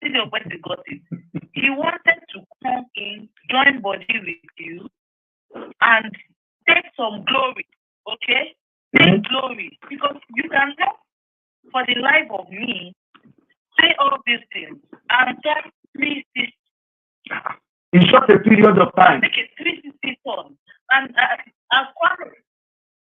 Speaker 8: See the way they got it. He wanted to come in, join body with you, and take some glory. Okay? Take glory. Because you can help for the life of me, say all these things, and get 360.
Speaker 2: In short a period of time.
Speaker 8: Make a 360 turn. And as Kwame,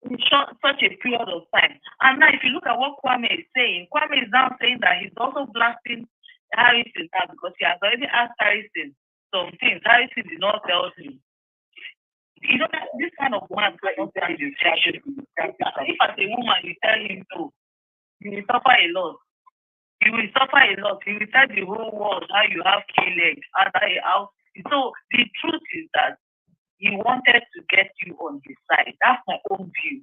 Speaker 8: in such a period of time. And now if you look at what Kwame is saying, Kwame is now saying that he's also blasting Harrison now because he has already asked Harrison some things. Harrison did not tell him. You know, this kind of one cannot tell his reaction. If as a woman you tell him no, you will suffer a lot. You will suffer a lot. You will tell the whole world how you have key legs. So the truth is that he wanted to get you on his side. That's my own view.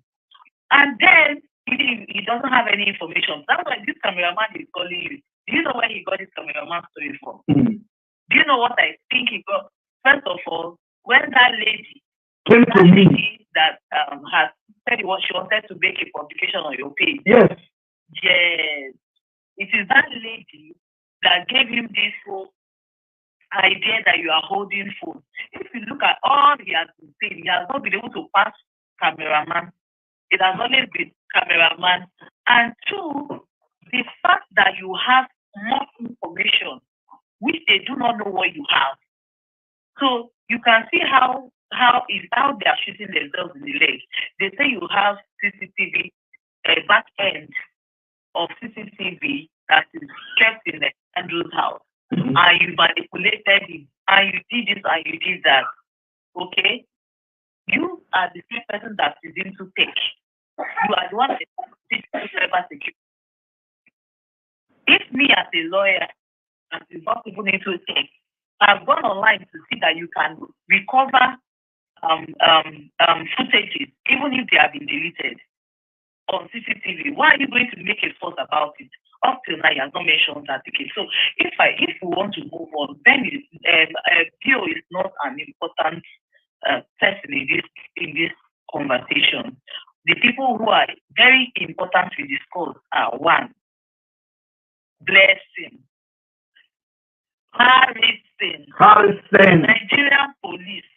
Speaker 8: And then he doesn't have any information. That's why this cameraman is calling you. Do you know where he got his cameraman story from? Do you know what I think he got? First of all, when that lady
Speaker 2: came to me
Speaker 8: that has said what she wanted to make a publication on your page.
Speaker 2: Yes.
Speaker 8: Yes. It is that lady that gave him this whole idea that you are holding phone. If you look at all he has been saying, he has not been able to pass cameraman. It has always been cameraman. And two, the fact that you have more information, which they do not know what you have. So you can see how they are shooting themselves in the leg. They say you have CCTV, back end of CCTV that is kept in Andrew's house. And you manipulated him, and you did this and you did that. Okay? You are the same person that is into tech. You are the one that is into cybersecurity. If me as a lawyer and is not even into tech, I've gone online to see that you can recover footages, even if they have been deleted on CCTV. Why are you going to make a fuss about it? Up till now, you have not mentioned that. Okay, so if we want to move on, then Pio is not an important person in this conversation. The people who are very important to discuss are one, Blessing, Harrison, Nigerian police,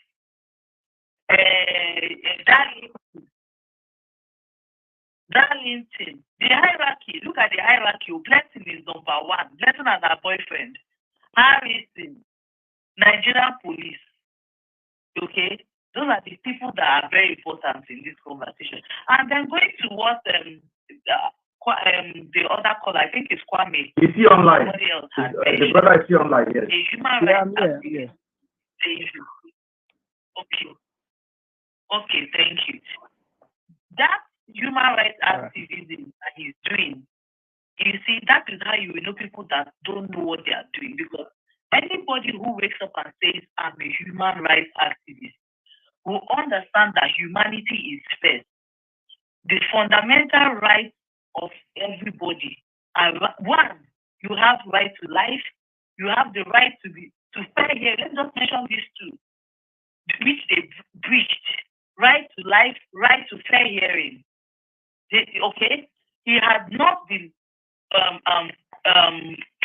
Speaker 8: Darlington. The hierarchy, look at the hierarchy. Blessing is number one. Blessing as her boyfriend. Harrison, Nigerian police. Okay? Those are the people that are very important in this conversation. And then going to what the other caller, I think it's Kwame.
Speaker 2: Is he online?
Speaker 8: The
Speaker 2: brother is he online, yes.
Speaker 8: A human rights activist. Okay, thank you. That human rights activism that he's doing, you see, that is how you will know people that don't know what they are doing. Because
Speaker 12: Anybody who wakes up and says, I'm a human rights activist, will understand that humanity is first. The fundamental rights of everybody are one, you have right to life, you have the right to fair hearing. Let's just mention these two, which they breached. Right to life, right to fair hearing. Okay? He had not been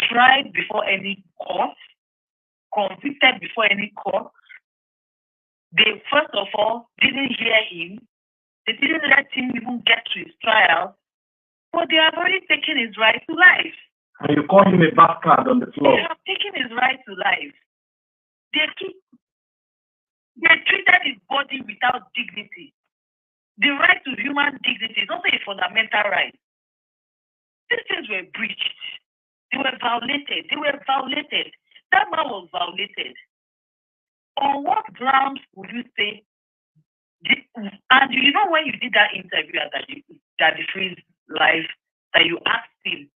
Speaker 12: tried before any court, convicted before any court. They, first of all, didn't hear him. They didn't let him even get to his trial. But they have already taken his right to life.
Speaker 2: And you call him a bastard on the floor.
Speaker 12: They have taken his right to life. They treated his body without dignity. The right to human dignity is also a fundamental right. These things were breached. They were violated. That man was violated. On what grounds would you say? And you know when you did that interview at the Freeze Live, that you asked him,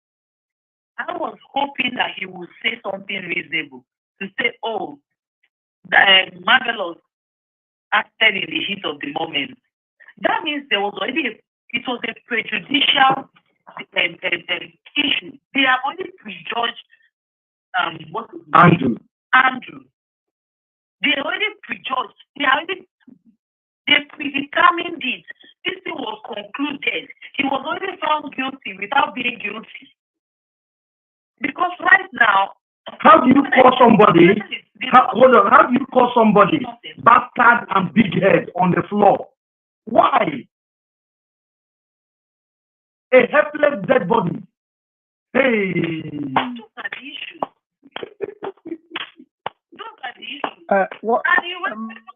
Speaker 12: I was hoping that he would say something reasonable. To say, oh, Marvelous acted in the heat of the moment. That means there was already it was a prejudicial issue. They have already prejudged Andrew. They already prejudged. They predetermined it. This thing was concluded. He was already found guilty without being guilty. Because right now,
Speaker 2: how do you call somebody? How do you call somebody bastard and big head on the floor? Why? A helpless dead body. Hey.
Speaker 12: Those are the issues.
Speaker 6: What,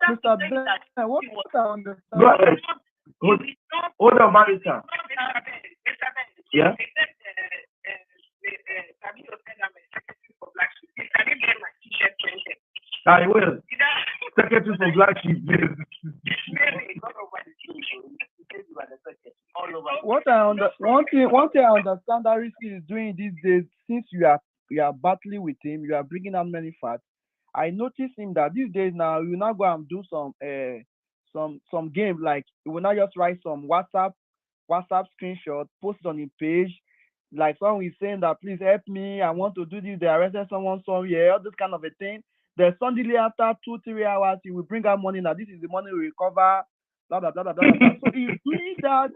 Speaker 6: Mr. Ben, what I understand?
Speaker 2: Go ahead. Hold on, Barrister. Yeah? I will. Secretary for Black Sheep.
Speaker 6: One thing I understand that Risky is doing these days, since you are battling with him, you are bringing out many facts. I noticed him that these days now you now go and do some game, like you will not just write some WhatsApp screenshot, post it on your page, like someone is saying that please help me, I want to do this, they arrested someone somewhere, all this kind of a thing. Then suddenly after 2-3 hours, he will bring out money. Now this is the money we recover, blah blah blah blah blah. So he's doing that.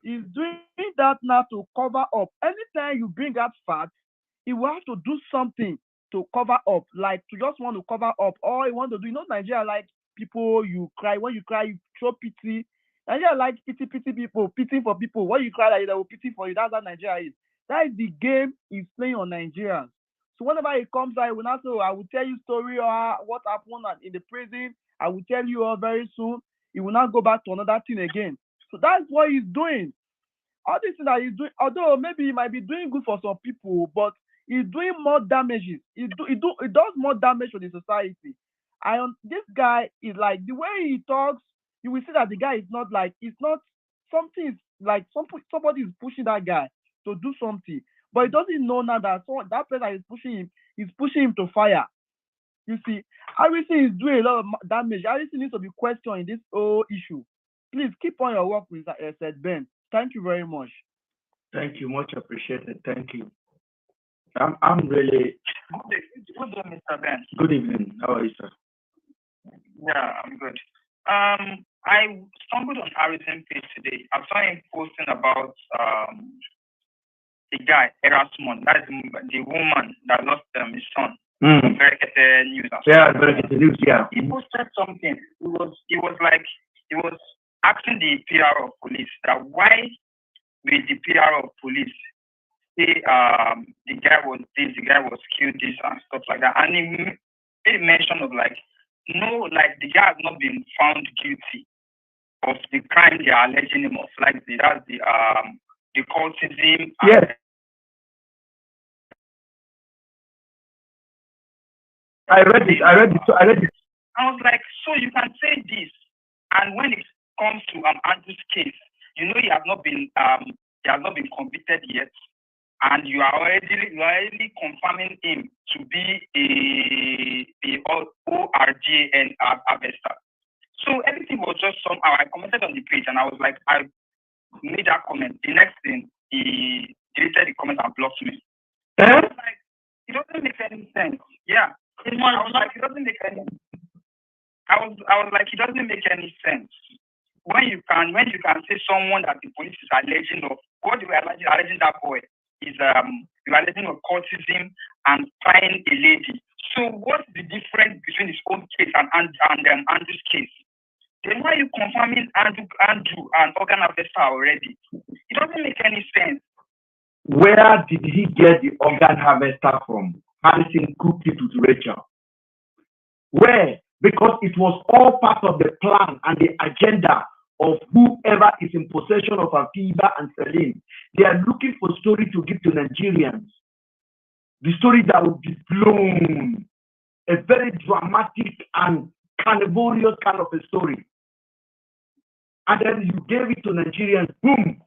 Speaker 6: He's doing that now to cover up. Anytime you bring out facts, he will have to do something to cover up, like to just want to cover up. All you want to do, Nigeria like people, you cry. When you cry, you show pity. Nigeria like pity people, pity for people. When you cry, like they will pity for you. That's how Nigeria is. That is the game he's playing on Nigerians. So whenever he comes out, he will not say, I will tell you story or what happened in the prison. I will tell you all very soon. He will not go back to another thing again. So that's what he's doing. All this thing that he's doing, although maybe he might be doing good for some people, but he's doing more damages. He does more damage to the society. This guy is like, the way he talks, you will see that the guy is not like, it's not something, is like somebody is pushing that guy to do something. But he doesn't know now that that person is pushing him to fire. You see, Harrison is doing a lot of damage. Harrison needs to be questioned in this whole issue. Please keep on your work with said Ben. Thank you very much.
Speaker 2: Thank you, much appreciated. Thank you. I'm really.
Speaker 13: Good evening, Mr. Ben.
Speaker 2: Good evening. How are you, sir?
Speaker 13: Yeah, I'm good. I stumbled on Harrison page today. I saw him posting about the guy Erasmus. That's the woman that lost his son. Berekete News.
Speaker 2: Yeah, Berekete News. Yeah.
Speaker 13: He posted something. He was asking the PR of police that why with the PR of police say the guy was killed this and stuff like that, and he made mention of the guy has not been found guilty of the crime they are alleging him of, that's the cultism.
Speaker 2: Yes. I read it. I
Speaker 13: was like, so you can say this, and when it comes to Andrew's case, he has not been convicted yet, and you are already confirming him to be a ORGN harvester. So everything was just somehow. I commented on the page and I was like, I made that comment. The next thing, he deleted the comment and blocked me. I was like, it doesn't make any sense. Yeah. I was like, it doesn't make any sense. I was like, it doesn't make any sense. When you can say someone that the police is alleging of, what they were alleging that boy is you are alleging of cultism and trying a lady. So what's the difference between his own case and Andrew's case? Then why are you confirming Andrew and organ harvester already? It doesn't make any sense.
Speaker 1: Where did he get the organ harvester from? Harrison cooked it with Rachel. Where? Because it was all part of the plan and the agenda of whoever is in possession of Afiba and Celine. They are looking for story to give to Nigerians. The story that would be blown. A very dramatic and carnivorous kind of a story. And then you gave it to Nigerians, boom.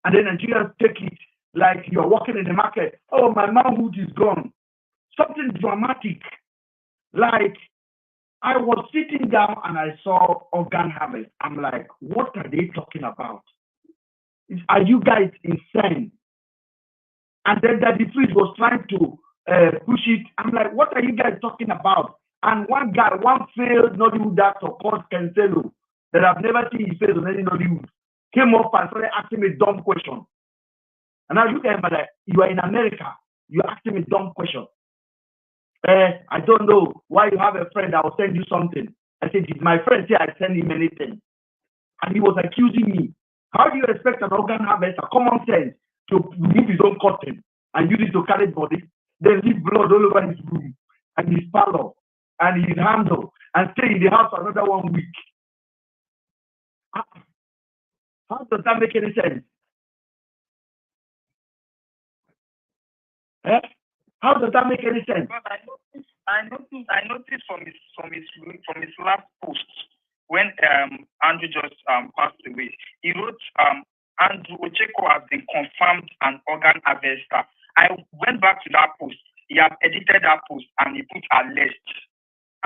Speaker 1: And then Nigerians take it like you're walking in the market. Oh, my manhood is gone. Something dramatic. Like, I was sitting down and I saw organ harvest. I'm like, what are they talking about? Are you guys insane? And then Daddy Freeze was trying to push it. I'm like, what are you guys talking about? And one failed Nollywood actor called Cancelo that I've never seen his face on any Nollywood came up and started asking me a dumb question. And I look at him like, you are in America. You're asking me a dumb question. I don't know why you have a friend that will send you something. I said, did my friend say I send him anything? And he was accusing me. How do you expect an organ harvester, common sense, to remove his own cotton and use it to carry body, then leave blood all over his room and his parlor and his handle and stay in the house for another 1 week? How does that make any sense? How does that make any sense?
Speaker 13: But I noticed from his last post when Andrew just passed away, he wrote Andrew Ocheko has been confirmed an organ harvester. I went back to that post. He had edited that post and he put alleged.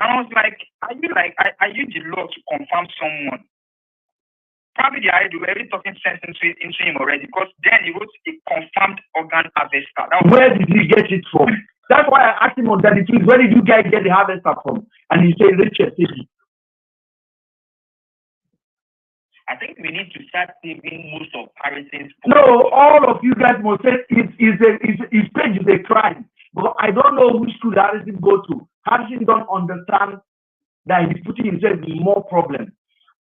Speaker 13: And I was like, are you the law to confirm someone? Probably the idea were already talking sense into him already, because then he wrote a confirmed organ harvester.
Speaker 1: Where did he get it from? That's why I asked him on Daddy Freeze, where did you guys get the harvester from? And he said, Richard City.
Speaker 10: I think we need to start saving most of Harrison's.
Speaker 1: No, all of you guys must say his page is a crime. But I don't know which school Harrison go to. Harrison don't understand that he's putting himself in more problems.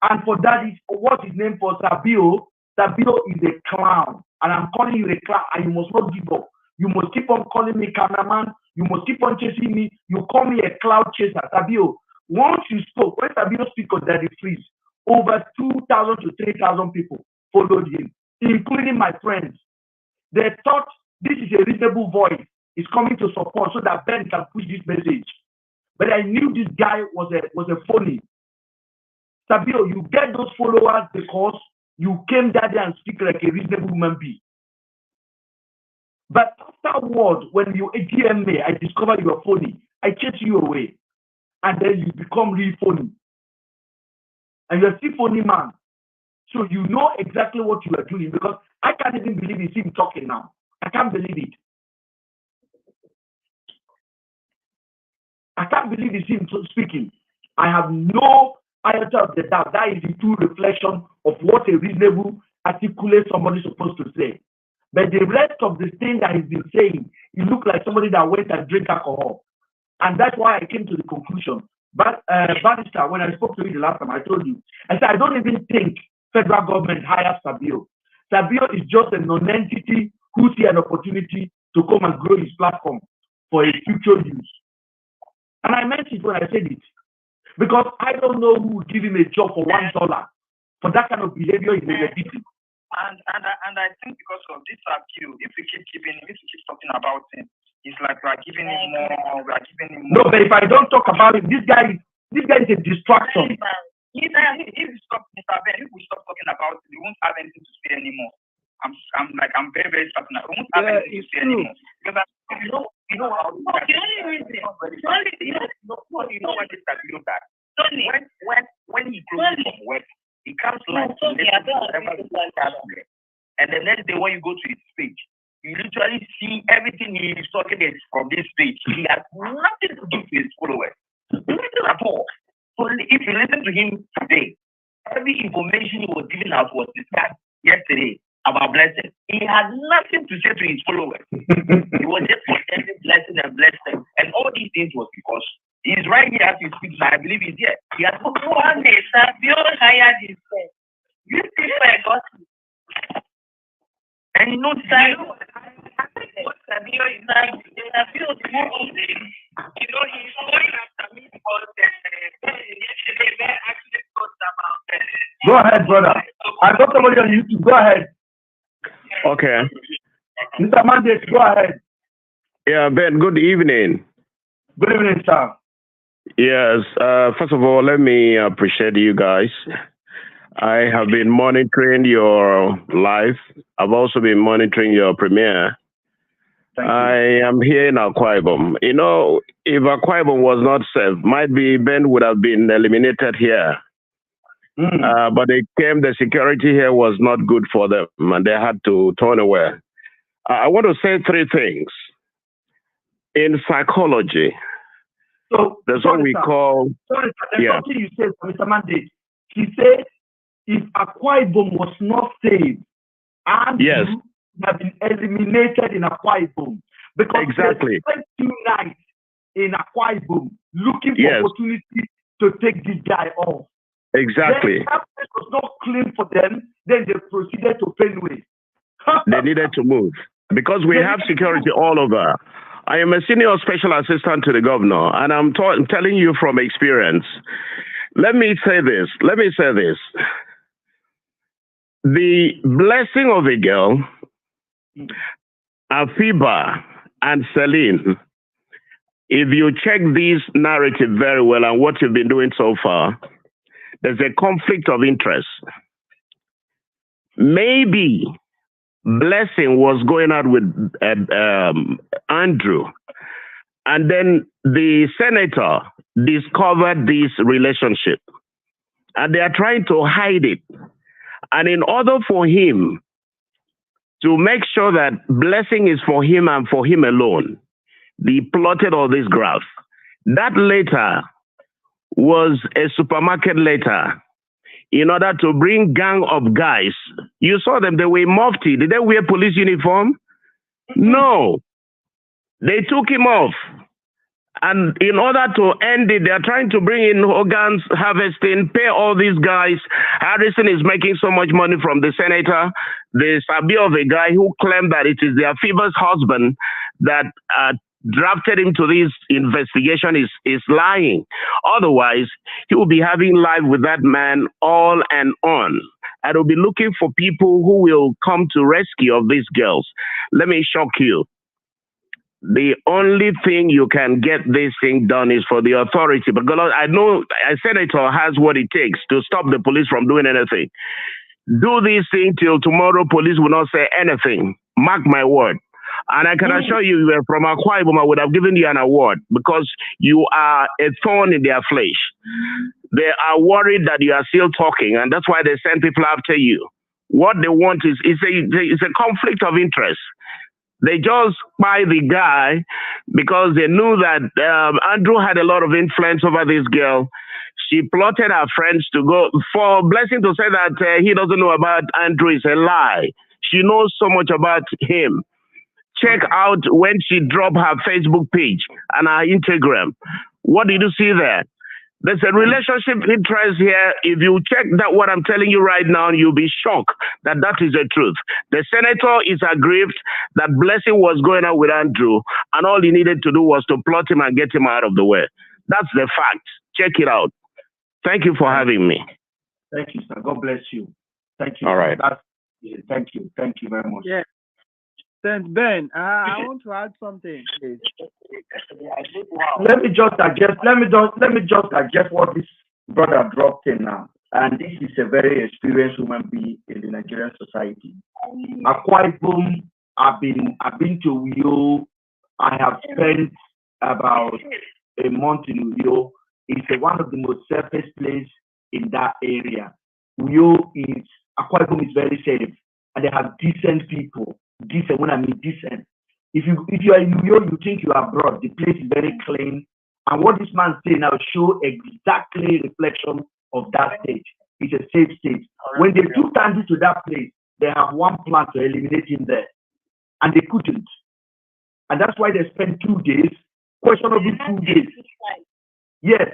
Speaker 1: And for that is what is named for Sabio. Sabio is a clown. And I'm calling you a clown. And you must not give up. You must keep on calling me cameraman. You must keep on chasing me. You call me a cloud chaser. Sabio, once you spoke, when Sabio speak of Daddy Freeze, over 2,000 to 3,000 people followed him, including my friends. They thought this is a reasonable voice. It's coming to support so that Ben can push this message. But I knew this guy was a phony. Sabio, you get those followers because you came there and speak like a reasonable human being. But afterward, when you DM me, I discover you are phony. I chase you away. And then you become really phony. And you're still phony man. So you know exactly what you are doing, because I can't even believe it's him talking now. I can't believe it. I can't believe it's him speaking. I have no iota of the doubt. That is the true reflection of what a reasonable, articulate somebody is supposed to say. But the rest of the thing that he's been saying, he looked like somebody that went and drank alcohol. And that's why I came to the conclusion. But Bannister, when I spoke to you the last time, I told you, I said, I don't even think federal government hires Sabio. Sabio is just a non-entity who see an opportunity to come and grow his platform for his future use. And I meant it when I said it. Because I don't know who would give him a job for $1 for that kind of behavior in negativity.
Speaker 13: And I think because of this Sabio, if we keep talking about him, it's like we are giving him more.
Speaker 1: No, but if I don't talk about it, this guy is a distraction.
Speaker 13: If we stop talking about it, we won't have anything to say anymore. I'm very, very certain. I won't have anything to say anymore. Because you know how
Speaker 12: the only reason.
Speaker 13: You know what this that you know that. When he goes from work, he comes live to listen to whatever he has there. And the next day when you go to his page, you literally see everything he is talking is from this page. He has nothing to do with his followers. Nothing at all. So if you listen to him today, every information he was giving out was discussed yesterday about blessing. He had nothing to say to his followers. He was just pretending blessing and blessing. And all these things was because he's right here as he speaks. I believe he's here. He has no one day, sir. Beyond hired himself. You see where I got him. And you know, sir, Sabio is like, Sabio is more of the, you know, he's going after me because yesterday Ben actually talked about that.
Speaker 2: Go ahead, brother. I got somebody on YouTube. Go ahead.
Speaker 14: Okay.
Speaker 2: Mr. Mandate, go ahead.
Speaker 14: Yeah, Ben, good evening.
Speaker 2: Good evening, sir.
Speaker 14: Yes, first of all, let me appreciate you guys. I have been monitoring your live. I've also been monitoring your premiere. I am here in Akwa Ibom. You know, if Akwa Ibom was not safe, might be Ben would have been eliminated here. But the security here was not good for them, and they had to turn away. I want to say three things. In psychology, there's what we call...
Speaker 2: Sorry, there's something you said, Mr. Mandate. He said, if Akwa Ibom was not saved, and you have been eliminated in Akwa Ibom, because they spent 2 nights in Akwa Ibom looking for opportunity to take this guy off.
Speaker 14: Exactly.
Speaker 2: Then that place was not clean for them, then they proceeded to Fenway.
Speaker 14: They needed to move because we have security all over. I am a senior special assistant to the governor, and I'm telling you from experience. Let me say this. The blessing of a girl, Afiba and Celine, if you check this narrative very well and what you've been doing so far, there's a conflict of interest. Maybe Blessing was going out with Andrew, and then the senator discovered this relationship, and they are trying to hide it. And in order for him to make sure that Blessing is for him and for him alone, they plotted all this graph. That letter was a supermarket letter in order to bring gang of guys. You saw them, they were mufti. Did they wear police uniform? No. They took him off. And in order to end it, they're trying to bring in organs harvesting, pay all these guys. Harrison is making so much money from the senator. The Sabio of a guy who claimed that it is their Fiba's husband that drafted him to this investigation is lying. Otherwise, he will be having life with that man all and on. I will be looking for people who will come to rescue of these girls. Let me shock you. The only thing you can get this thing done is for the authority. Because I know a senator has what it takes to stop the police from doing anything. Do this thing till tomorrow, police will not say anything. Mark my word. And I can assure you, were from Akwa Ibom, I would have given you an award because you are a thorn in their flesh. They are worried that you are still talking, and that's why they send people after you. What they want is a conflict of interest. They just buy the guy because they knew that Andrew had a lot of influence over this girl. She plotted her friends to go. For Blessing to say that he doesn't know about Andrew is a lie. She knows so much about him. Check out when she dropped her Facebook page and her Instagram. What did you see there? There's a relationship interest here. If you check that what I'm telling you right now, you'll be shocked that that is the truth. The senator is aggrieved that Blessing was going out with Andrew, and all he needed to do was to plot him and get him out of the way. That's the fact. Check it out. Thank you for having me.
Speaker 2: Thank you, sir. God bless you. Thank you.
Speaker 14: All right.
Speaker 2: Thank you. Thank you very much.
Speaker 6: Yeah. Saint Ben, I want to add something, please.
Speaker 2: Let me just adjust what this brother dropped in now. And this is a very experienced woman being in the Nigerian society. Akwa Ibom, I've been to Uyo. I have spent about a month in Uyo. It's one of the most safest places in that area. Akwa Ibom is very safe, and they have decent people. Decent, when I mean decent. If you are in Uyo, you think you are abroad. The place is very clean. And what this man said now show exactly reflection of that state. It's a safe state. When they took Andrew to that place, they have one plan to eliminate him there. And they couldn't. And that's why they spent 2 days, questionable 2 days. Yes,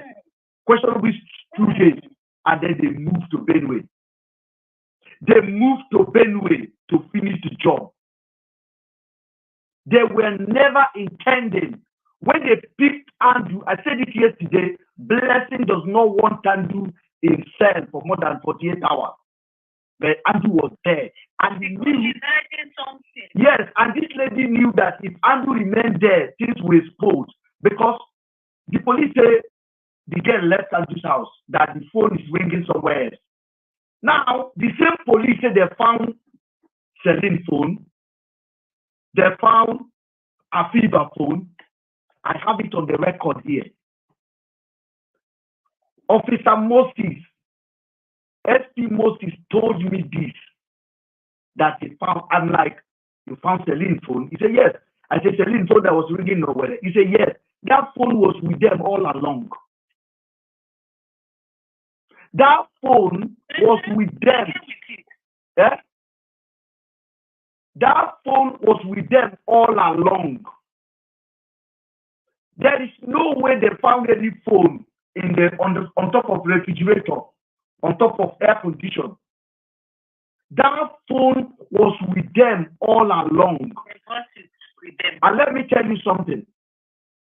Speaker 2: questionable 2 days. And then they moved to Benue. They moved to Benue to finish the job. They were never intending. When they picked Andrew, I said it yesterday, Blessing does not want Andrew in cell for more than 48 hours. But Andrew was there. And he knew, yes, and this lady knew that if Andrew remained there, things will expose. Because the police say the girl left Andrew's house, that the phone is ringing somewhere else. Now, the same police say they found Celine's phone, they found Afiba's phone. I have it on the record here. Officer Moses, SP Moses told me this, that he found, I'm like, you found Celine's phone? He said, yes. I said, Celine's phone that was ringing nowhere. He said, yes. That phone was with them all along. That phone was with them. Yeah? That phone was with them all along. There is no way they found any phone on top of refrigerator, on top of air condition. That phone was with them all along. And let me tell you something.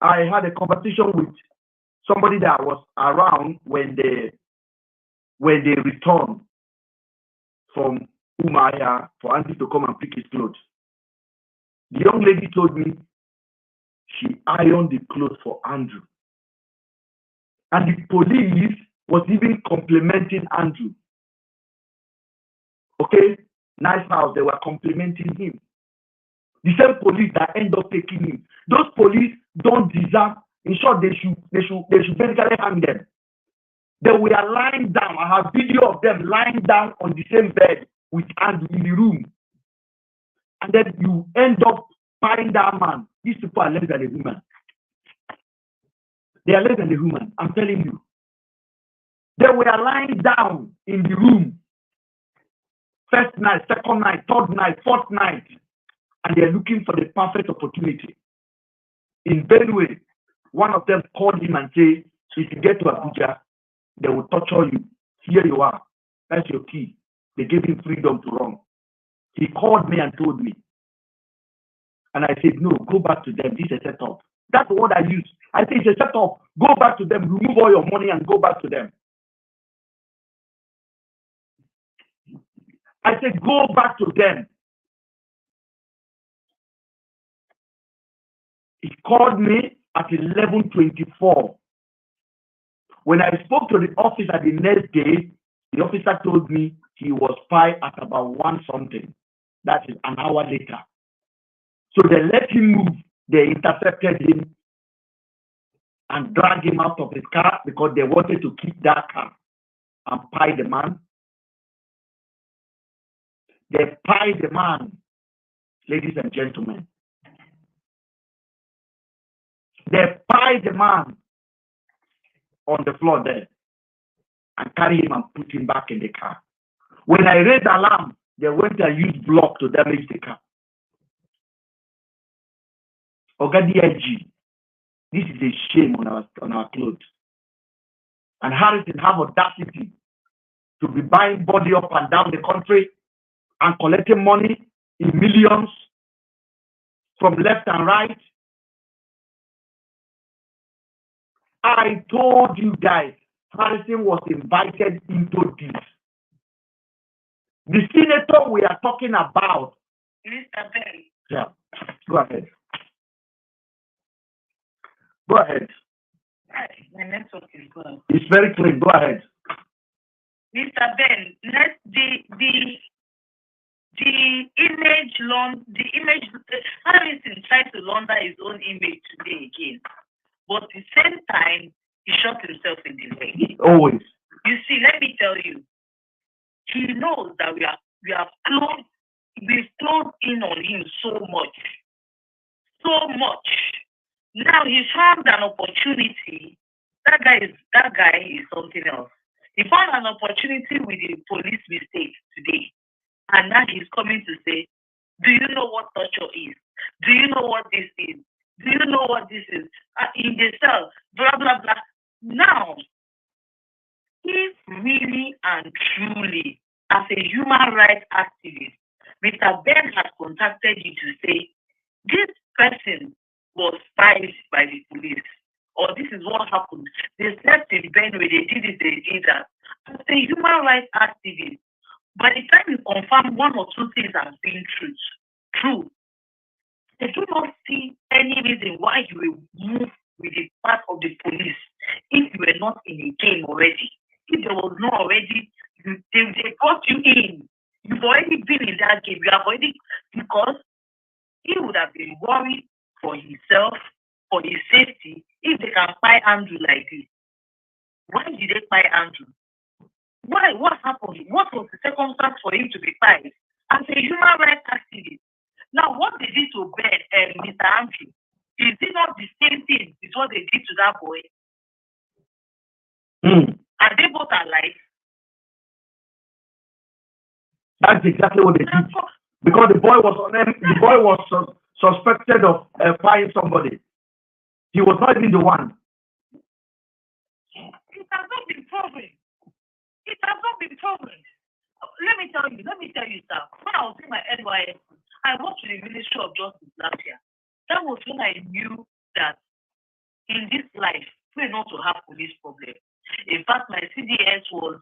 Speaker 2: I had a conversation with somebody that was around when they returned from Umaya for Andrew to come and pick his clothes. The young lady told me she ironed the clothes for Andrew. And the police was even complimenting Andrew. Okay? Nice house, they were complimenting him. The same police that end up taking him. Those police don't deserve, in short, they should basically hang them. They were lying down. I have video of them lying down on the same bed with Andrew in the room. And then you end up finding that man. These people are less than a human. They are less than a human. I'm telling you. They were lying down in the room. First night, second night, third night, fourth night. And they're looking for the perfect opportunity. In Benue, one of them called him and said, if you get to Abuja, they will torture you. Here you are. That's your key. They gave him freedom to run. He called me and told me. And I said, no, go back to them. This is a setup. That's the word I used. I said, it's a setup. Go back to them. Remove all your money and go back to them. I said, go back to them. He called me at 11:24. When I spoke to the officer the next day, the officer told me he was spy at about 1 something. That is an hour later. So they let him move. They intercepted him and dragged him out of his car because they wanted to keep that car and pie the man. They pied the man, ladies and gentlemen. They pied the man on the floor there and carried him and put him back in the car. When I raised the alarm, they went and used block to damage the car. Ogadi, this is a shame on our clothes. And Harrison have audacity to be buying body up and down the country and collecting money in millions from left and right. I told you guys, Harrison was invited into this. The senator we are talking about.
Speaker 12: Mr. Ben.
Speaker 2: Yeah, go ahead. Go ahead.
Speaker 12: My network is good.
Speaker 2: It's very clean. Go ahead.
Speaker 12: Mr. Ben, the image, Harrison tried to launder his own image today again. But at the same time, he shot himself in the leg.
Speaker 2: Always.
Speaker 12: You see, let me tell you, he knows that we've closed in on him so much. Now he's found an opportunity. That guy is something else. He found an opportunity with the police mistake today. And now he's coming to say, do you know what torture is? Do you know what this is? Do you know what this is? In the cell, blah, blah, blah. Now, if really and truly, as a human rights activist, Mr. Ben has contacted you to say, this person was spied by the police, or this is what happened. They slept in Benue, they did that. As a human rights activist, by the time you confirm one or two things as being true, they do not see any reason why you will move with the part of the police if you were not in a game already. If there was no already, they brought you in. You've already been in that game. You have already, because he would have been worried for himself, for his safety, if they can spy Andrew like this. Why did they spy Andrew? Why? What happened? What was the circumstance for him to be spied? As a human rights activist. Now, what they did to Ben, Mr. Andrew, is it not the same thing as what they did to that boy? Are they both alive?
Speaker 2: That's exactly what they did. Because the boy was suspected of firing somebody. He was not even the one.
Speaker 12: It has not been proven. It has not been proven. Let me tell you, sir. When I was in my NYS, I worked with the Ministry of Justice last year. That was when I knew that in this life, we're not to have police problems. In fact, my CDS was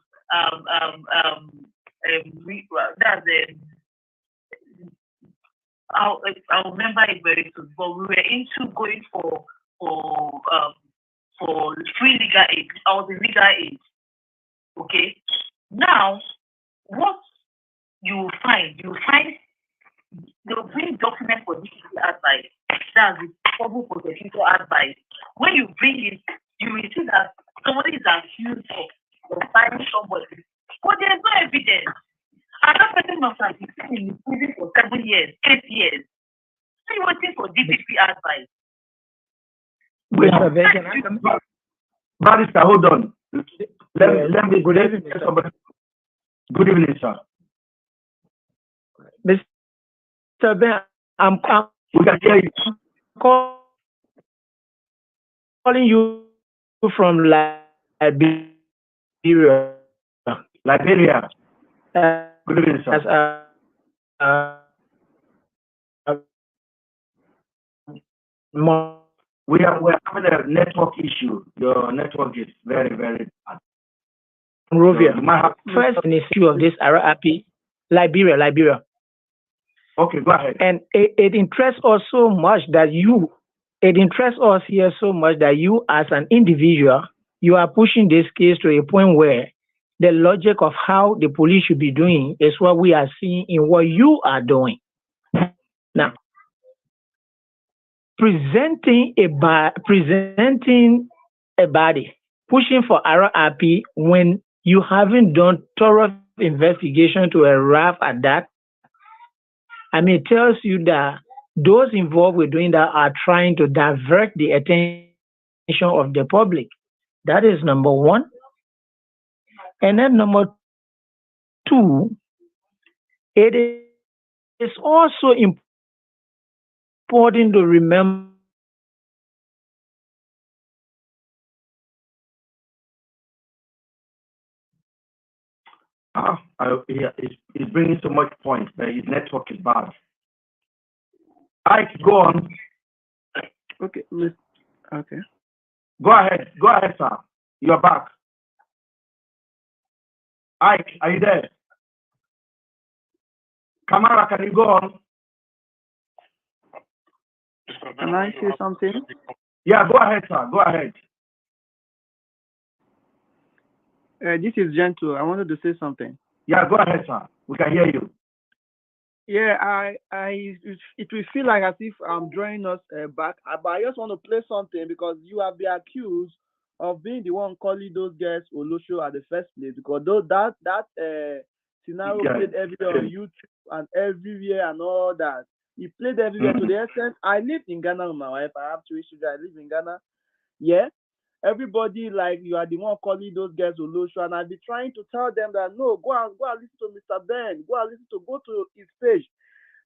Speaker 12: I'll remember it very soon. But we were into going for free legal aid. I was in legal aid. Okay. Now, what you find they'll bring documents for DPP advice. That's the public prosecutor advice. When you bring it, you will see that somebody is accused of firing somebody, but there's no evidence. And that person must have been in prison for 7 years, 8 years. So you're waiting for DPP advice.
Speaker 2: Barrister, hold on. Let me good evening, somebody. Good evening, sir.
Speaker 15: Mr. Ben,
Speaker 2: we can hear you.
Speaker 15: Calling you from Liberia.
Speaker 2: Liberia. Good evening, sir. We're having a network issue. Your network is very, very bad.
Speaker 15: Monrovia. So first, an issue of this RRP, Liberia.
Speaker 2: Okay, go ahead.
Speaker 15: And it interests us so much that it interests us here so much that you, as an individual, you are pushing this case to a point where the logic of how the police should be doing is what we are seeing in what you are doing. Now, presenting a body, pushing for RRP when you haven't done thorough investigation to arrive at that, I mean, it tells you that those involved with doing that are trying to divert the attention of the public. That is number one. And then number two, it is also important to remember
Speaker 2: it's bringing so much points that his network is bad. Ike, go on.
Speaker 6: Okay. Okay.
Speaker 2: Go ahead, sir. You're back. Ike, are you there? Kamara, can you go on?
Speaker 6: Can I say something?
Speaker 2: Yeah, go ahead, sir. Go ahead.
Speaker 6: This is Gentle. I wanted to say something.
Speaker 2: Yeah, go ahead, sir. We can hear you.
Speaker 6: Yeah, it will feel like as if I'm drawing us back, but I just want to play something because you have been accused of being the one calling those guys Olosho at the first place because that scenario played everywhere on YouTube and everywhere and all that. It played everywhere to the extent I live in Ghana with my wife. I have 2 children. I live in Ghana. Yeah. Everybody like you are the one calling those guys Olosho, and I'll be trying to tell them that no, go and listen to Mr. Ben, go to his page.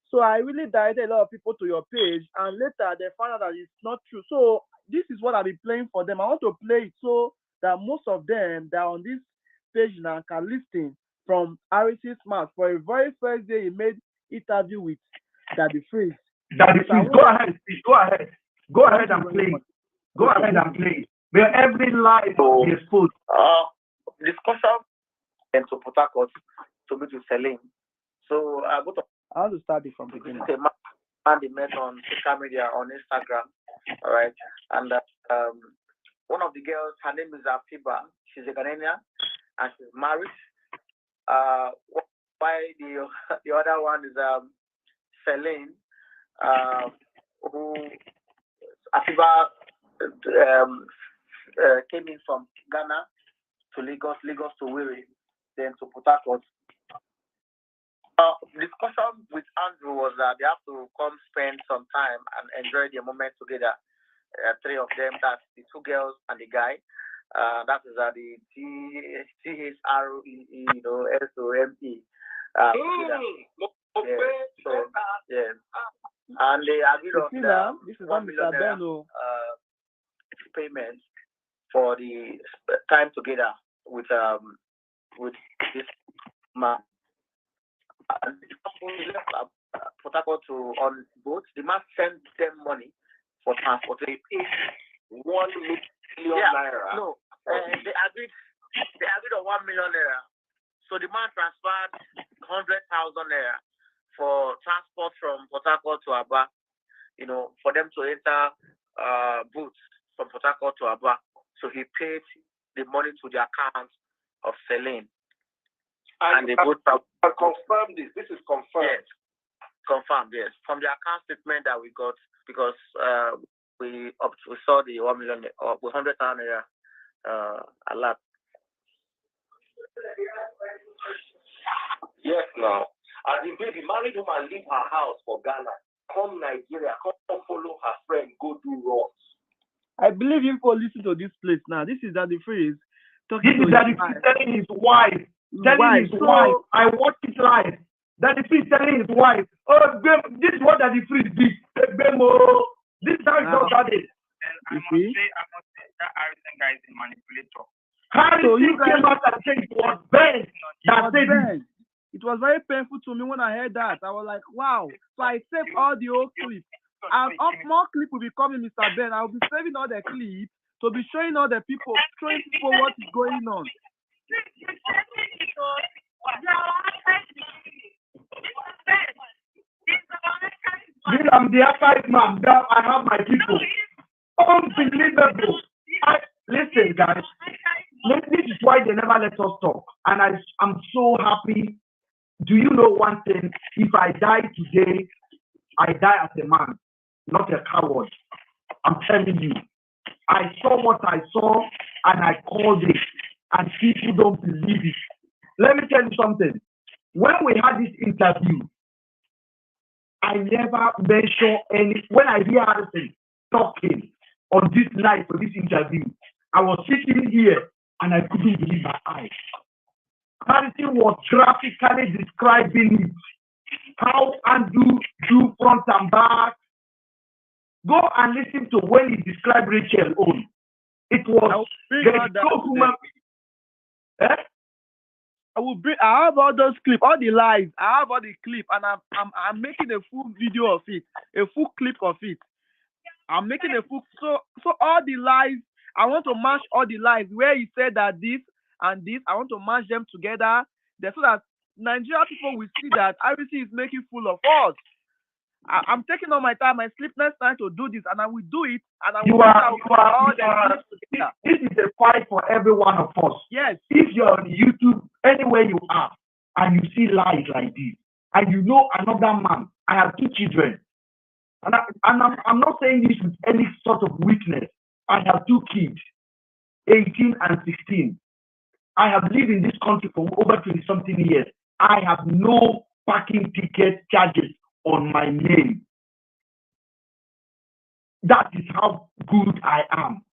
Speaker 6: So I really directed a lot of people to your page, and later they found out that it's not true. So this is what I'll be playing for them. I want to play it so that most of them that are on this page now can listen from RC's mouth. For a very first day, he made interview with Daddy Freeze.
Speaker 2: Daddy Freeze, go ahead, please. Go ahead and play. Go ahead and play. Where every life is full.
Speaker 3: Discussion and to Port Harcourt to meet with Celine. So I
Speaker 6: want to start it from the beginning.
Speaker 3: They met on social media on Instagram, all right. And one of the girls, her name is Afiba. She's a Ghanaian and she's married. Why the other one is Celine, who Afiba came in from Ghana to Lagos to Wiri, then to Port Harcourt. Discussion with Andrew was that they have to come spend some time and enjoy the moment together. 3 of them, that's the 2 girls and the guy. That is the THRE, SOME. And they agreed on
Speaker 6: this is
Speaker 3: $1 million payment for the time together with this man. And he left Port Harcourt on boat. The man sent them money for transport. They paid $1 million naira. No, they agreed on $1 million naira. So the man transferred 100,000 naira for transport from Port Harcourt to Aba. For them to enter boats from Port Harcourt to Aba. So he paid the money to the account of Celine. And they both
Speaker 11: confirmed this. This is confirmed.
Speaker 3: Yes. Confirmed, yes. From the account statement that we got, because we saw the 1 million or 100,000 a lot.
Speaker 11: Yes, now. As the baby married woman leave her house for Ghana, come Nigeria, come follow her friend, go do wrongs.
Speaker 6: I believe you will listen to this place now. This is Daddy Freeze
Speaker 2: talking to Daddy Freeze telling his wife. Telling his wife, I watched it live. Daddy Freeze telling his wife, this is what Daddy Freeze did. This is how it got started.
Speaker 13: And I must say that Harrison guy is a manipulator.
Speaker 2: Harrison came out and said it was Ben.
Speaker 6: It was very painful to me when I heard that. I was like, wow. So I saved all the old clips. And more clips will be coming, Mr. Ben. I will be saving all the clips to be showing all the people, showing people what is going on.
Speaker 2: I'm the archive man. Now I have my people. Unbelievable. Listen, guys. This is why they never let us talk. And I'm so happy. Do you know one thing? If I die today, I die as a man, not a coward. I'm telling you. I saw what I saw and I called it. And people don't believe it. Let me tell you something. When we had this interview, I never mentioned any. When I hear Harrison talking on this night for this interview, I was sitting here and I couldn't believe my eyes. Harrison was graphically describing it. How Andrew drew front and back. Go and listen to when he described Rachel own. It was
Speaker 6: I have all those clips, all the lives. I have all the clip, and I'm making a full video of it, a full clip of it. I'm making a full so all the lives. I want to match all the lives where he said that this and this. I want to match them together, so that Nigerian people will see that RC is making fool of us. I'm taking all my time, my sleepless time to do this, and I will do it. And I will
Speaker 2: This is a fight for every one of us.
Speaker 6: Yes.
Speaker 2: If you're on YouTube, anywhere you are, and you see lies like this, and you know another man, I have 2 children, and I'm not saying this with any sort of weakness. I have 2 kids, 18 and 16. I have lived in this country for over 20-something years. I have no parking ticket charges on my name. That is how good I am.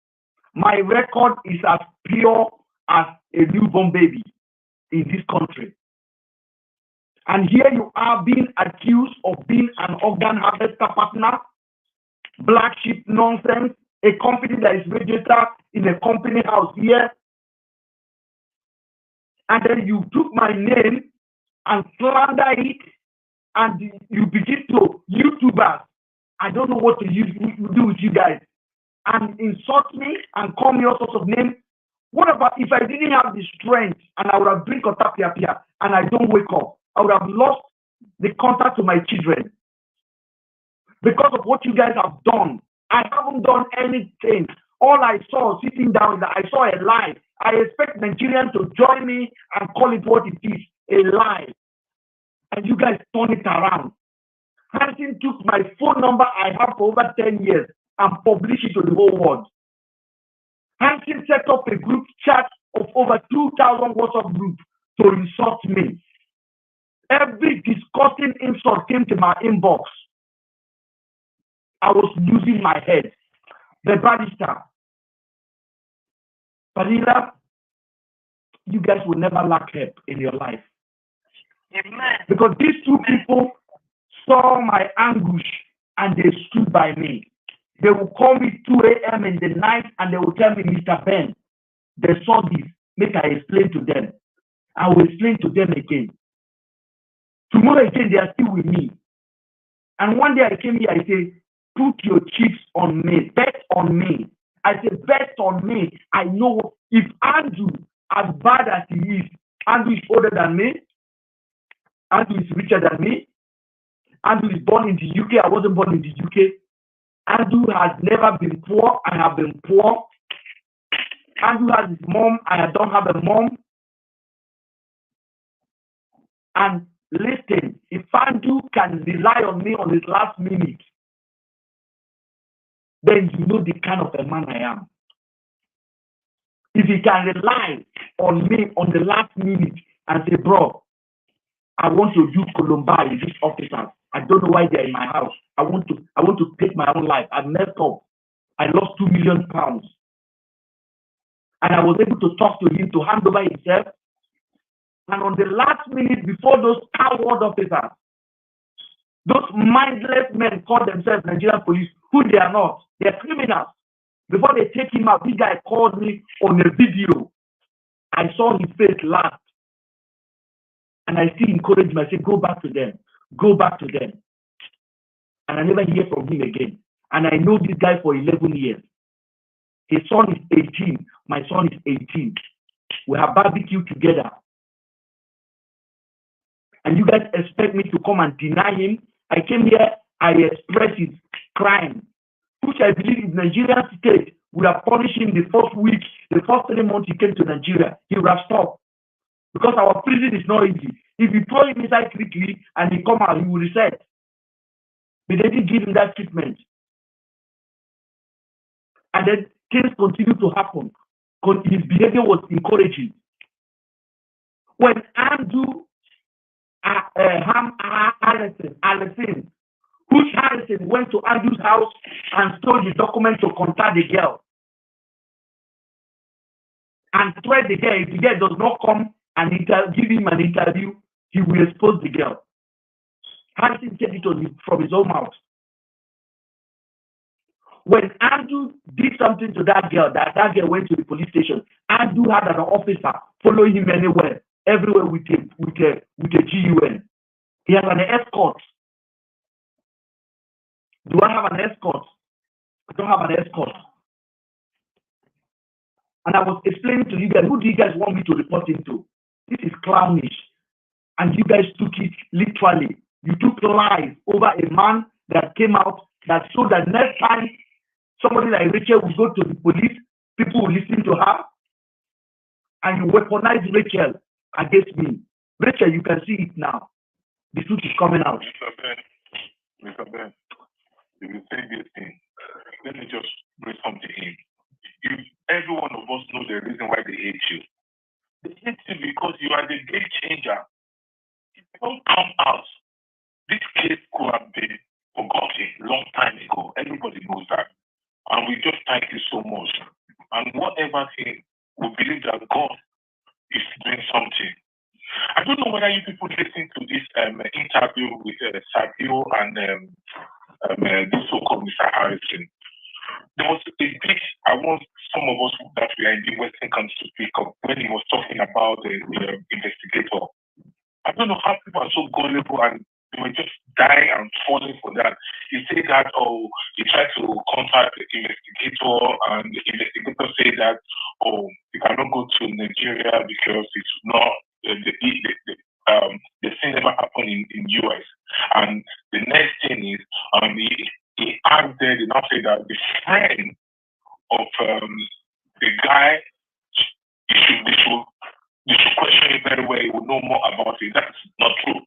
Speaker 2: My record is as pure as a newborn baby in this country. And here you are being accused of being an organ harvester partner, black sheep nonsense, a company that is registered in a company house here. And then you took my name and slander it, and you begin to, YouTubers, I don't know what to do with you guys, and insult me and call me all sorts of names. What about if I didn't have the strength and I would have drink Otapia and I don't wake up? I would have lost the contact to my children. Because of what you guys have done, I haven't done anything. All I saw sitting down, that I saw a lie. I expect Nigerians to join me and call it what it is, a lie. And you guys turn it around. Hansen took my phone number I have for over 10 years and published it to the whole world. Hansen set up a group chat of over 2,000 WhatsApp groups to insult me. Every disgusting insult came to my inbox. I was losing my head. The barrister, Padilla, you guys will never lack help in your life.
Speaker 12: Amen.
Speaker 2: Because these 2 people saw my anguish and they stood by me. They will call me 2 a.m. in the night and they will tell me, Mr. Ben, they saw this. Make I explain to them. I will explain to them again. Tomorrow again, they are still with me. And one day I came here, I say, put your chips on me, bet on me. I say, bet on me. I know if Andrew, as bad as he is, Andrew is older than me, Andrew is richer than me, Andrew is born in the UK, I wasn't born in the UK. Andrew has never been poor, I have been poor. Andrew has his mom, I don't have a mom. And listen, if Andrew can rely on me on his last minute, then you know the kind of a man I am. If he can rely on me on the last minute and say, bro, I want to use Columba in this officer. I don't know why they're in my house. I want to take my own life. I messed up. I lost £2 million. And I was able to talk to him to hand over himself. And on the last minute, before those coward officers, those mindless men call themselves Nigerian police, who they are not. They're criminals. Before they take him out, this guy called me on a video. I saw his face last. And I still encourage him. I say, go back to them. Go back to them. And I never hear from him again. And I know this guy for 11 years. His son is 18. My son is 18. We have barbecue together. And you guys expect me to come and deny him? I came here, I expressed his crime, which I believe in Nigerian state would have punished him the first week, the first 3 months he came to Nigeria. He would have stopped. Because our prison is not easy. If you throw him inside quickly and he come out, he will reset. But they didn't give him that treatment. And then things continue to happen. His behavior was encouraging. When Andrew Allison, Bush Harrison went to Andrew's house and stole the document to contact the girl. And threat the girl, if the girl does not come and give him an interview, he will expose the girl. Harrison said it from his own mouth. When Andrew did something to that girl girl went to the police station. Andrew had an officer following him everywhere with a GUN. He has an escort. Do I have an escort? I don't have an escort. And I was explaining to you guys, who do you guys want me to report into? This is clownish. And you guys took it literally. You took lies over a man that came out that showed that next time somebody like Rachel will go to the police, people will listen to her, and you weaponize Rachel against me. Rachel, you can see it now. The truth is coming out.
Speaker 16: Mr. Ben, if you say this thing, let me just bring something in. If every one of us know the reason why they hate you. They hate you because you are the game changer. If you don't come out, this case could have been forgotten a long time ago. Everybody knows that. And we just thank you so much. And whatever thing, we believe that God is doing something. I don't know whether you people listen to this interview with Sabio and this so-called Mr. Harrison. There was a bit, I want some of us that we are in the Western country to speak up when he was talking about the investigator. I don't know how people are so gullible and they were just dying and falling for that. He said that, he tried to contact the investigator and the investigator said that, you cannot go to Nigeria because it's not, the thing never happened in US. And the next thing is, he asked there, they now say that the friend of the guy, they should question it very well, he will know more about it. That's not true.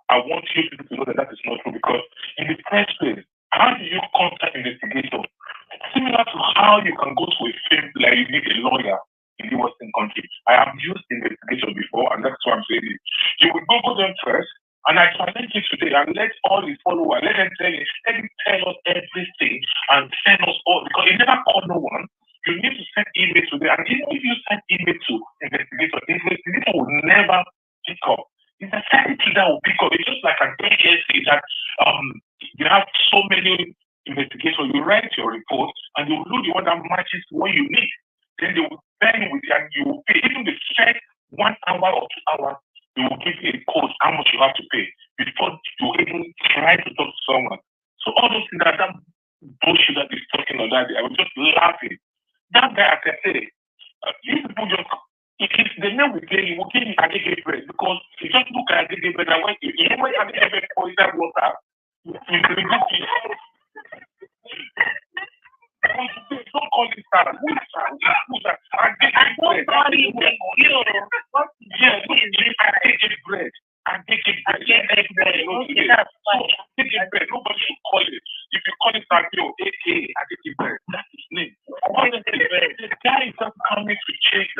Speaker 16: I want you to know that that is not true because in the first place, how do you contact investigation? Similar to how you can go to a field like you need a lawyer in the Western country. I have used investigation before, and that's why I'm saying it. You will Google them first, and I challenge you today, and let all the followers, let them tell us everything, and send us all, because you never call no one. You need to send email to them, and even if you send email to investigator will never pick up. It's a secretary that will pick up. It's just like an agency that you have so many investigators. You write your report, and you will do the one that matches what you need. Then they will pay you with it, and you will pay. Even the first 1 hour or 2 hours, they will give you a code how much you have to pay before you even try to talk to someone. So all those things that bullshit that he's talking on that day, I was just laughing. That guy, I can say, these people just, if the name we gave you, will give you Agege bread because you just look at Agege bread and when you Agege bread for that water, you don't call it that. Who's that? Agege bread. Yes, Agege bread. Agege bread. Nobody should call it. If you call it Sabio, Agege bread. That's his name. The guy is just coming to change.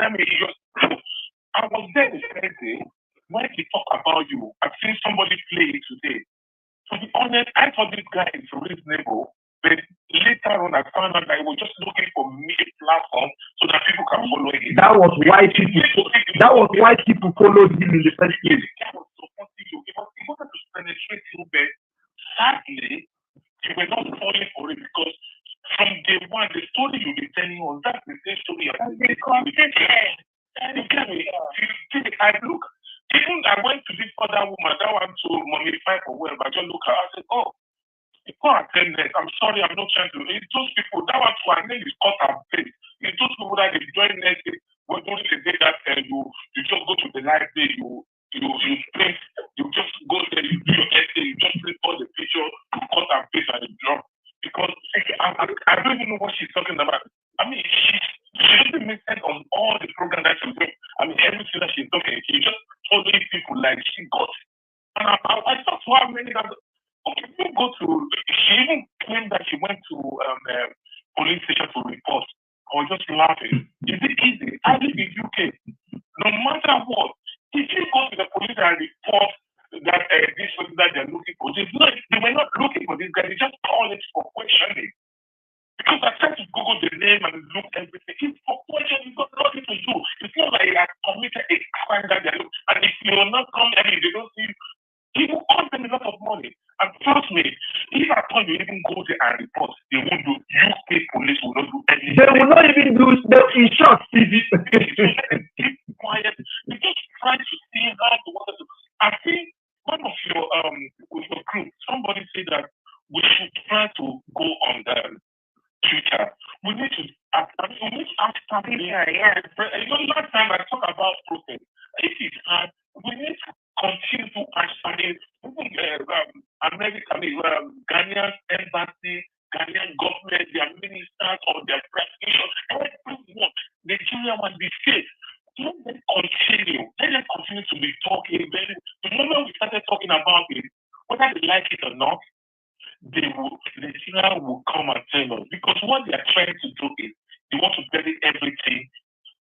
Speaker 16: I was there the first day when he talked about you. I've seen somebody play it today. To be honest, I thought this guy is reasonable, but later on I found out that he was just looking for media platform so that people can follow him.
Speaker 2: That was why people followed him in the first place.
Speaker 16: The guy was supporting you. He wanted to penetrate you, but sadly, you were not falling for it because from day one, the story you'll be telling us, that's the same story. I look, even I went to this other woman that want to mummify for web. I just look at her, I said, you can't attend that. I'm sorry, I'm not trying to. It's those people that want to, her name is cut and paste. It's those people that they join next day. When during the day that you just go to the library, you print, you just go there, you do your essay, you just print all the picture, you cut and paste and you drop. Because I don't even know what she's talking about. I mean, she doesn't make sense on all the program that she's doing. I mean, everything that she's talking, she's just following people like she got. And I talked to her many times. Okay, you go to, she even claimed that she went to police station to report. I was just laughing. Is it easy? I live in UK. No matter what, if you go to the police and report that this person that they're looking for, they were not looking for this guy, they just call it for questioning. Because I tried to Google the name and look everything. It's for questioning, it's got nothing to do. It's not like I committed a crime that they're looking. And if you're not coming, I mean, they don't see you. It will cost them a lot of money. And trust me, if at all you even go there and report, they won't do. UK police will not do anything. They will not even do. In short, keep quiet. They just try to see how to want to. I think one of your group, somebody said that we should try to go on the Twitter. We need to ask something. Yeah. You know, last time I talked about protest. If it's hard, we need to continue to ask. America, Ghanaian embassy, Ghanaian government, their ministers or their president, everyone, Nigeria must be safe. Let them continue. Let them continue to be talking. The moment we started talking about it, whether they like it or not, Nigeria will come and tell us. Because what they are trying to do is they want to bury everything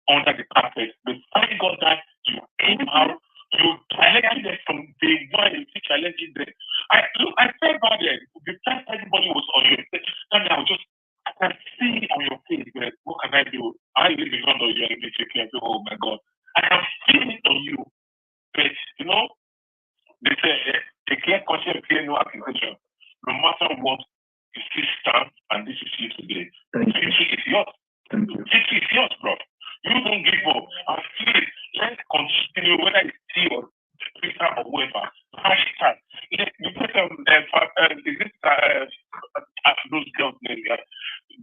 Speaker 16: under the carpet. But thank God that you came out, you challenged them from day one, you challenged them. I felt bad there. The time everybody was on your face, and I can see on your face, but what can I do? I live in London, you're in the city, and say, oh my God. I can feel it on you. But, they say, a clear conscience, clear no accusation. No matter what, you still stand, and this is you today. Victory is yours. Victory is yours, bro. You don't give up. And please, let's continue, whether it's tea or Twitter or whatever. Hashtag. You put those girls' name,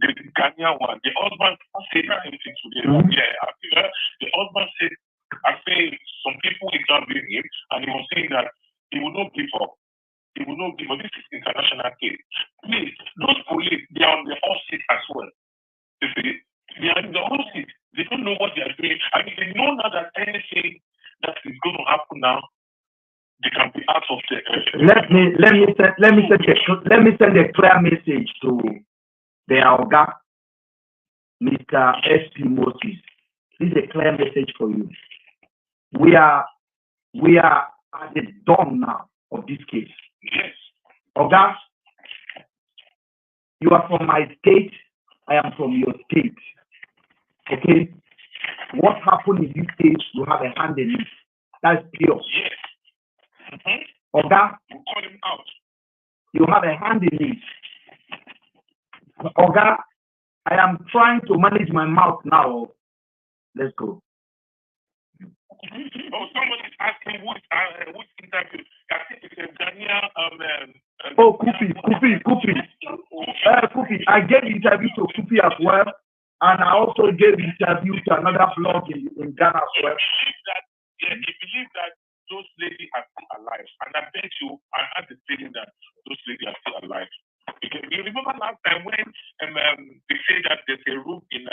Speaker 16: the Ghanaian one. The husband said anything today. Yeah, the husband said, I say some people interviewed him, and he was saying that he will not give up. He will not give up. This is international case. Please, those police, they are on the hot seat as well. They are in the hot seat. They don't know what they are doing. I mean, they know now that anything that is going to happen now, they can be out of the.
Speaker 2: Let me send a clear message to the Alga, Mr. S.P. Moses. This is a clear message for you. We are at the dawn now of this case.
Speaker 16: Yes.
Speaker 2: Alga, you are from my state. I am from your state. Okay? What happened in this case, you have a hand in it. That's pure.
Speaker 16: Yes.
Speaker 2: Oga,
Speaker 16: we'll call him out.
Speaker 2: You have a hand in it. Oga, I am trying to manage my mouth now. Let's go.
Speaker 16: Oh, someone is asking which interview. I think it's a Ghanaian.
Speaker 2: Kupi. I gave interview to Kupi as well, and I also gave interview to another blog in Ghana as well.
Speaker 16: He believes that those ladies are still alive, and I bet you, I had the feeling that those ladies are still alive. Because you remember last time when they say that there's a room in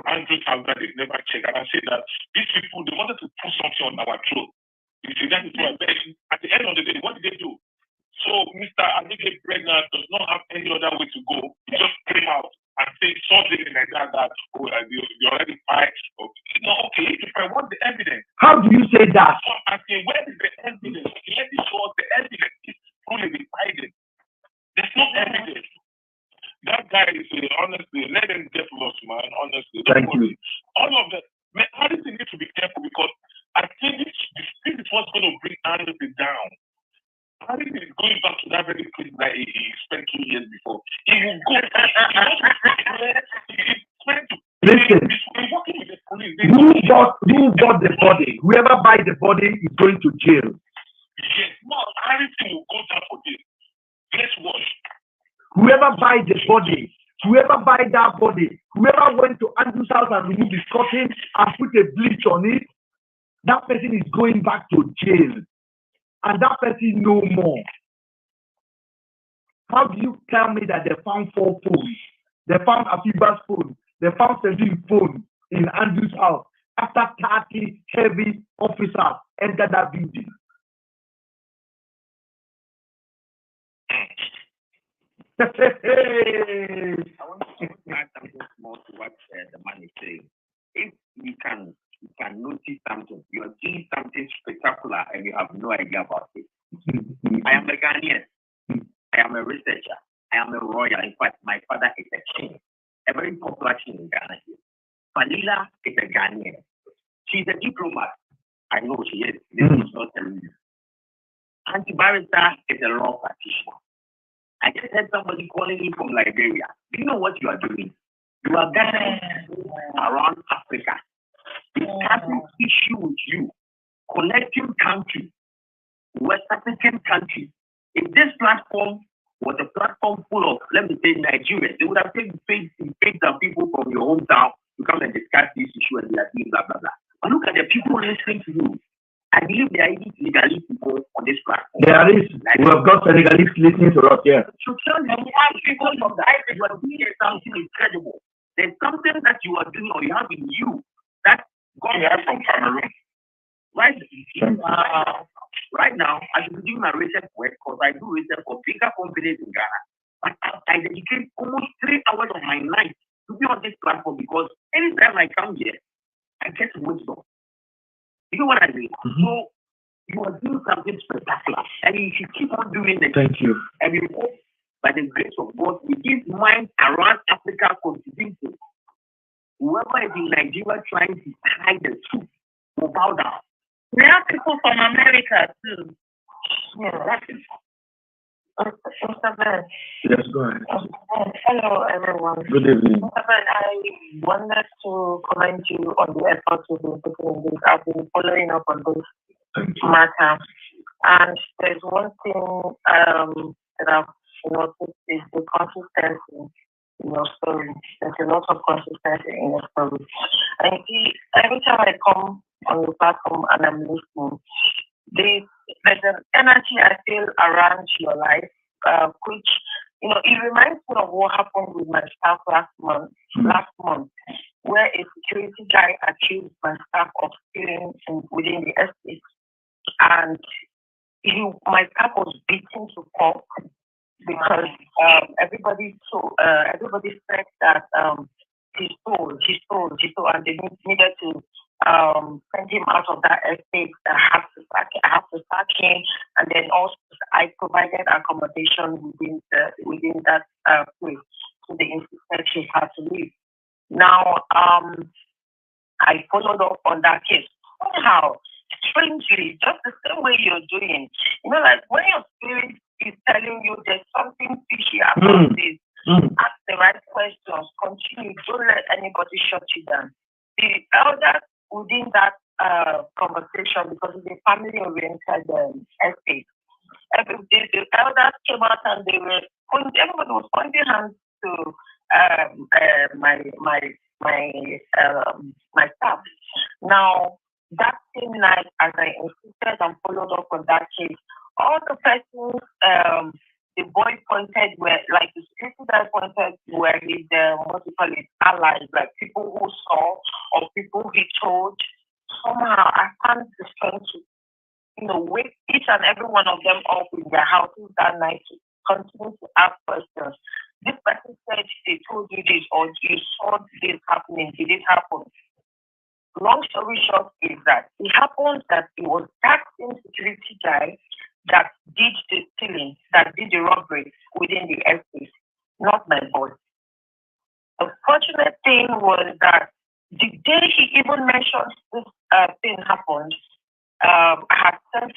Speaker 16: Andrew's house that they've never checked, and I said that these people, they wanted to put something on our throat. You see, that is what I bet. At the end of the day, what did they do? So Mr. Adige Pregnant does not have any other way to go. He just came out and said something like that you already fight. No, okay, if I want the evidence.
Speaker 2: How do you say that?
Speaker 16: So I say, where is the evidence? Let me show us the evidence. It's fully divided. There's no evidence. That guy is honestly, let him get lost, man. Honestly.
Speaker 2: Thank you.
Speaker 16: All of that. Man, Harrison needs to be careful because I think this is what's going to bring Harrison down. Harrison is going back to that very place that he spent 2 years before. He will go back.
Speaker 2: Listen, who bought the body? Whoever buys the body is going to jail.
Speaker 16: Yes, no, Harrison will go down for this. Let's watch.
Speaker 2: Whoever buys the body, whoever buys that body, whoever went to Andrew's house and removed his cotton and put a bleach on it, that person is going back to jail. And that person no more. How do you tell me that they found 4 phones? They found Afiba's phone. They found Celine's phone in Andrew's house after 30 heavy officers entered that building.
Speaker 10: I want to add something more to what the man is saying. If you can notice something, you are seeing something spectacular and you have no idea about it. I am a Ghanaian. I am a researcher. I am a royal. In fact, my father is a king, a very popular king in Ghana here. Falila is a Ghanaian. She's a diplomat. I know she is. This is not a reason. Auntie Barrister is a law practitioner. I just had somebody calling me from Liberia. Do you know what you are doing? You are gathering around Africa, discussing issues with you, connecting countries, West African countries. If this platform was a platform full of, let me say, Nigerians, they would have taken faith and people from your hometown to come and discuss this issue and they are doing blah, blah, blah. But look at the people listening to you. I believe there are legalese people on this platform.
Speaker 2: There is. We have got Senegalese listening to us here.
Speaker 10: So tell me, how people of the life you are doing something incredible. There's something that you are doing or you have in you that God has from Cameroon. Right? Right now, I should be doing my research work because I do research for bigger companies in Ghana. But I dedicate almost 3 hours of my night to be on this platform because anytime I come here, I get wisdom. You know what I mean? Mm-hmm. So you are doing something spectacular, and you should keep on doing it.
Speaker 2: Thank you.
Speaker 10: And we hope, by the grace of God, with this mind around Africa contributing, whoever is in Nigeria trying to hide the truth will bow down.
Speaker 12: We have people from America too.
Speaker 10: Yeah, that's it.
Speaker 8: Mr. Ben.
Speaker 2: Yes, go ahead.
Speaker 8: Hello, everyone.
Speaker 2: Good evening.
Speaker 8: Mr. Ben, I wanted to commend you on the efforts you've been putting in this. I've been following up on this matter. And there's one thing that I've noticed is the consistency in your story. There's a lot of consistency in your story. And see, every time I come on the platform and I'm listening, there's an energy I feel around your life, which, it reminds me of what happened with my staff last month, where a security guy accused my staff of stealing within the estate. And my staff was beaten to pulp because everybody said that he stole, and they needed to send him out of that estate. I have to sack him, and then also I provided accommodation within that place, so they insisted he had to leave. Now, I followed up on that case. Somehow, strangely, just the same way you're doing, like when your spirit is telling you there's something fishy about this, ask the right questions, continue, don't let anybody shut you down. The elders within that conversation, because it's a family-oriented estate, the elders came out and everybody was pointing hands to my staff. Now, that same night, as I insisted and followed up on that case, all the persons the boy pointed were, like the security guy pointed, were his, allies, like people who saw or people he told. Somehow, I found the strength to, wake each and every one of them up in their houses that night to continue to ask questions. This person said they told you this, or you saw this happening. Did it happen? Long story short is that it happened that it was that same security guy that did the stealing, that did the robbery within the estate, not my boy. The fortunate thing was that the day he even mentioned this thing happened, I had sent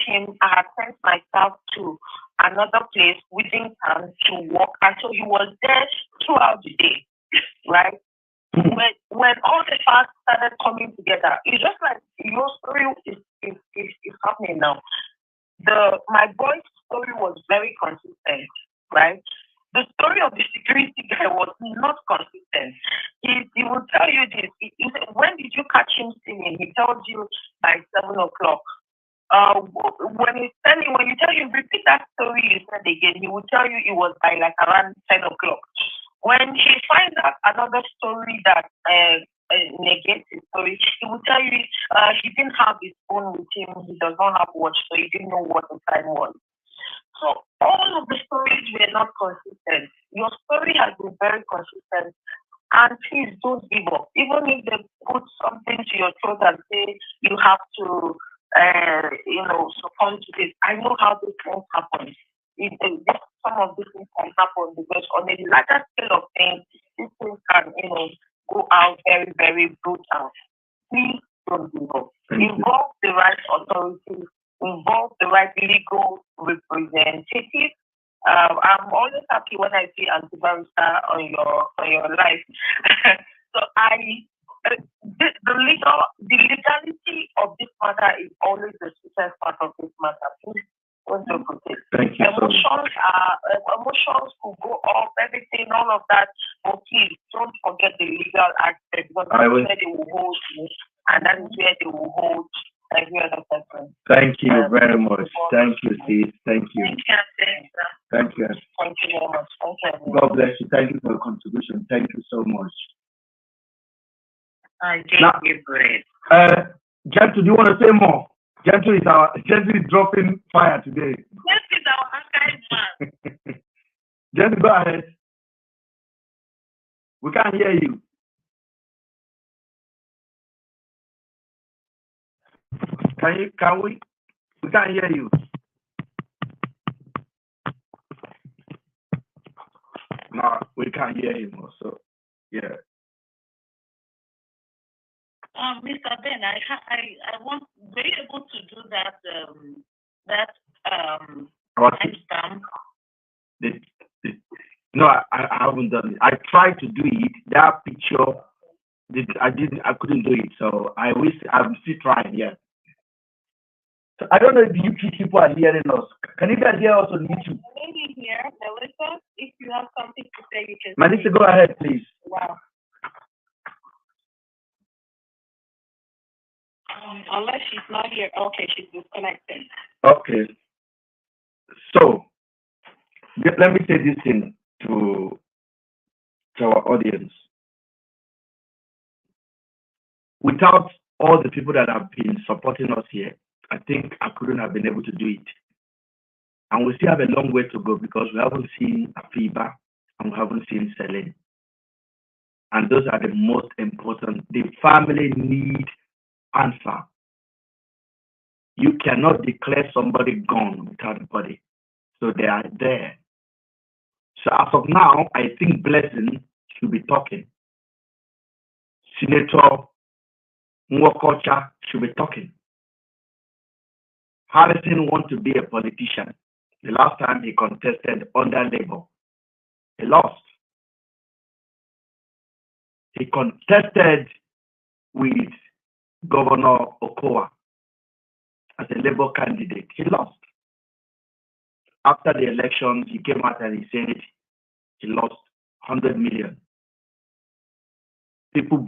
Speaker 8: myself to another place within town to work, and so he was there throughout the day, right? When all the facts started coming together, it's just like your story is happening now. My boy's story was very consistent, right? The story of the security guy was not consistent. He will tell you this. He said, when did you catch him stealing? He tells you by 7 o'clock. When you tell him, repeat that story you said again, he will tell you it was by like around 10 o'clock. When he finds out another story that negates his story, he will tell you he didn't have his phone with him, he does not have watch, so he didn't know what the time was. So all of the stories were not consistent. Your story has been very consistent, and please don't give up. Even if they put something to your throat and say you have to, succumb to this. I know how these things happen. Some of these things can happen because on a larger scale of things, these things can, go out very, very brutal. Please don't give up. Involve the right authorities, involve the right legal representative. I'm always happy when I see Auntie Barrister on your life. So the legality of this matter is always the sweetest part of this matter. Please don't put it.
Speaker 2: Thank you.
Speaker 8: Emotions could go up, everything, all of that. But please don't forget the legal aspect, because that's where they will hold you, and that is where they will hold
Speaker 12: every other person.
Speaker 2: Thank you very much. Thank you, sis. Thank you.
Speaker 12: Thank you.
Speaker 2: Thank you.
Speaker 12: Thank you very much. Thank you.
Speaker 2: God bless you. Thank you for your contribution. Thank you so much.
Speaker 12: I gave you bread.
Speaker 2: Gentle, do you want to say more? Gentle is dropping fire today.
Speaker 12: This is our archive man.
Speaker 2: Gentle, go ahead. We can't hear you. Can we? We can't hear you. No, we can't hear him also. Yeah.
Speaker 12: Mr. Ben, I want, were you able to do that timestamp?
Speaker 2: No, I haven't done it. I tried to do it. That picture, I couldn't do it. So I'm still trying. Yeah. So I don't know if the UK people are hearing us. Can you guys hear us on YouTube?
Speaker 12: Maybe here, Melissa, if you have something to say, you can.
Speaker 2: Melissa, go ahead, please.
Speaker 12: Wow. Unless she's not here. Okay, she's disconnected.
Speaker 2: Okay. So let me say this thing to our audience. Without all the people that have been supporting us here, I think I couldn't have been able to do it. And we still have a long way to go because we haven't seen Afiba and we haven't seen Celine. And those are the most important. The family need answer. You cannot declare somebody gone without a body. So they are there. So as of now, I think Blessing should be talking. Senator Nwokocha should be talking. Harrison wants to be a politician. The last time he contested under Labour, he lost. He contested with Governor Okowa as a Labour candidate. He lost. After the elections, he came out and he said he lost 100 million. People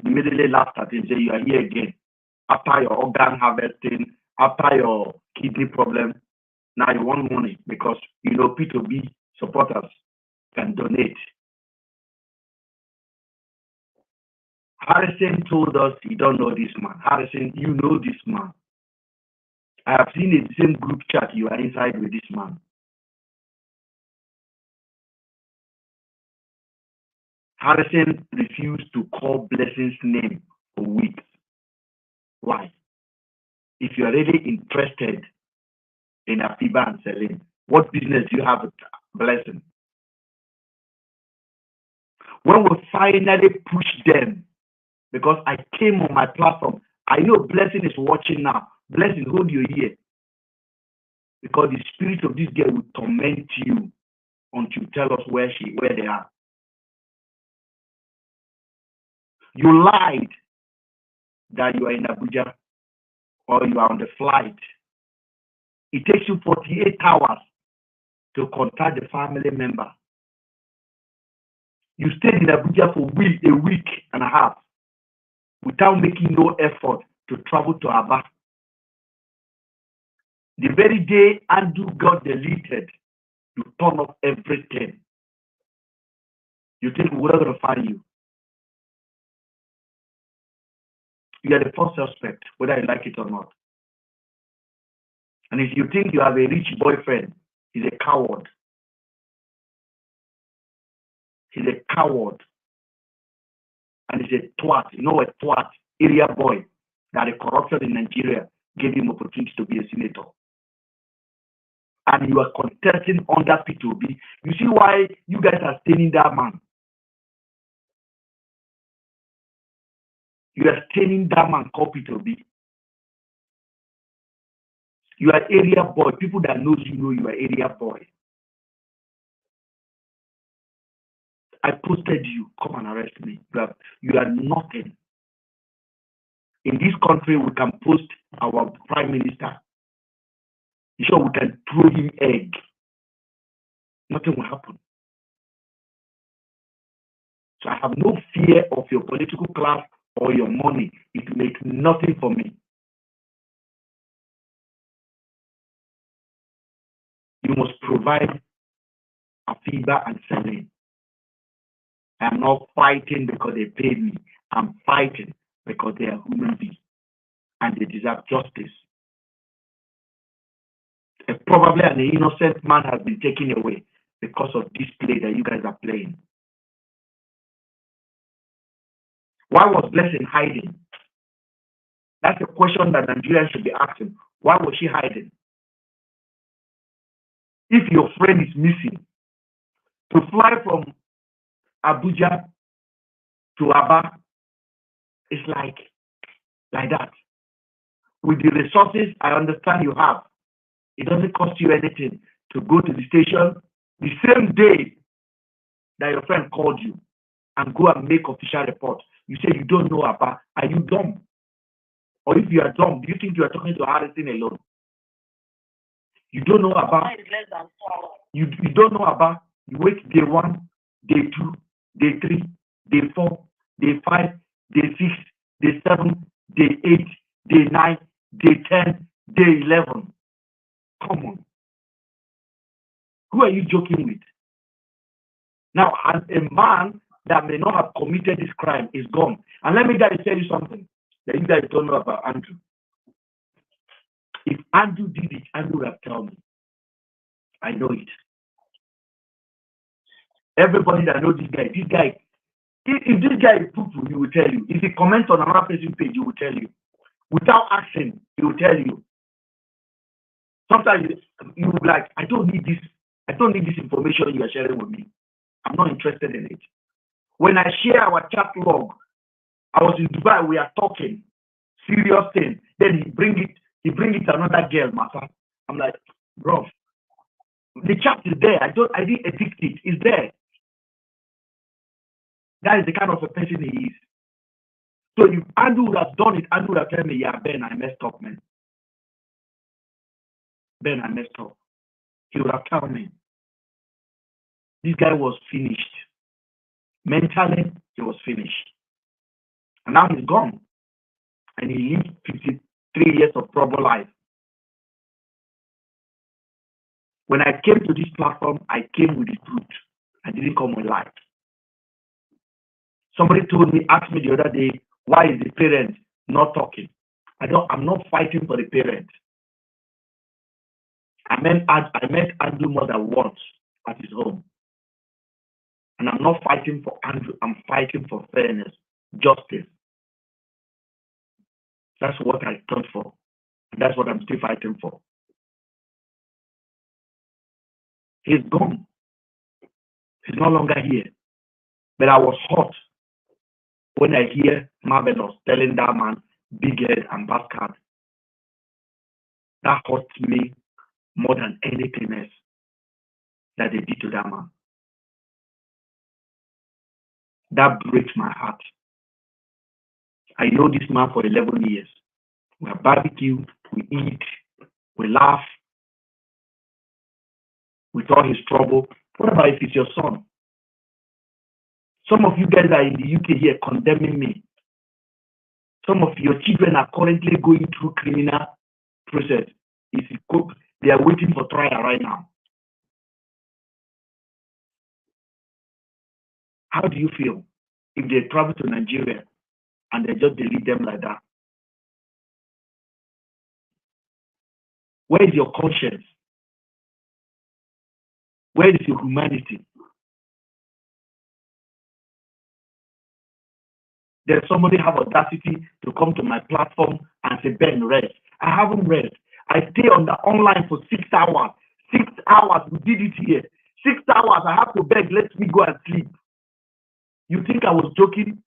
Speaker 2: immediately laughed at him and said, "You are here again. After your organ harvesting, after your kidney problem, now you want money because you know P2B supporters can donate." Harrison told us he don't know this man. Harrison, you know this man. I have seen the same group chat you are inside with this man. Harrison refused to call Blessing's name for weeks. Why? If you are really interested in Afiba and Celine, what business do you have with Blessing? When we finally push them, because I came on my platform, I know Blessing is watching now. Blessing, hold your ear. Because the spirit of this girl will torment you until you tell us where they are. You lied that you are in Abuja or you are on the flight. It takes you 48 hours to contact the family member. You stayed in Abuja for a week and a half without making no effort to travel to Aba. The very day Andrew got deleted, you turn off everything. You think we're not going to find you. You are the first suspect, whether you like it or not. And if you think you have a rich boyfriend, he's a coward. He's a coward. And he's a twat. You know a twat, area boy, that the corruption in Nigeria gave him opportunity to be a senator. And you are contesting under P2B. You see why you guys are staining that man. You are staining that man called P2B. You are area boy. People that knows you know you are area boy. I posted you. Come and arrest me. You are nothing. In this country, we can post our prime minister. You sure we can throw him egg? Nothing will happen. So I have no fear of your political class or your money. It makes nothing for me. You must provide Afiba and Celine. I'm not fighting because they paid me. I'm fighting because they are human beings and they deserve justice. And probably an innocent man has been taken away because of this play that you guys are playing. Why was Blessing hiding? That's a question that Nigerians should be asking. Why was she hiding? If your friend is missing, to fly from Abuja to Aba is like that. With the resources I understand you have, it doesn't cost you anything to go to the station the same day that your friend called you and go and make official report. You say you don't know Aba. Are you dumb? Or if you are dumb, do you think you are talking to Harrison alone? You don't know Aba. You don't know Aba. You wait day 1, day 2, day 3, day 4, day 5, day 6, day 7, day 8, day 9, day 10, day 11. Come on. Who are you joking with? Now, as a man that may not have committed this crime is gone. And let me guys tell you something that you guys don't know about Andrew. If Andrew did it, Andrew would have told me. I know it. Everybody that knows this guy, if this guy is poo-poo, he will tell you. If he comments on another person's page, he will tell you. Without asking, he will tell you. Sometimes you will be like, I don't need this information you are sharing with me. I'm not interested in it. When I share our chat log, I was in Dubai, we are talking, serious thing. Then he bring it to another girl, Masa. I'm like, bro, the chat is there. I didn't edit it. It's there. That is the kind of a person he is. So if Andrew would have done it, Andrew would have told me, yeah, Ben, I messed up, man. Ben, I messed up. He would have told me. This guy was finished. Mentally, he was finished. And now he's gone. And he lived 53 years of troubled life. When I came to this platform, I came with the truth. I didn't come with lies. Somebody asked me the other day, why is the parent not talking? I'm not fighting for the parent. I met Andrew more than once at his home. And I'm not fighting for Andrew. I'm fighting for fairness, justice. That's what I stood for. And that's what I'm still fighting for. He's gone. He's no longer here. But I was hot when I hear Marvelous telling that man, big head and bastard. That hurts me more than anything else that they did to that man. That breaks my heart. I know this man for 11 years. We have barbecued, we eat, we laugh. We all his trouble. What about if it's your son? Some of you guys are in the UK here condemning me. Some of your children are currently going through criminal process. They are waiting for trial right now. How do you feel if they travel to Nigeria and they just delete them like that? Where is your conscience? Where is your humanity? There's somebody have audacity to come to my platform and say, Ben, rest. I haven't rest. I stay on the online for 6 hours. 6 hours, we did it here. 6 hours, I have to beg, let me go and sleep. You think I was joking?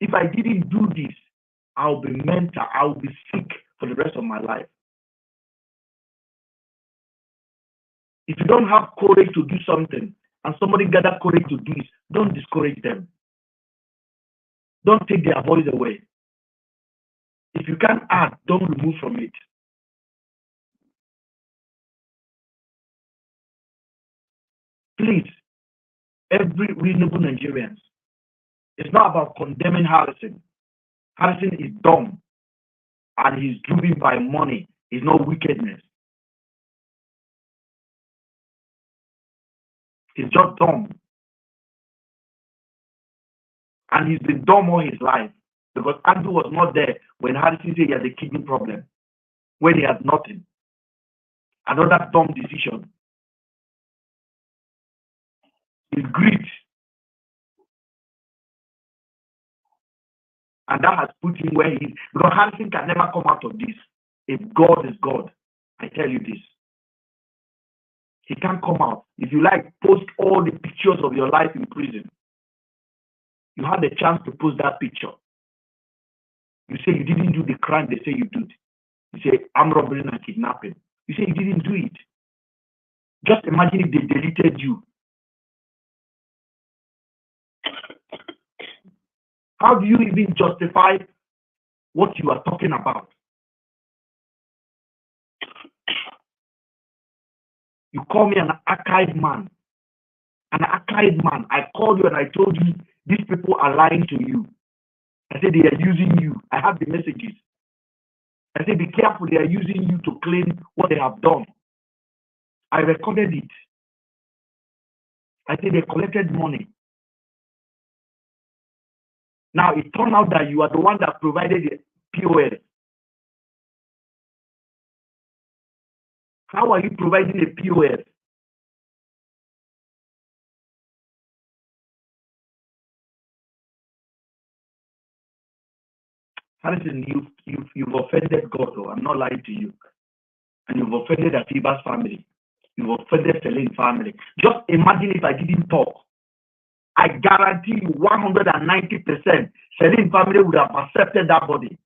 Speaker 2: If I didn't do this, I'll be mental, I'll be sick for the rest of my life. If you don't have courage to do something, and somebody gather courage to do it, don't discourage them. Don't take their voice away. If you can't add, don't remove from it. Please, every reasonable Nigerian, it's not about condemning Harrison. Harrison is dumb, and he's driven by money. It's not wickedness. He's just dumb. And he's been dumb all his life. Because Andrew was not there when Harrison said he had a kidney problem. When he had nothing. Another dumb decision. His greed. And that has put him where he is. Because Harrison can never come out of this. If God is God, I tell you this. He can't come out. If you like, post all the pictures of your life in prison. You had a chance to post that picture. You say you didn't do the crime they say you did. You say armed robbery and kidnapping. You say you didn't do it. Just imagine if they deleted you. How do you even justify what you are talking about? You call me an archived man. An archived man. I called you and I told you these people are lying to you. I said they are using you. I have the messages. I said be careful, they are using you to claim what they have done. I recorded it. I said they collected money. Now it turned out that you are the one that provided the POS. How are you providing a POS? Harrison, you've offended God, though. I'm not lying to you. And you've offended Afiba's family. You've offended Celine's family. Just imagine if I didn't talk. I guarantee you 190% Celine's family would have accepted that body.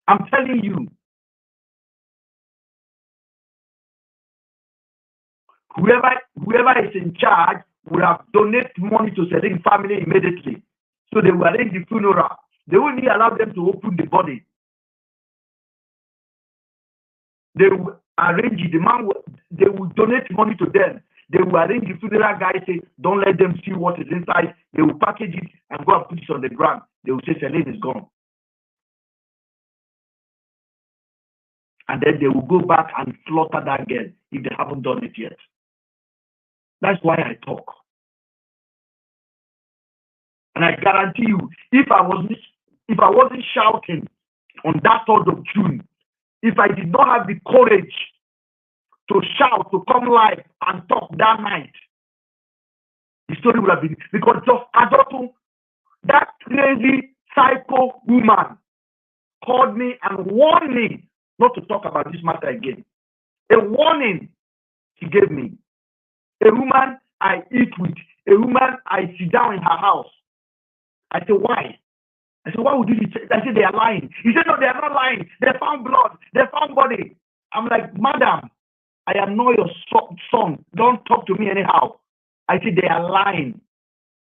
Speaker 2: I'm telling you. Whoever is in charge would have donated money to Celine's family immediately. So they will arrange the funeral. They only allow them to open the body. They will arrange it. They will donate money to them. They will arrange the funeral guy, say, don't let them see what is inside. They will package it and go and put it on the ground. They will say Celine is gone. And then they will go back and slaughter that girl if they haven't done it yet. That's why I talk. And I guarantee you, if I wasn't shouting on that 3rd of June, if I did not have the courage to shout, to come live and talk that night, the story would have been, because just Adotun, that crazy psycho woman called me and warned me not to talk about this matter again. A warning she gave me. A woman I eat with, a woman I sit down in her house. I said, why? I said, why would you say? I said, they are lying. He said, no, they are not lying. They found blood. They found body. I'm like, madam, I am not your son. Don't talk to me anyhow. I said, they are lying.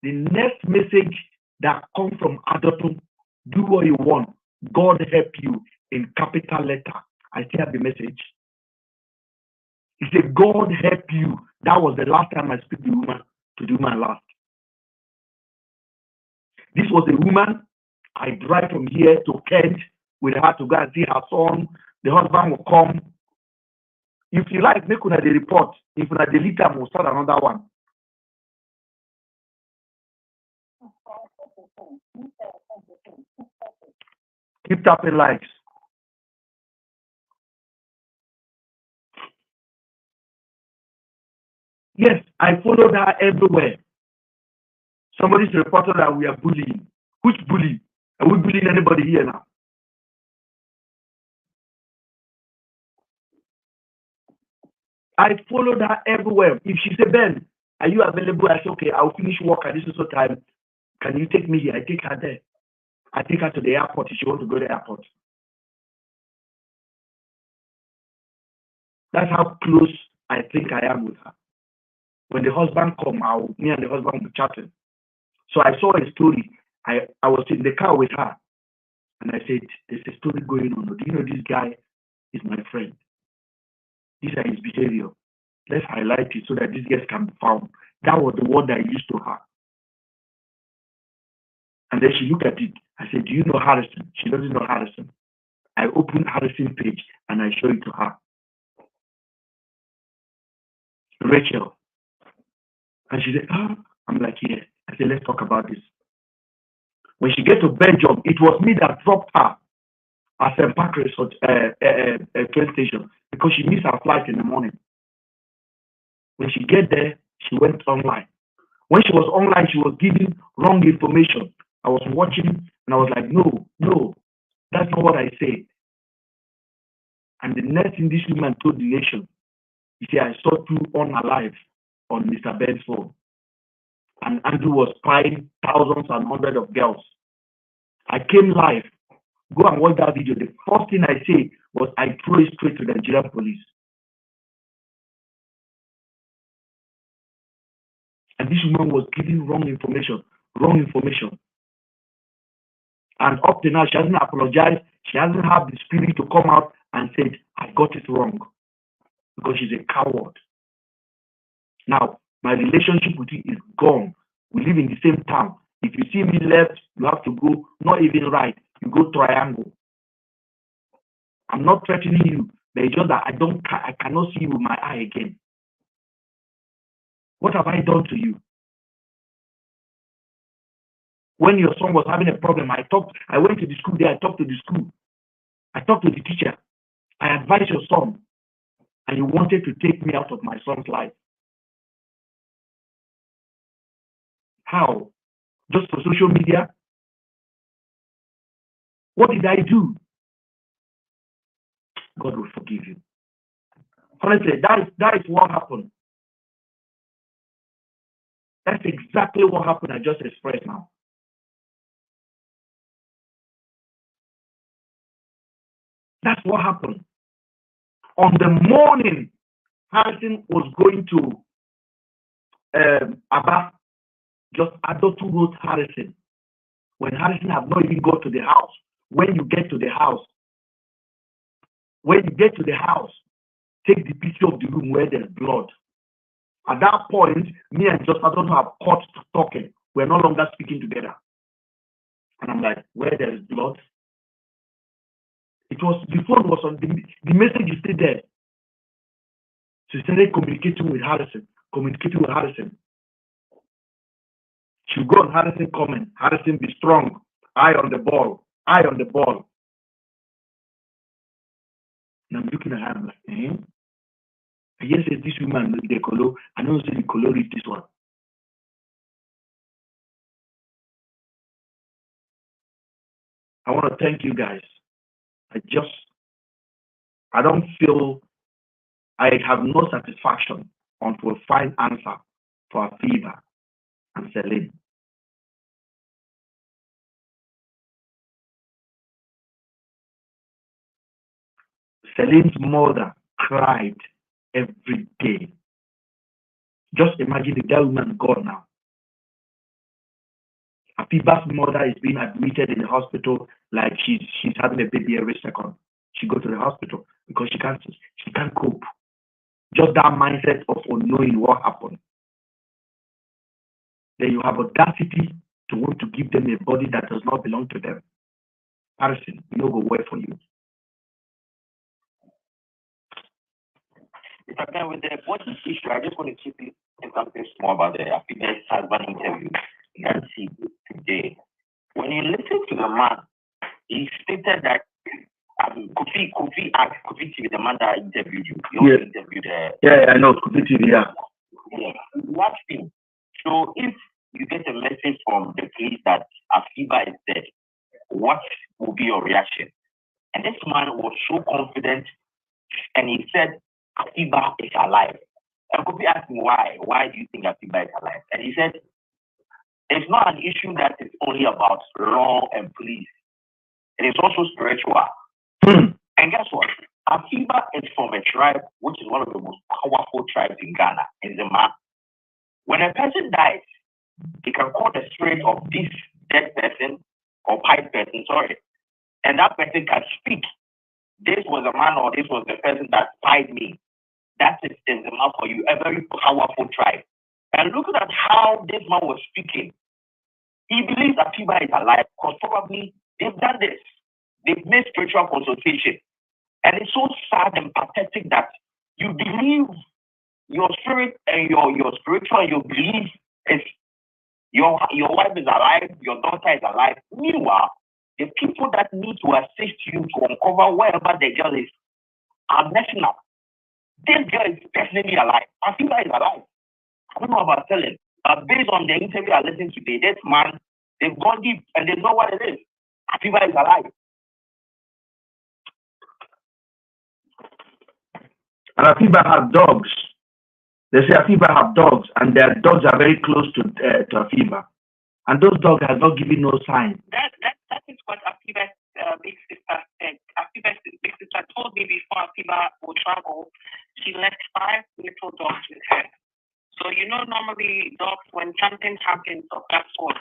Speaker 2: The next message that comes from Adotun, do what you want. God help you, in capital letter. I still have the message. He said, God help you. That was the last time I speak to the woman last. This was a woman. I drive from here to Kent with her to go and see her son. The husband will come. If you like, make una the report. If una delete them, we'll start another one. Keep tapping likes. Yes, I followed her everywhere. Somebody's reported that we are bullying. Which bully? Are we bullying anybody here now? I followed her everywhere. If she said, Ben, are you available? I said, okay, I'll finish work at this time. Can you take me here? I take her there. I take her to the airport if she wants to go to the airport. That's how close I think I am with her. When the husband comes, me and the husband will be chatting. So I saw a story. I was in the car with her. And I said, there's a story going on. Do you know this guy is my friend? These are his behavior. Let's highlight it so that these guys can be found. That was the word I used to her. And then she looked at it. I said, do you know Harrison? She doesn't know Harrison. I opened Harrison's page and I showed it to her. Rachel, And she said, "Ah." I'm like, "Yeah." I said, "Let's talk about this." When she get to Belgium, it was me that dropped her at St. Pancras train station because she missed her flight in the morning. When she get there, she went online. When she was online, she was giving wrong information. I was watching and I was like, no, that's not what I said. And the next thing this woman told the nation, he said, "I saw two unalive on Mr. Ben's phone." And Andrew was spying thousands and hundreds of girls. I came live. Go and watch that video. The first thing I say was I threw it straight to the Nigerian police. And this woman was giving wrong information. And up to now, she hasn't apologized. She hasn't had the spirit to come out and say, "I got it wrong," because she's a coward. Now, my relationship with you is gone. We live in the same town. If you see me left, you have to go, not even right, you go triangle. I'm not threatening you, but it's just that I cannot see you with my eye again. What have I done to you? When your son was having a problem, I went to the school there, I talked to the school. I talked to the teacher. I advised your son. And you wanted to take me out of my son's life. How? Just for social media? What did I do? God will forgive you. Honestly, that is what happened. That's exactly what happened. I just expressed now. That's what happened. On the morning Harrison was going to Aba, just Adotu wrote Harrison. When Harrison had not even got to the house. When you get to the house, take the picture of the room where there's blood. At that point, me and just Adotu have caught talking. We're no longer speaking together. And I'm like, where there is blood? The phone was on, the message is still there. So she started communicating with Harrison. She'll go on Harrison comment. Harrison, be strong. Eye on the ball. And I'm looking at her, I'm like, I just said this woman with the color. I don't see the color is this one. I want to thank you guys. I don't feel I have no satisfaction until we find answer for Afiba and Celine. Celine's mother cried every day. Just imagine if that woman gone now. Afiba's mother is being admitted in the hospital like she's having a baby every second. She go to the hospital because she can't cope. Just that mindset of unknowing what happened. Then you have audacity to want to give them a body that does not belong to them. Harrison, no go work for you.
Speaker 10: If I can with the body issue, I just want to keep it in something small about the Afiba's husband interview. You can see today. When you listen to the man, he stated that Kofi asked Kofi TV, the man that interviewed you. You also interviewed
Speaker 2: I know Kofi TV, yeah.
Speaker 10: Watch him. So if you get a message from the police that Afiba is dead, what will be your reaction? And this man was so confident, and he said Afiba is alive. And Kofi asked him why. Why do you think Afiba is alive? And he said it's not an issue that is only about law and police. It is also spiritual. And guess what? Afiba is from a tribe which is one of the most powerful tribes in Ghana, in Zema. When a person dies, they can call the spirit of this dead person or pied person, and that person can speak. This was a man or this was the person that pied me. That is in Zema for you, a very powerful tribe. And look at how this man was speaking. He believes that Afiba is alive because probably they've done this. They've made spiritual consultation. And it's so sad and pathetic that you believe your spirit and your spiritual, your belief is your wife is alive, your daughter is alive. Meanwhile, the people that need to assist you to uncover wherever the girl is are messing up. This girl is definitely alive. Afiba is alive. I don't know about telling, but based on the interview I listened to today, this man, they've gone deep and they know what it is. Afiba is alive.
Speaker 2: And Afiba have dogs. They say Afiba have dogs, and their dogs are very close to Afiba. And those dogs have not given no sign.
Speaker 12: That is what Afiba's big sister said. Afiba's big sister told me before Afiba would travel, she left 5 little dogs with her. So normally dogs, when something happens of that sort,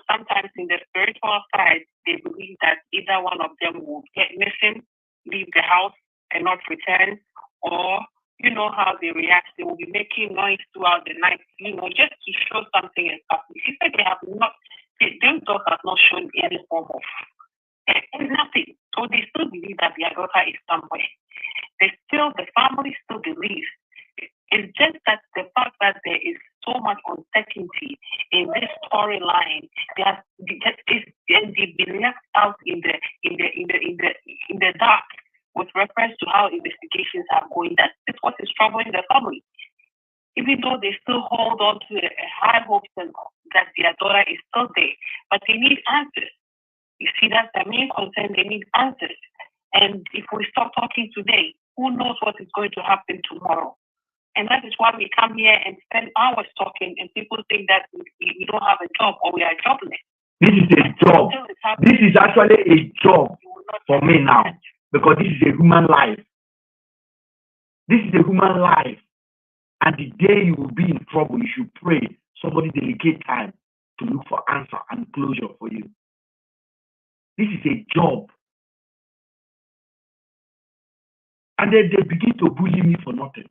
Speaker 12: sometimes in the spiritual side, they believe that either one of them will get missing, leave the house and not return, or you know how they react. They will be making noise throughout the night, just to show something is happening. She said those dogs have not shown any form of nothing. So they still believe that their daughter is somewhere. The family still believes. It's just that the fact that there is so much uncertainty in this storyline, they've been left out in the dark with reference to how investigations are going. That is what is troubling the family. Even though they still hold on to a high hopes that their daughter is still there, but they need answers. You see, that's the main concern. They need answers. And if we stop talking today, who knows what is going to happen tomorrow? And that is why we come here and spend hours talking, and people think that we don't have a job or we are jobless.
Speaker 2: This is a job. This is actually a job for me now, because this is a human life. This is a human life. And the day you will be in trouble, you should pray somebody dedicate time to look for answer and closure for you. This is a job. And then they begin to bully me for nothing.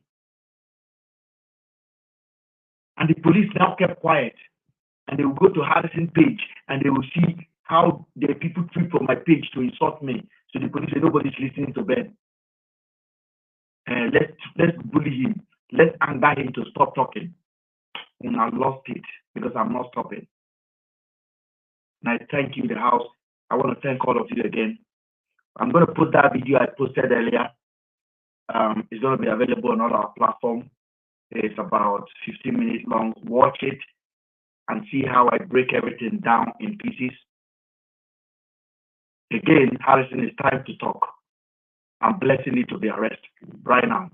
Speaker 2: And the police now kept quiet. And they will go to Harrison page and they will see how the people tweet from my page to insult me. So the police say nobody's listening to Ben. Let's bully him. Let's anger him to stop talking. And I lost it because I'm not stopping. And I thank you, the house. I want to thank all of you again. I'm going to put that video I posted earlier. It's going to be available on all our platforms. It's about 15 minutes long. Watch it and see how I break everything down in pieces. Again, Harrison, it's time to talk. I'm blessing it to be arrested right now.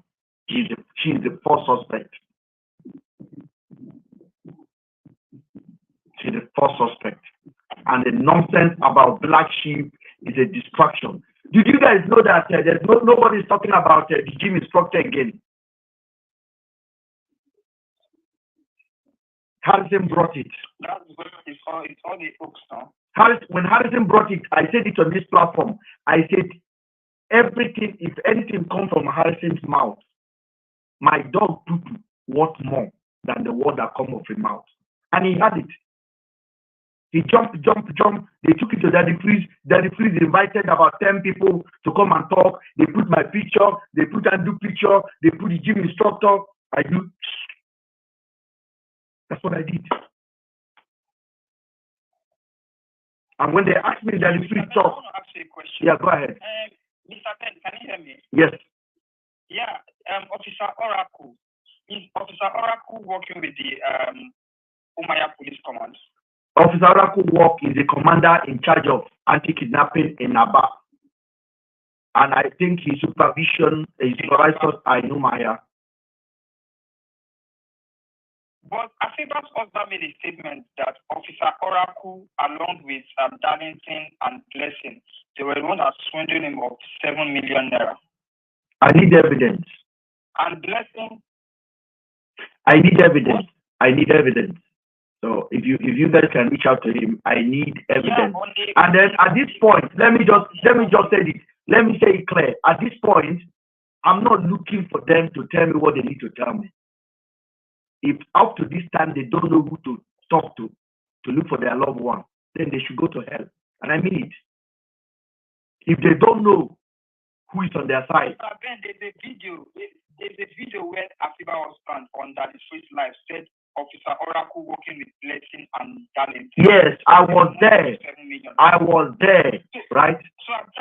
Speaker 2: She's the first suspect. She's the first suspect. And the nonsense about black sheep is a distraction. Did you guys know that there's nobody's talking about the gym instructor again? Harrison brought it.
Speaker 13: It's all the folks now.
Speaker 2: When Harrison brought it, I said it on this platform. I said, everything, if anything comes from Harrison's mouth, my dog poop worth more than the word that comes off his mouth. And he had it. He jumped. They took it to Daddy Freeze. Daddy Freeze invited about 10 people to come and talk. They put my picture. They put Andrew picture. They put the gym instructor. That's what I did. And when they asked me, Daddy Freeze talk.
Speaker 13: I want to ask you a question.
Speaker 2: Yeah, go ahead.
Speaker 13: Mr. Ben, can you hear me?
Speaker 2: Yes.
Speaker 13: Yeah, Officer Oracle. Is Officer Oracle working with the Umaya Police Command?
Speaker 2: Officer Oracle Walk is the commander in charge of anti-kidnapping in Aba. And I think his supervisors are in Umaya.
Speaker 13: But Afiba's also made a statement that Officer Oracle, along with Darlington and Blessing, they were the ones that swindled him of 7 million naira.
Speaker 2: I need evidence.
Speaker 13: And Blessing?
Speaker 2: I need evidence. I need evidence. So if you guys can reach out to him, I need evidence. Yeah, and then at this point, let me just say this. Let me say it clear. At this point, I'm not looking for them to tell me what they need to tell me. If up to this time they don't know who to talk to look for their loved one, then they should go to hell. And I mean it. If they don't know who is on their side.
Speaker 13: Ben, there's a video where Afiba was found on that is Swiss Life said Officer Oracle working with Blessing and Darlington.
Speaker 2: Yes, I was there. I was there, right?
Speaker 13: So I'm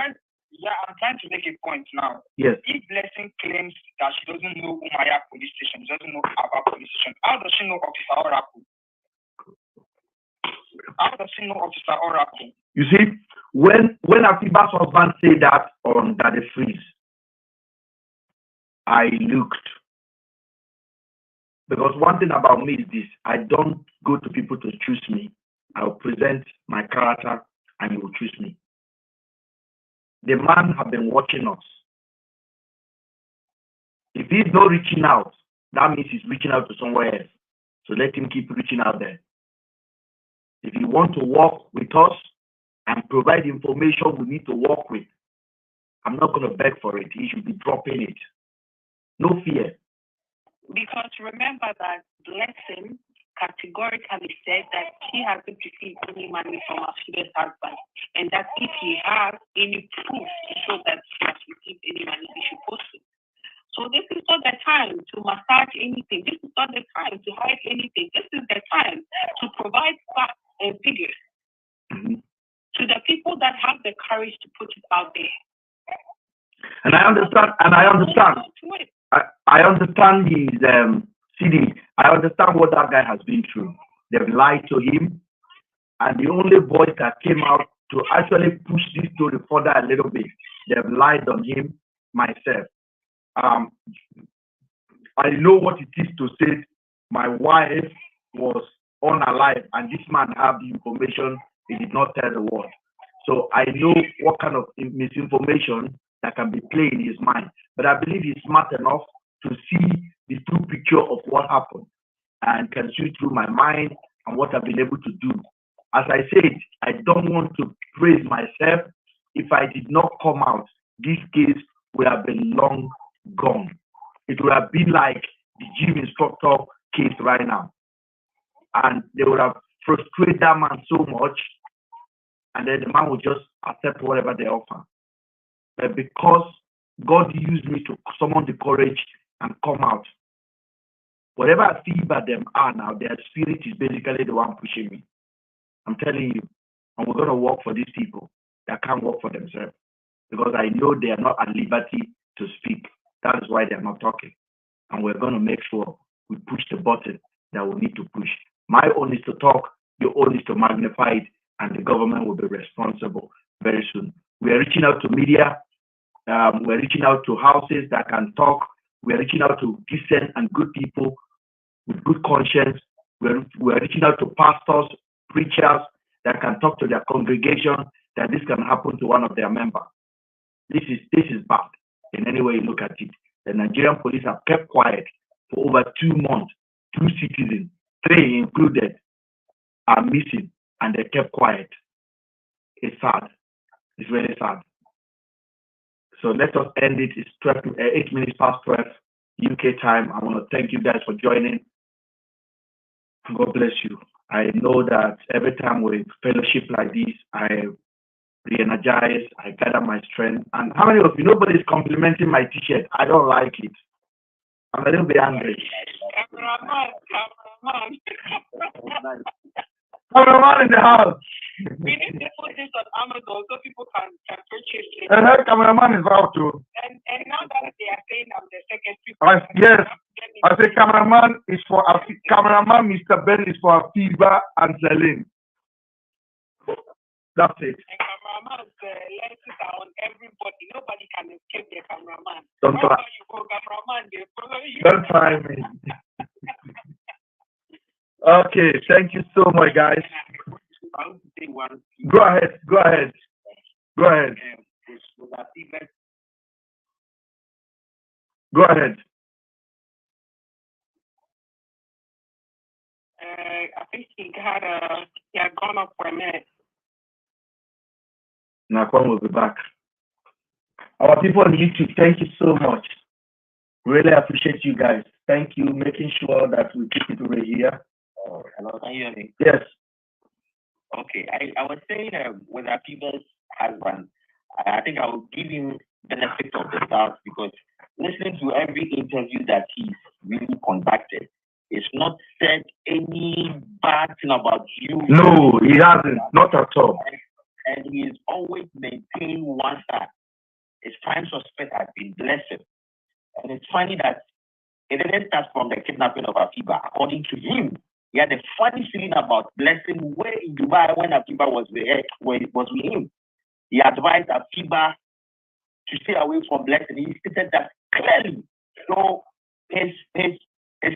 Speaker 13: trying to make a point now.
Speaker 2: Yes.
Speaker 13: If Blessing claims that she doesn't know Umaya police station, doesn't know Aba police station, how does she know Officer Oracle? How does she know Officer Oracle?
Speaker 2: You see, when Afiba's husband said that on Daddy Freeze, I looked. Because one thing about me is this: I don't go to people to choose me. I'll present my character and he will choose me. The man have been watching us. If he's not reaching out, that means he's reaching out to somewhere else. So let him keep reaching out there. If you want to work with us and provide information we need to work with, I'm not going to beg for it. He should be dropping it. No fear.
Speaker 8: Because remember that Blessing categorically said that he hasn't received any money from her student husband, and that if he has any proof to show that he has received any money, he should post it. So this is not the time to massage anything. This is not the time to hide anything. This is the time to provide facts and figures to the people that have the courage to put it out there.
Speaker 2: And I understand. I understand his CD. I understand what that guy has been through. They've lied to him, and the only voice that came out to actually push this story further a little bit, they've lied on him, myself. I know what it is to say my wife was unalive, and this man have the information he did not tell the world. So I know what kind of misinformation that can be played in his mind. But I believe he's smart enough to see the true picture of what happened and can see through my mind and what I've been able to do. As I said, I don't want to praise myself. If I did not come out, this case would have been long gone. It would have been like the gym instructor case right now. And they would have frustrated that man so much, and then the man would just accept whatever they offer. But because God used me to summon the courage and come out, whatever I feel about them are now, their spirit is basically the one pushing me. I'm telling you, and we're going to work for these people that can't work for themselves, because I know they are not at liberty to speak. That is why they are not talking. And we're going to make sure we push the button that we need to push. My own is to talk, your own is to magnify it, and the government will be responsible very soon. We are reaching out to media. We're reaching out to houses that can talk. We're reaching out to decent and good people with good conscience. We're reaching out to pastors, preachers that can talk to their congregation that this can happen to one of their members. This is bad in any way you look at it. The Nigerian police have kept quiet for over 2 months. 2 citizens, 3 included, are missing, and they kept quiet. It's sad. It's really sad. So let us end it. It's 8 minutes past 12 UK time. I want to thank you guys for joining. God bless you. I know that every time we fellowship like this, I re-energize, I gather my strength. And how many of you, nobody's complimenting my t-shirt? I don't like it. I'm a little bit angry. Cameraman in the house.
Speaker 8: We need to put this on Amazon so people can purchase it.
Speaker 2: Cameraman is out too.
Speaker 8: And now that they are saying I'm the second people.
Speaker 2: Yes. I say cameraman is for cameraman. Mr. Ben is for Afiba and Celine. That's it.
Speaker 8: And cameraman's lenses are on everybody. Nobody can escape the cameraman.
Speaker 2: Don't try.
Speaker 8: You go, cameraman, they follow you.
Speaker 2: Don't try me. Okay, thank you so much, guys. Go ahead. Go ahead.
Speaker 8: I think he had gone up for a minute.
Speaker 2: Nakwan will be back. Our people on YouTube, thank you so much. Really appreciate you guys. Thank you, making sure that we keep people here.
Speaker 10: Hello, can you hear me?
Speaker 2: Yes.
Speaker 10: Okay, I was saying with Afiba's husband, I think I will give him benefit of the doubt, because listening to every interview that he's really conducted, it's not said any bad thing about you.
Speaker 2: No, he hasn't, not at all.
Speaker 10: And he's always maintained one side. His prime suspect has been blessed. And it's funny that it didn't start from the kidnapping of Afiba. According to him, he had a funny feeling about blessing way in Dubai when Afiba was with him. He advised Afiba to stay away from blessing. He stated that clearly. So his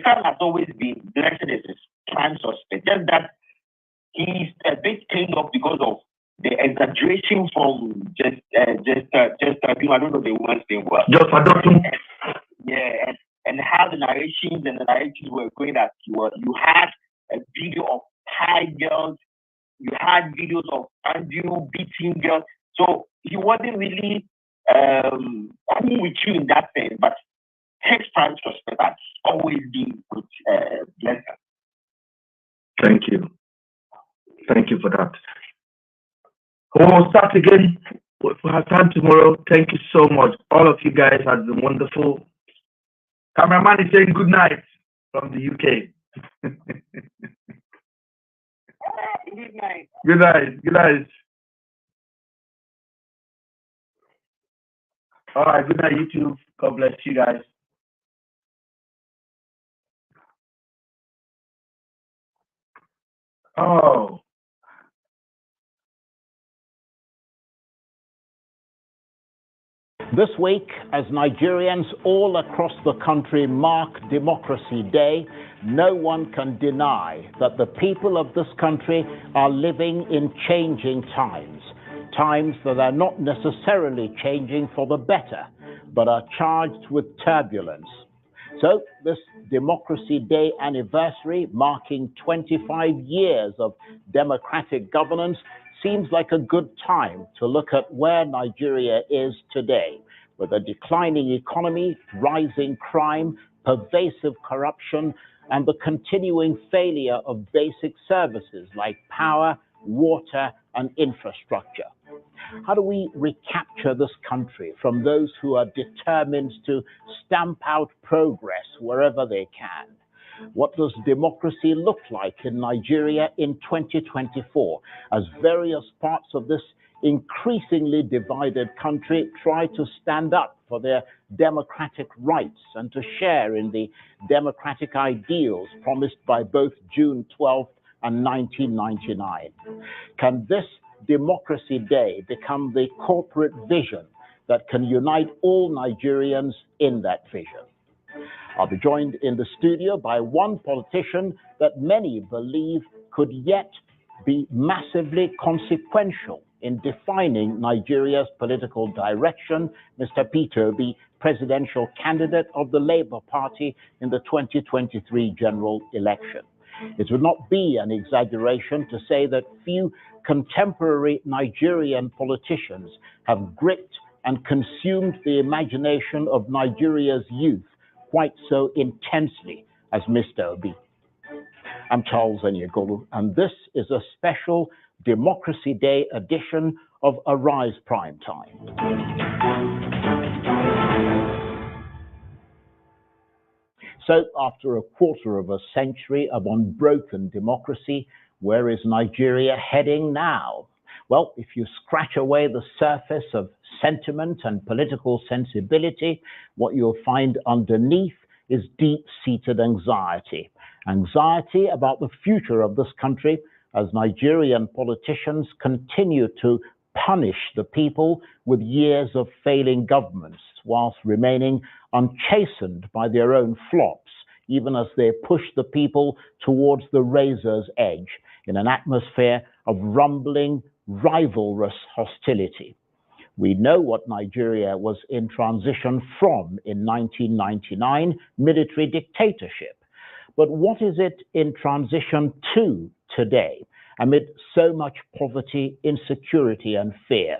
Speaker 10: son has always been blessed as his prime suspect. Just that he's a bit cleaned up because of the exaggeration from just I don't know the woman's name was.
Speaker 2: Just Adotun.
Speaker 10: Yeah, and how the narrations were going that you had a video of high girls, you had videos of Andrew beating girls. So he wasn't really cool with you in that sense, but his prime suspect has always been with Blessing.
Speaker 2: Thank you. Thank you for that. We'll start again. We have time tomorrow. Thank you so much. All of you guys have been wonderful. Cameraman is saying good night from the UK.
Speaker 10: Good night.
Speaker 2: Good night. Good night. All right. Good night, YouTube. God bless you guys. Oh.
Speaker 17: This week, as Nigerians all across the country mark Democracy Day, no one can deny that the people of this country are living in changing times. Times that are not necessarily changing for the better, but are charged with turbulence. So this Democracy Day anniversary, marking 25 years of democratic governance, seems like a good time to look at where Nigeria is today, with a declining economy, rising crime, pervasive corruption, and the continuing failure of basic services like power, water, and infrastructure. How do we recapture this country from those who are determined to stamp out progress wherever they can? What does democracy look like in Nigeria in 2024 as various parts of this increasingly divided country try to stand up for their democratic rights and to share in the democratic ideals promised by both June 12th and 1999? Can this Democracy Day become the corporate vision that can unite all Nigerians in that vision? I'll be joined in the studio by one politician that many believe could yet be massively consequential in defining Nigeria's political direction, Mr. Peter Obi, presidential candidate of the Labour Party in the 2023 general election. It would not be an exaggeration to say that few contemporary Nigerian politicians have gripped and consumed the imagination of Nigeria's youth quite so intensely as Mr. Obi. I'm Charles Enyegolu, and this is a special Democracy Day edition of Arise Prime Time. So, after a quarter of a century of unbroken democracy, where is Nigeria heading now? Well, if you scratch away the surface of sentiment and political sensibility, what you'll find underneath is deep-seated anxiety. Anxiety about the future of this country as Nigerian politicians continue to punish the people with years of failing governments, whilst remaining unchastened by their own flops, even as they push the people towards the razor's edge in an atmosphere of rumbling, rivalrous hostility. We know what Nigeria was in transition from in 1999, military dictatorship. But what is it in transition to today, amid so much poverty, insecurity, and fear?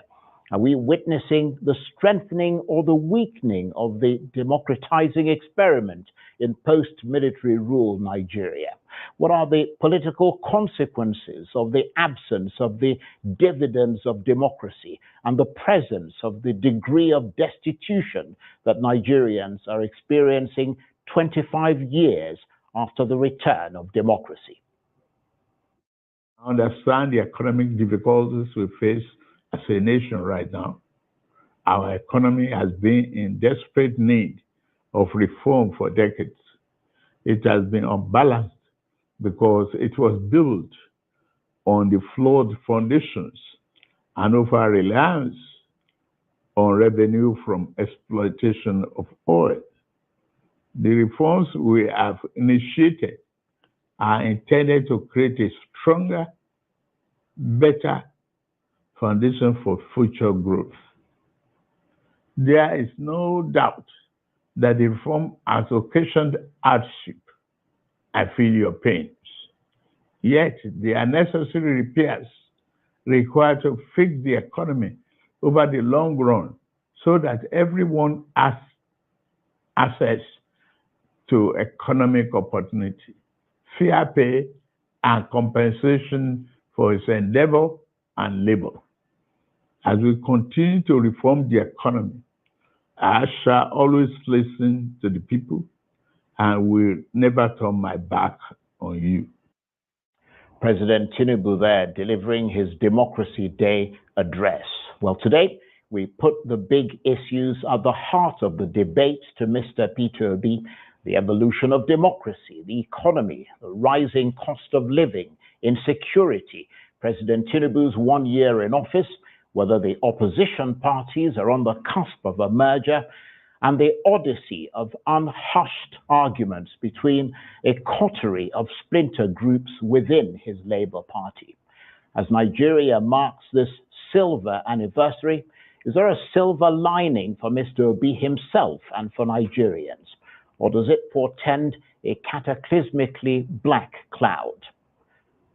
Speaker 17: Are we witnessing the strengthening or the weakening of the democratizing experiment in post-military rule Nigeria? What are the political consequences of the absence of the dividends of democracy and the presence of the degree of destitution that Nigerians are experiencing 25 years after the return of democracy?
Speaker 18: I understand the economic difficulties we face as a nation right now. Our economy has been in desperate need of reform for decades. It has been unbalanced because it was built on the flawed foundations and over reliance on revenue from exploitation of oil. The reforms we have initiated are intended to create a stronger, better foundation for future growth. There is no doubt that the reform has occasioned hardship. I feel your pains. Yet, there are necessary repairs required to fix the economy over the long run so that everyone has access to economic opportunity, fair pay, and compensation for his endeavor and labor. As we continue to reform the economy, I shall always listen to the people and will never turn my back on you.
Speaker 17: President Tinubu there delivering his Democracy Day address. Well, today we put the big issues at the heart of the debate to Mr. Peter Obi: the evolution of democracy, the economy, the rising cost of living, insecurity, President Tinubu's 1 year in office, whether the opposition parties are on the cusp of a merger, and the odyssey of unhushed arguments between a coterie of splinter groups within his Labour Party. As Nigeria marks this silver anniversary, is there a silver lining for Mr. Obi himself and for Nigerians? Or does it portend a cataclysmically black cloud?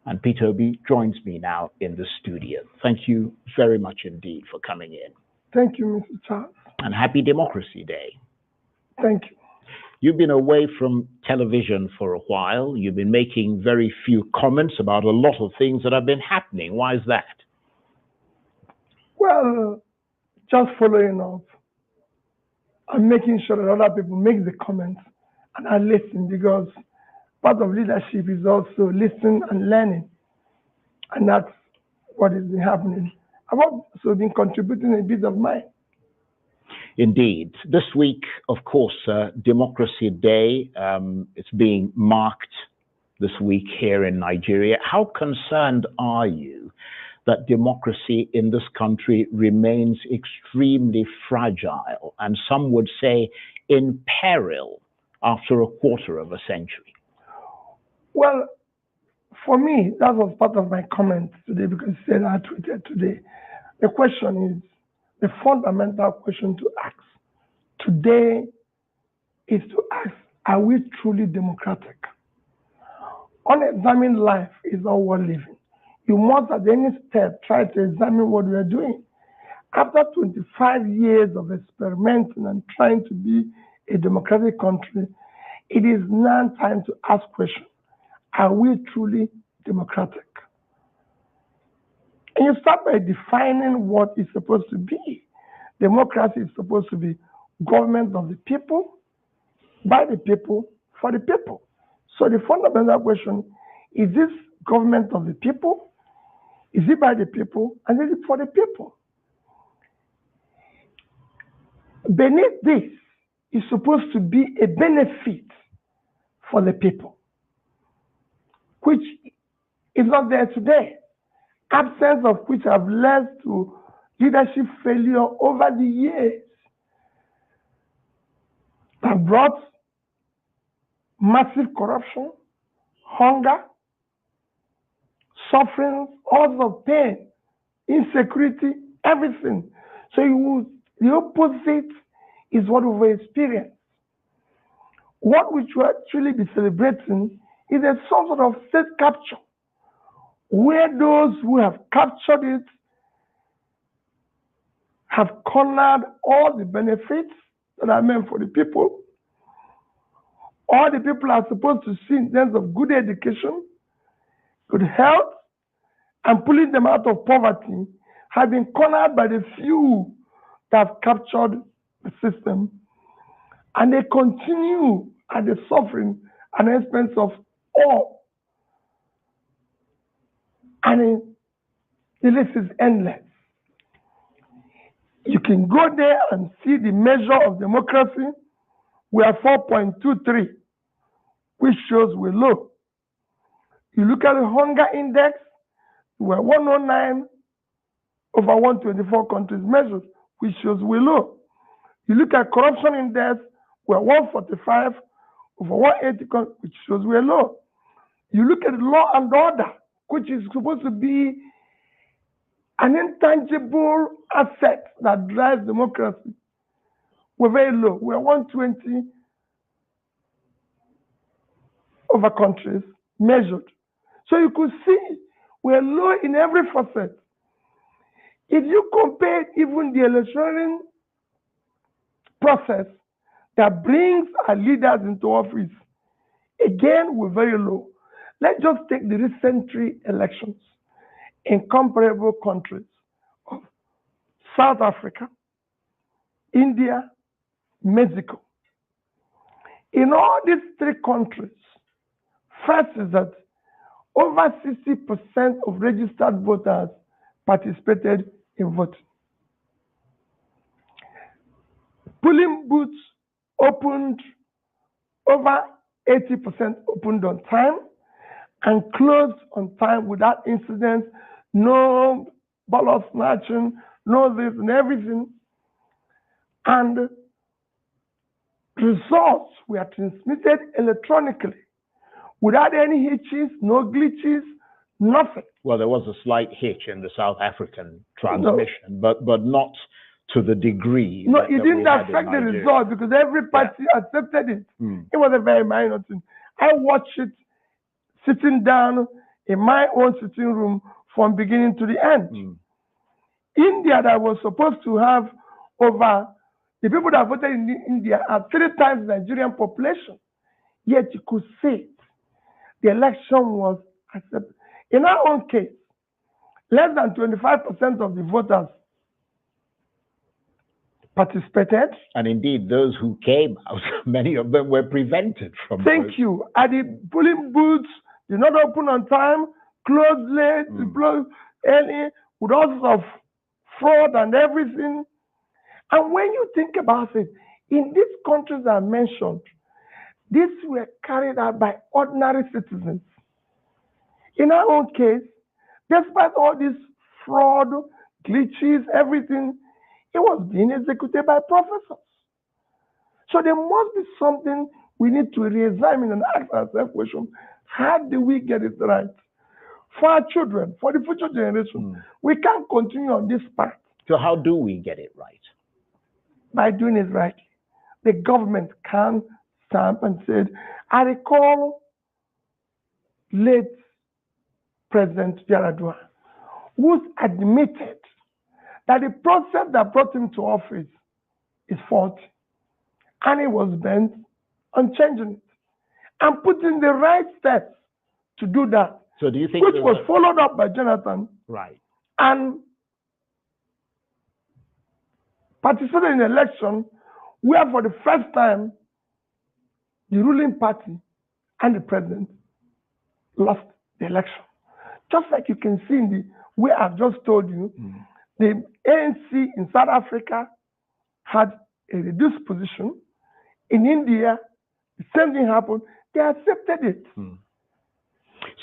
Speaker 17: And Peter Obi joins me now in the studio. Thank you very much indeed for coming in.
Speaker 19: Thank you, Mr. Charles.
Speaker 17: And happy Democracy Day.
Speaker 19: Thank you.
Speaker 17: You've been away from television for a while. You've been making very few comments about a lot of things that have been happening. Why is that?
Speaker 19: Well, just following up and making sure that other people make the comments and I listen, because part of leadership is also listening and learning. And that's what has been happening. I've also been contributing a bit of mine.
Speaker 17: Indeed. This week, of course, Democracy Day, it's being marked this week here in Nigeria. How concerned are you that democracy in this country remains extremely fragile, and some would say in peril after a quarter of a century?
Speaker 19: Well, for me, that was part of my comment today, because I tweeted today. The question is, the fundamental question to ask today is to ask, are we truly democratic? Unexamined life is not worth living. You must at any step try to examine what we are doing. After 25 years of experimenting and trying to be a democratic country, it is now time to ask questions. Are we truly democratic? And you start by defining what it's supposed to be. Democracy is supposed to be government of the people, by the people, for the people. So the fundamental question, is this government of the people? Is it by the people? And is it for the people? Beneath this is supposed to be a benefit for the people, which is not there today. Absence of which have led to leadership failure over the years that brought massive corruption, hunger, suffering, all of pain, insecurity, everything. So the opposite is what we've experienced. What we should actually be celebrating is a sort of state capture, where those who have captured it have cornered all the benefits that are meant for the people. All the people are supposed to see in terms of good education, good health, and pulling them out of poverty have been cornered by the few that have captured the system. And they continue at the suffering and expense of all. And the list is endless. You can go there and see the measure of democracy. We are 4.23, which shows we're low. You look at the hunger index, we're 109 over 124 countries measured, which shows we're low. You look at corruption index, we're 145 over 180 countries, which shows we're low. You look at law and order, which is supposed to be an intangible asset that drives democracy. We're very low. We're 120 over countries measured. So you could see we're low in every facet. If you compare even the electoral process that brings our leaders into office, again, we're very low. Let's just take the recent 3 elections in comparable countries of South Africa, India, Mexico. In all these 3 countries, first is that over 60% of registered voters participated in voting. Polling booths opened, over 80% opened on time and closed on time without incidents, no ballot snatching, no this and everything. And results were transmitted electronically without any hitches, no glitches, nothing.
Speaker 17: Well, there was a slight hitch in the South African transmission, but not to the degree.
Speaker 19: No, it didn't affect the result because every party accepted it. It was a very minor thing. I watched it sitting down in my own sitting room from beginning to the end. India, that was supposed to have over, the people that voted in India are 3 times the Nigerian population, yet you could see it. The election was accepted. In our own case, less than 25% of the voters participated.
Speaker 17: And indeed, those who came out, many of them were prevented from
Speaker 19: Thank you. At the polling booths, did not open on time, closed late, closed early, with all sorts of fraud and everything. And when you think about it, in these countries I mentioned, these were carried out by ordinary citizens. In our own case, despite all this fraud, glitches, everything, it was being executed by professors. So there must be something we need to re-examine and ask ourselves question, how do we get it right? For our children, for the future generation, we can't continue on this path.
Speaker 17: So how do we get it right?
Speaker 19: By doing it right. The government can stamp and say, I recall late President Yaradua, who admitted that the process that brought him to office is faulty. And he was bent on changing it and putting the right steps to do that.
Speaker 17: So do you think
Speaker 19: which was followed up by Jonathan?
Speaker 17: Right.
Speaker 19: And participated in an election where for the first time the ruling party and the president lost the election. Just like you can see in the way I've just told you, the ANC in South Africa had a reduced position. In India, the same thing happened. They accepted it.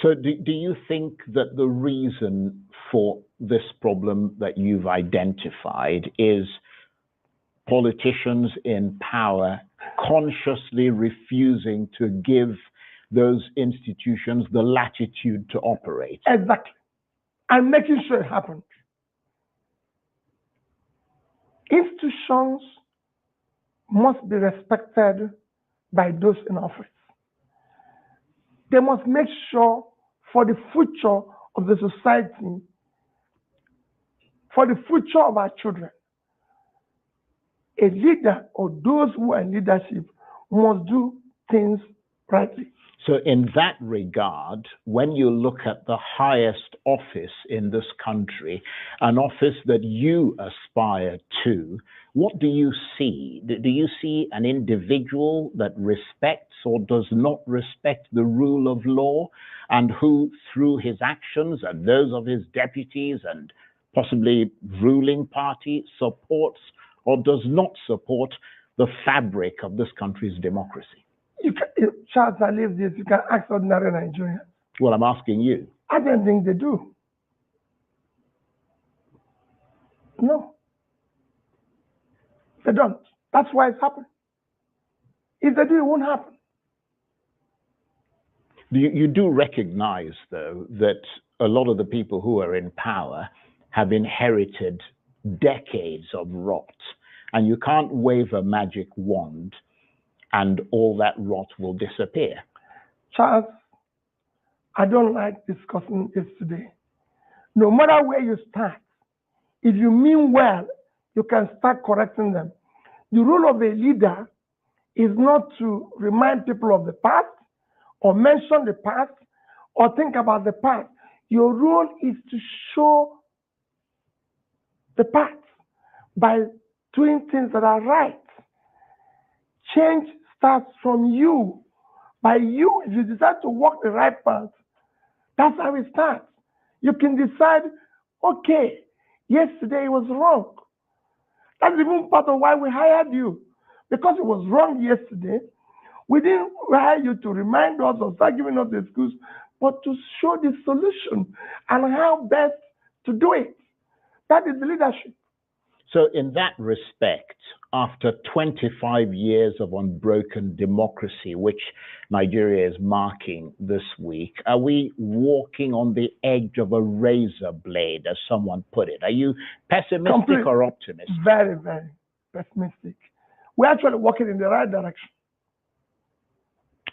Speaker 17: So do you think that the reason for this problem that you've identified is politicians in power consciously refusing to give those institutions the latitude to operate?
Speaker 19: Exactly. And making sure it happens. Institutions must be respected by those in office. They must make sure for the future of the society, for the future of our children, a leader or those who are in leadership must do things rightly.
Speaker 17: So in that regard, when you look at the highest office in this country, an office that you aspire to, what do you see? Do you see an individual that respects or does not respect the rule of law, and who, through his actions and those of his deputies and possibly ruling party, supports or does not support the fabric of this country's democracy?
Speaker 19: Charles, I leave this. You can ask ordinary Nigerians.
Speaker 17: Well, I'm asking you.
Speaker 19: I don't think they do. No. They don't. That's why it's happening. If they do, it won't happen.
Speaker 17: You do recognize, though, that a lot of the people who are in power have inherited decades of rot, and you can't wave a magic wand and all that rot will disappear.
Speaker 19: Charles, I don't like discussing this today. No matter where you start, if you mean well, you can start correcting them. The role of a leader is not to remind people of the past or mention the past or think about the past. Your role is to show the path by doing things that are right. Change starts from you. By you, if you decide to walk the right path, that's how it starts. You can decide, okay, yesterday it was wrong. That's even part of why we hired you. Because it was wrong yesterday, we didn't hire you to remind us or start giving us the excuse, but to show the solution and how best to do it. That is the leadership.
Speaker 17: So in that respect, after 25 years of unbroken democracy, which Nigeria is marking this week, are we walking on the edge of a razor blade, as someone put it? Are you pessimistic or optimistic?
Speaker 19: Very, very pessimistic. We're actually walking in the right direction.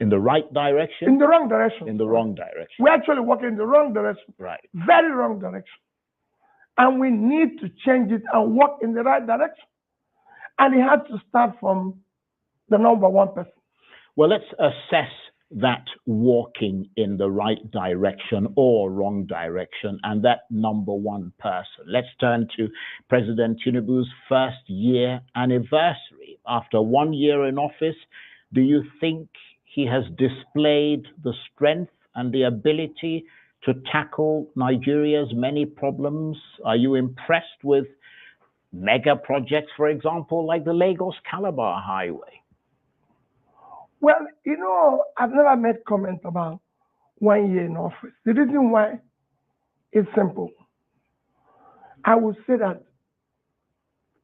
Speaker 17: In the right direction?
Speaker 19: In the wrong direction.
Speaker 17: In the wrong direction.
Speaker 19: We're actually walking in the wrong direction.
Speaker 17: Right.
Speaker 19: Very wrong direction. And we need to change it and walk in the right direction. And it has to start from the number one person.
Speaker 17: Well, let's assess that walking in the right direction or wrong direction and that number one person. Let's turn to President Tinubu's first year anniversary. After 1 year in office, do you think he has displayed the strength and the ability to tackle Nigeria's many problems? Are you impressed with mega projects, for example, like the Lagos-Calabar Highway?
Speaker 19: Well, I've never made comment about 1 year in office. The reason why is simple. I would say that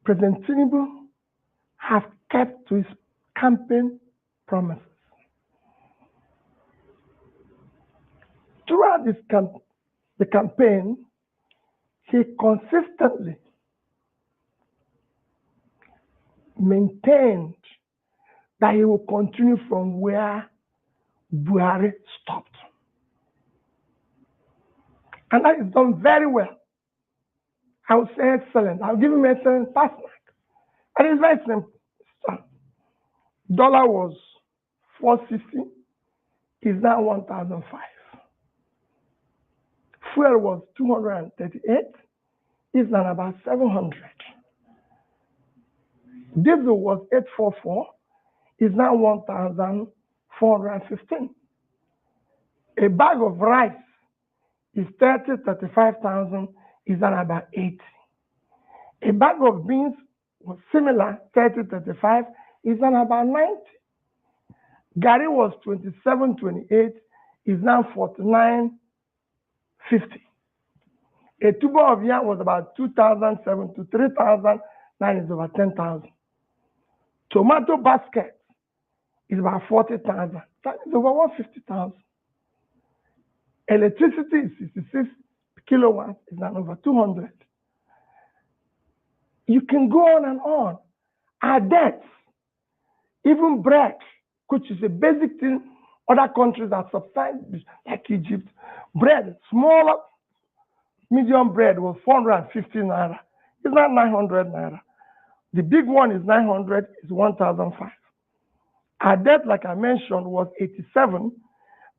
Speaker 19: President Tinubu has kept to his campaign promises. Throughout the campaign, he consistently maintained that he will continue from where Buhari stopped. And that is done very well. I would say excellent. I'll give him excellent pass mark. And it's very simple. Dollar was 460, is now 1,005. Fuel was 238, is now about 700. Diesel was 844, is now 1,415. A bag of rice is 35,000, is now about 80. A bag of beans was similar, 35, is now about 90. Gari was 27.28, is now 49.50. A tuber of yam was about 2,007 to 3,000, now is over 10,000. Tomato basket is about 40,000, that is over 150,000. Electricity is 66 kilowatts, is now over 200. You can go on and on. Our debts, even bread, which is a basic thing, other countries that subside, like Egypt, bread, smaller, medium bread was 450 naira. It's not 900 naira. The big one is 900, is 1,005. Our debt, like I mentioned, was 87.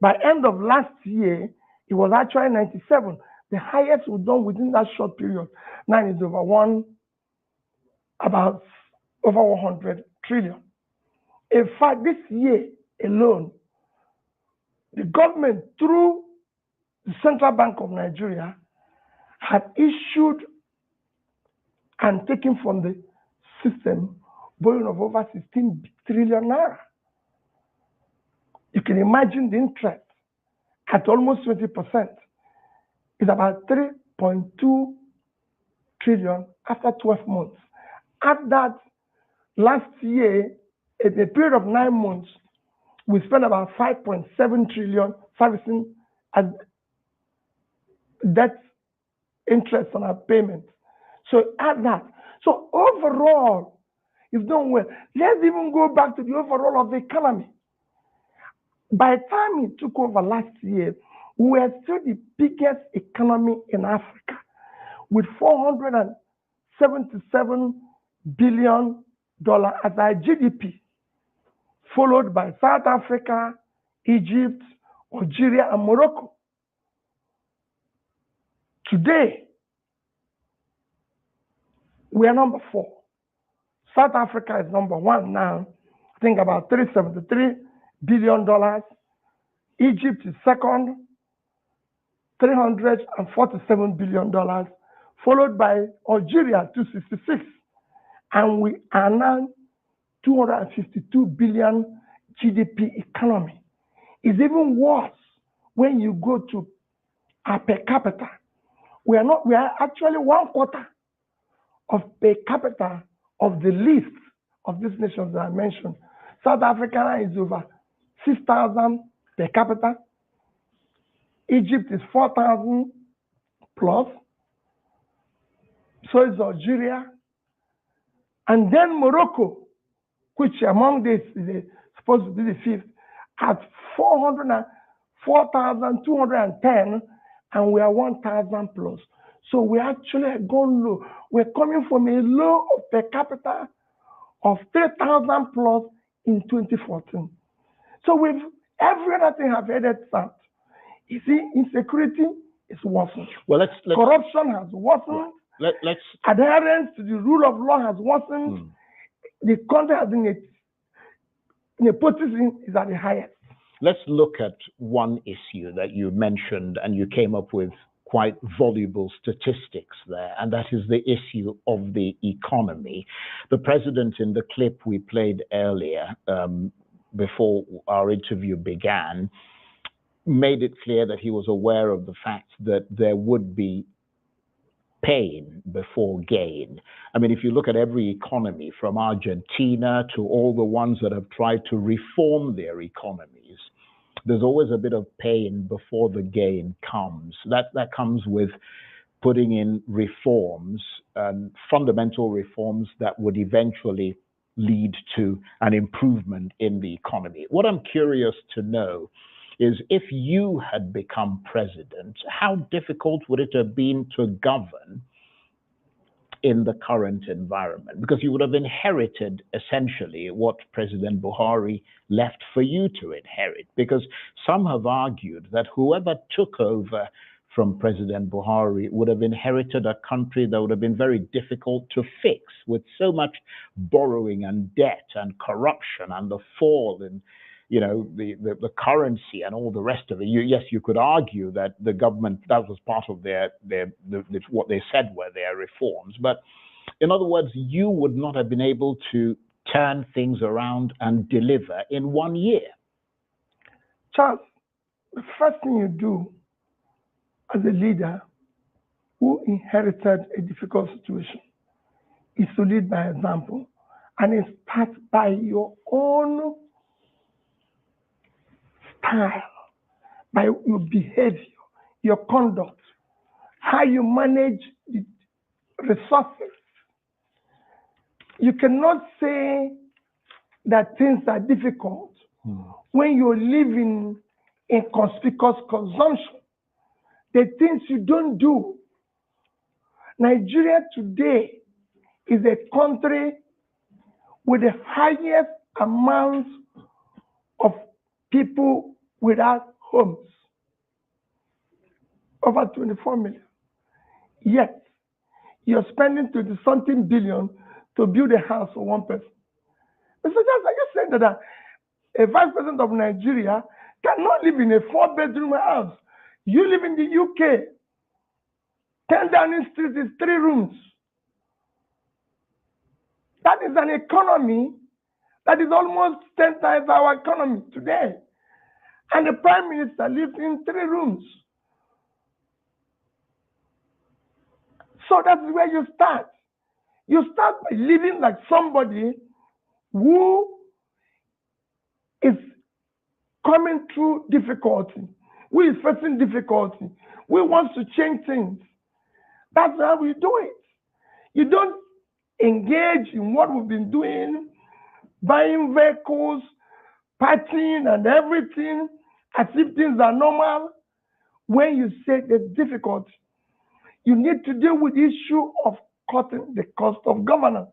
Speaker 19: By end of last year, it was actually 97. The highest we've done within that short period. Now is about over 100 trillion. In fact, this year alone, the government, through the Central Bank of Nigeria, had issued and taken from the system borrowing of over 16 trillion naira. You can imagine the interest at almost 20%. It's about 3.2 trillion after 12 months. At that, last year, in a period of 9 months, we spent about 5.7 trillion servicing as debt interest on our payments. So add that. So overall, you've done well. Let's even go back to the overall of the economy. By the time he took over last year, we were still the biggest economy in Africa with $477 billion as our GDP, followed by South Africa, Egypt, Algeria, and Morocco. Today, we are number 4. South Africa is number 1 now, I think about $373 billion. Egypt is second, $347 billion, followed by Algeria, 266. And we are now 252 billion GDP economy. It's even worse when you go to our per capita. We are actually 1/4 of per capita of the list of these nations that I mentioned. South Africa is over 6,000 per capita. Egypt is 4,000 plus. So is Algeria. And then Morocco, which among this is supposed to be the 5th, at 4,210, and we are 1,000 plus. So we actually gone low. We're coming from a low of per capita of 3,000 plus in 2014. So with every other thing have headed south. You see, insecurity is worsened.
Speaker 17: Well,
Speaker 19: corruption has worsened.
Speaker 17: Let's
Speaker 19: adherence to the rule of law has worsened. The country has been nepotism is at the highest.
Speaker 17: Let's look at one issue that you mentioned, and you came up with quite voluble statistics there, and that is the issue of the economy. The president, in the clip we played earlier, before our interview began, made it clear that he was aware of the fact that there would be pain before gain. I mean, if you look at every economy, from Argentina to all the ones that have tried to reform their economies, there's always a bit of pain before the gain comes. That comes with putting in reforms, fundamental reforms that would eventually lead to an improvement in the economy. What I'm curious to know is, if you had become president, how difficult would it have been to govern in the current environment? Because you would have inherited essentially what President Buhari left for you to inherit. Because some have argued that whoever took over from President Buhari would have inherited a country that would have been very difficult to fix, with so much borrowing and debt and corruption and the fall in the currency and all the rest of it. Yes, you could argue that the government, that was part of what they said were their reforms. But in other words, you would not have been able to turn things around and deliver in 1 year.
Speaker 19: Charles, the first thing you do as a leader who inherited a difficult situation is to lead by example. And it starts by your own style, by your behavior, your conduct, how you manage the resources. You cannot say that things are difficult when you're living in conspicuous consumption. The things you don't do. Nigeria today is a country with the highest amount of people without homes, over 24 million. Yet, you're spending 20-something billion to build a house for one person. Mr. Johnson, are you saying that a vice president of Nigeria cannot live in a 4-bedroom house? You live in the UK. 10 Downing Street is 3 rooms. That is an economy that is almost 10 times our economy today. And the Prime Minister lives in 3 rooms. So that's where you start. You start by living like somebody who is coming through difficulty, who is facing difficulty, who wants to change things. That's how we do it. You don't engage in what we've been doing, buying vehicles, partying and everything, as if things are normal. When you say there's difficulty, you need to deal with the issue of cutting the cost of governance.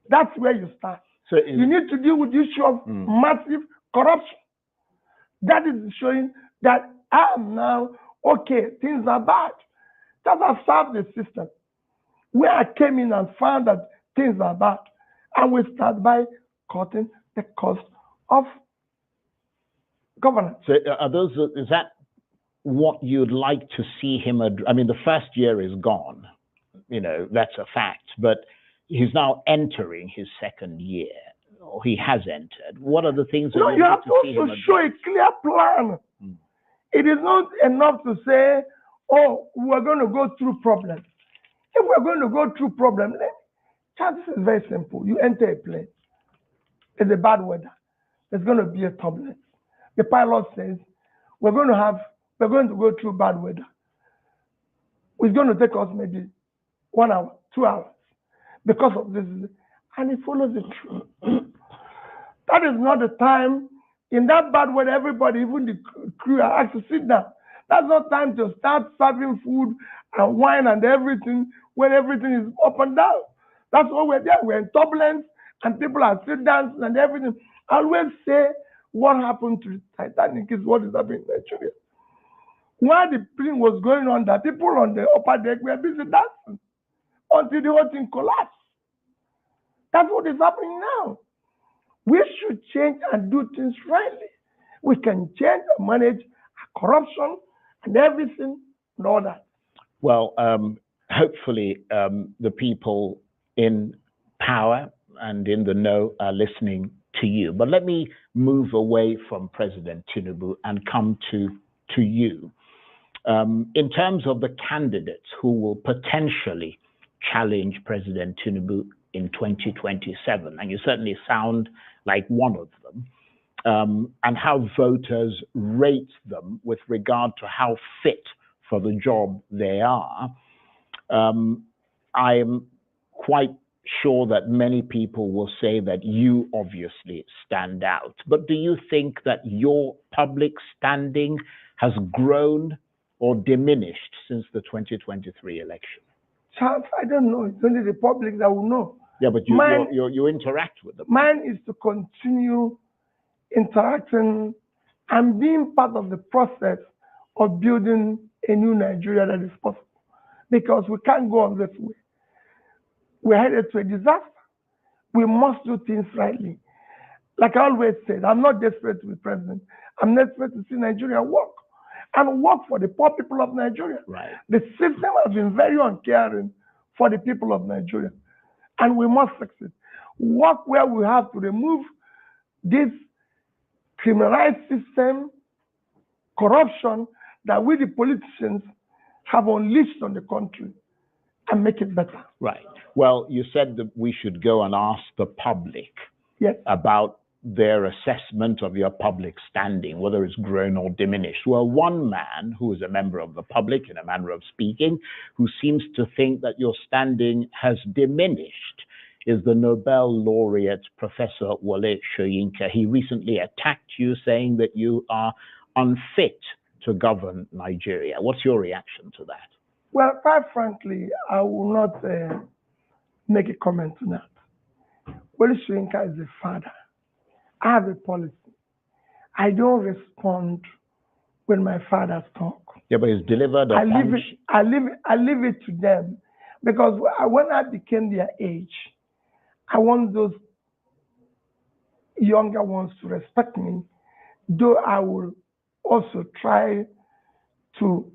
Speaker 19: That's where you start. So you need to deal with the issue of massive corruption. That is showing that I am now, okay, things are bad. That has served the system. Where I came in and found that things are bad, and we start by cutting the cost of governance.
Speaker 17: So is that what you'd like to see him? I mean, the first year is gone. You know, that's a fact. But he's now entering his second year, or he has entered. What are the things that
Speaker 19: you have to show a clear plan? It is not enough to say, oh, we're going to go through problems. If we're going to go through problems, this is very simple. You enter a plane. It's a bad weather. There's going to be a turbulence. The pilot says, we're going to go through bad weather. It's going to take us maybe 1 hour, 2 hours because of this. And he follows it through. That is not the time. In that bad weather, everybody, even the crew, are asked to sit down. That's not time to start serving food and wine and everything when everything is up and down. That's why we're there. We're in turbulence and people are still dancing and everything. I always say what happened to the Titanic is what is happening in Nigeria. While the plane was going on, the people on the upper deck were busy dancing until the whole thing collapsed. That's what is happening now. We should change and do things rightly. We can change and manage corruption and everything and all that.
Speaker 17: Well, hopefully the people in power and in the know are listening to you. But let me move away from President Tinubu and come to you. In terms of the candidates who will potentially challenge President Tinubu in 2027, and you certainly sound like one of them, and how voters rate them with regard to how fit for the job they are, I am quite sure that many people will say that you obviously stand out. But do you think that your public standing has grown or diminished since the 2023 election?
Speaker 19: Charles, I don't know. It's only the public that will know.
Speaker 17: Yeah, but you interact with them.
Speaker 19: Mine is to continue interacting and being part of the process of building a new Nigeria that is possible. Because we can't go on this way. We're headed to a disaster. We must do things rightly. Like I always said, I'm not desperate to be president. I'm desperate to see Nigeria work and work for the poor people of Nigeria.
Speaker 17: Right.
Speaker 19: The system has been very uncaring for the people of Nigeria, and we must succeed. Work where we have to remove this criminalized system, corruption that we, the politicians, have unleashed on the country and make it better.
Speaker 17: Right. Well, you said that we should go and ask the public about their assessment of your public standing, whether it's grown or diminished. Well, one man who is a member of the public, in a manner of speaking, who seems to think that your standing has diminished is the Nobel laureate, Professor Wole Soyinka. He recently attacked you, saying that you are unfit to govern Nigeria. What's your reaction to that?
Speaker 19: Well, quite frankly, I will not make a comment on that. Wole Soyinka is a father. I have a policy. I don't respond when my fathers talk.
Speaker 17: Yeah, but he's delivered a punch.
Speaker 19: I leave it to them, because when I became their age, I want those younger ones to respect me, though I will also try to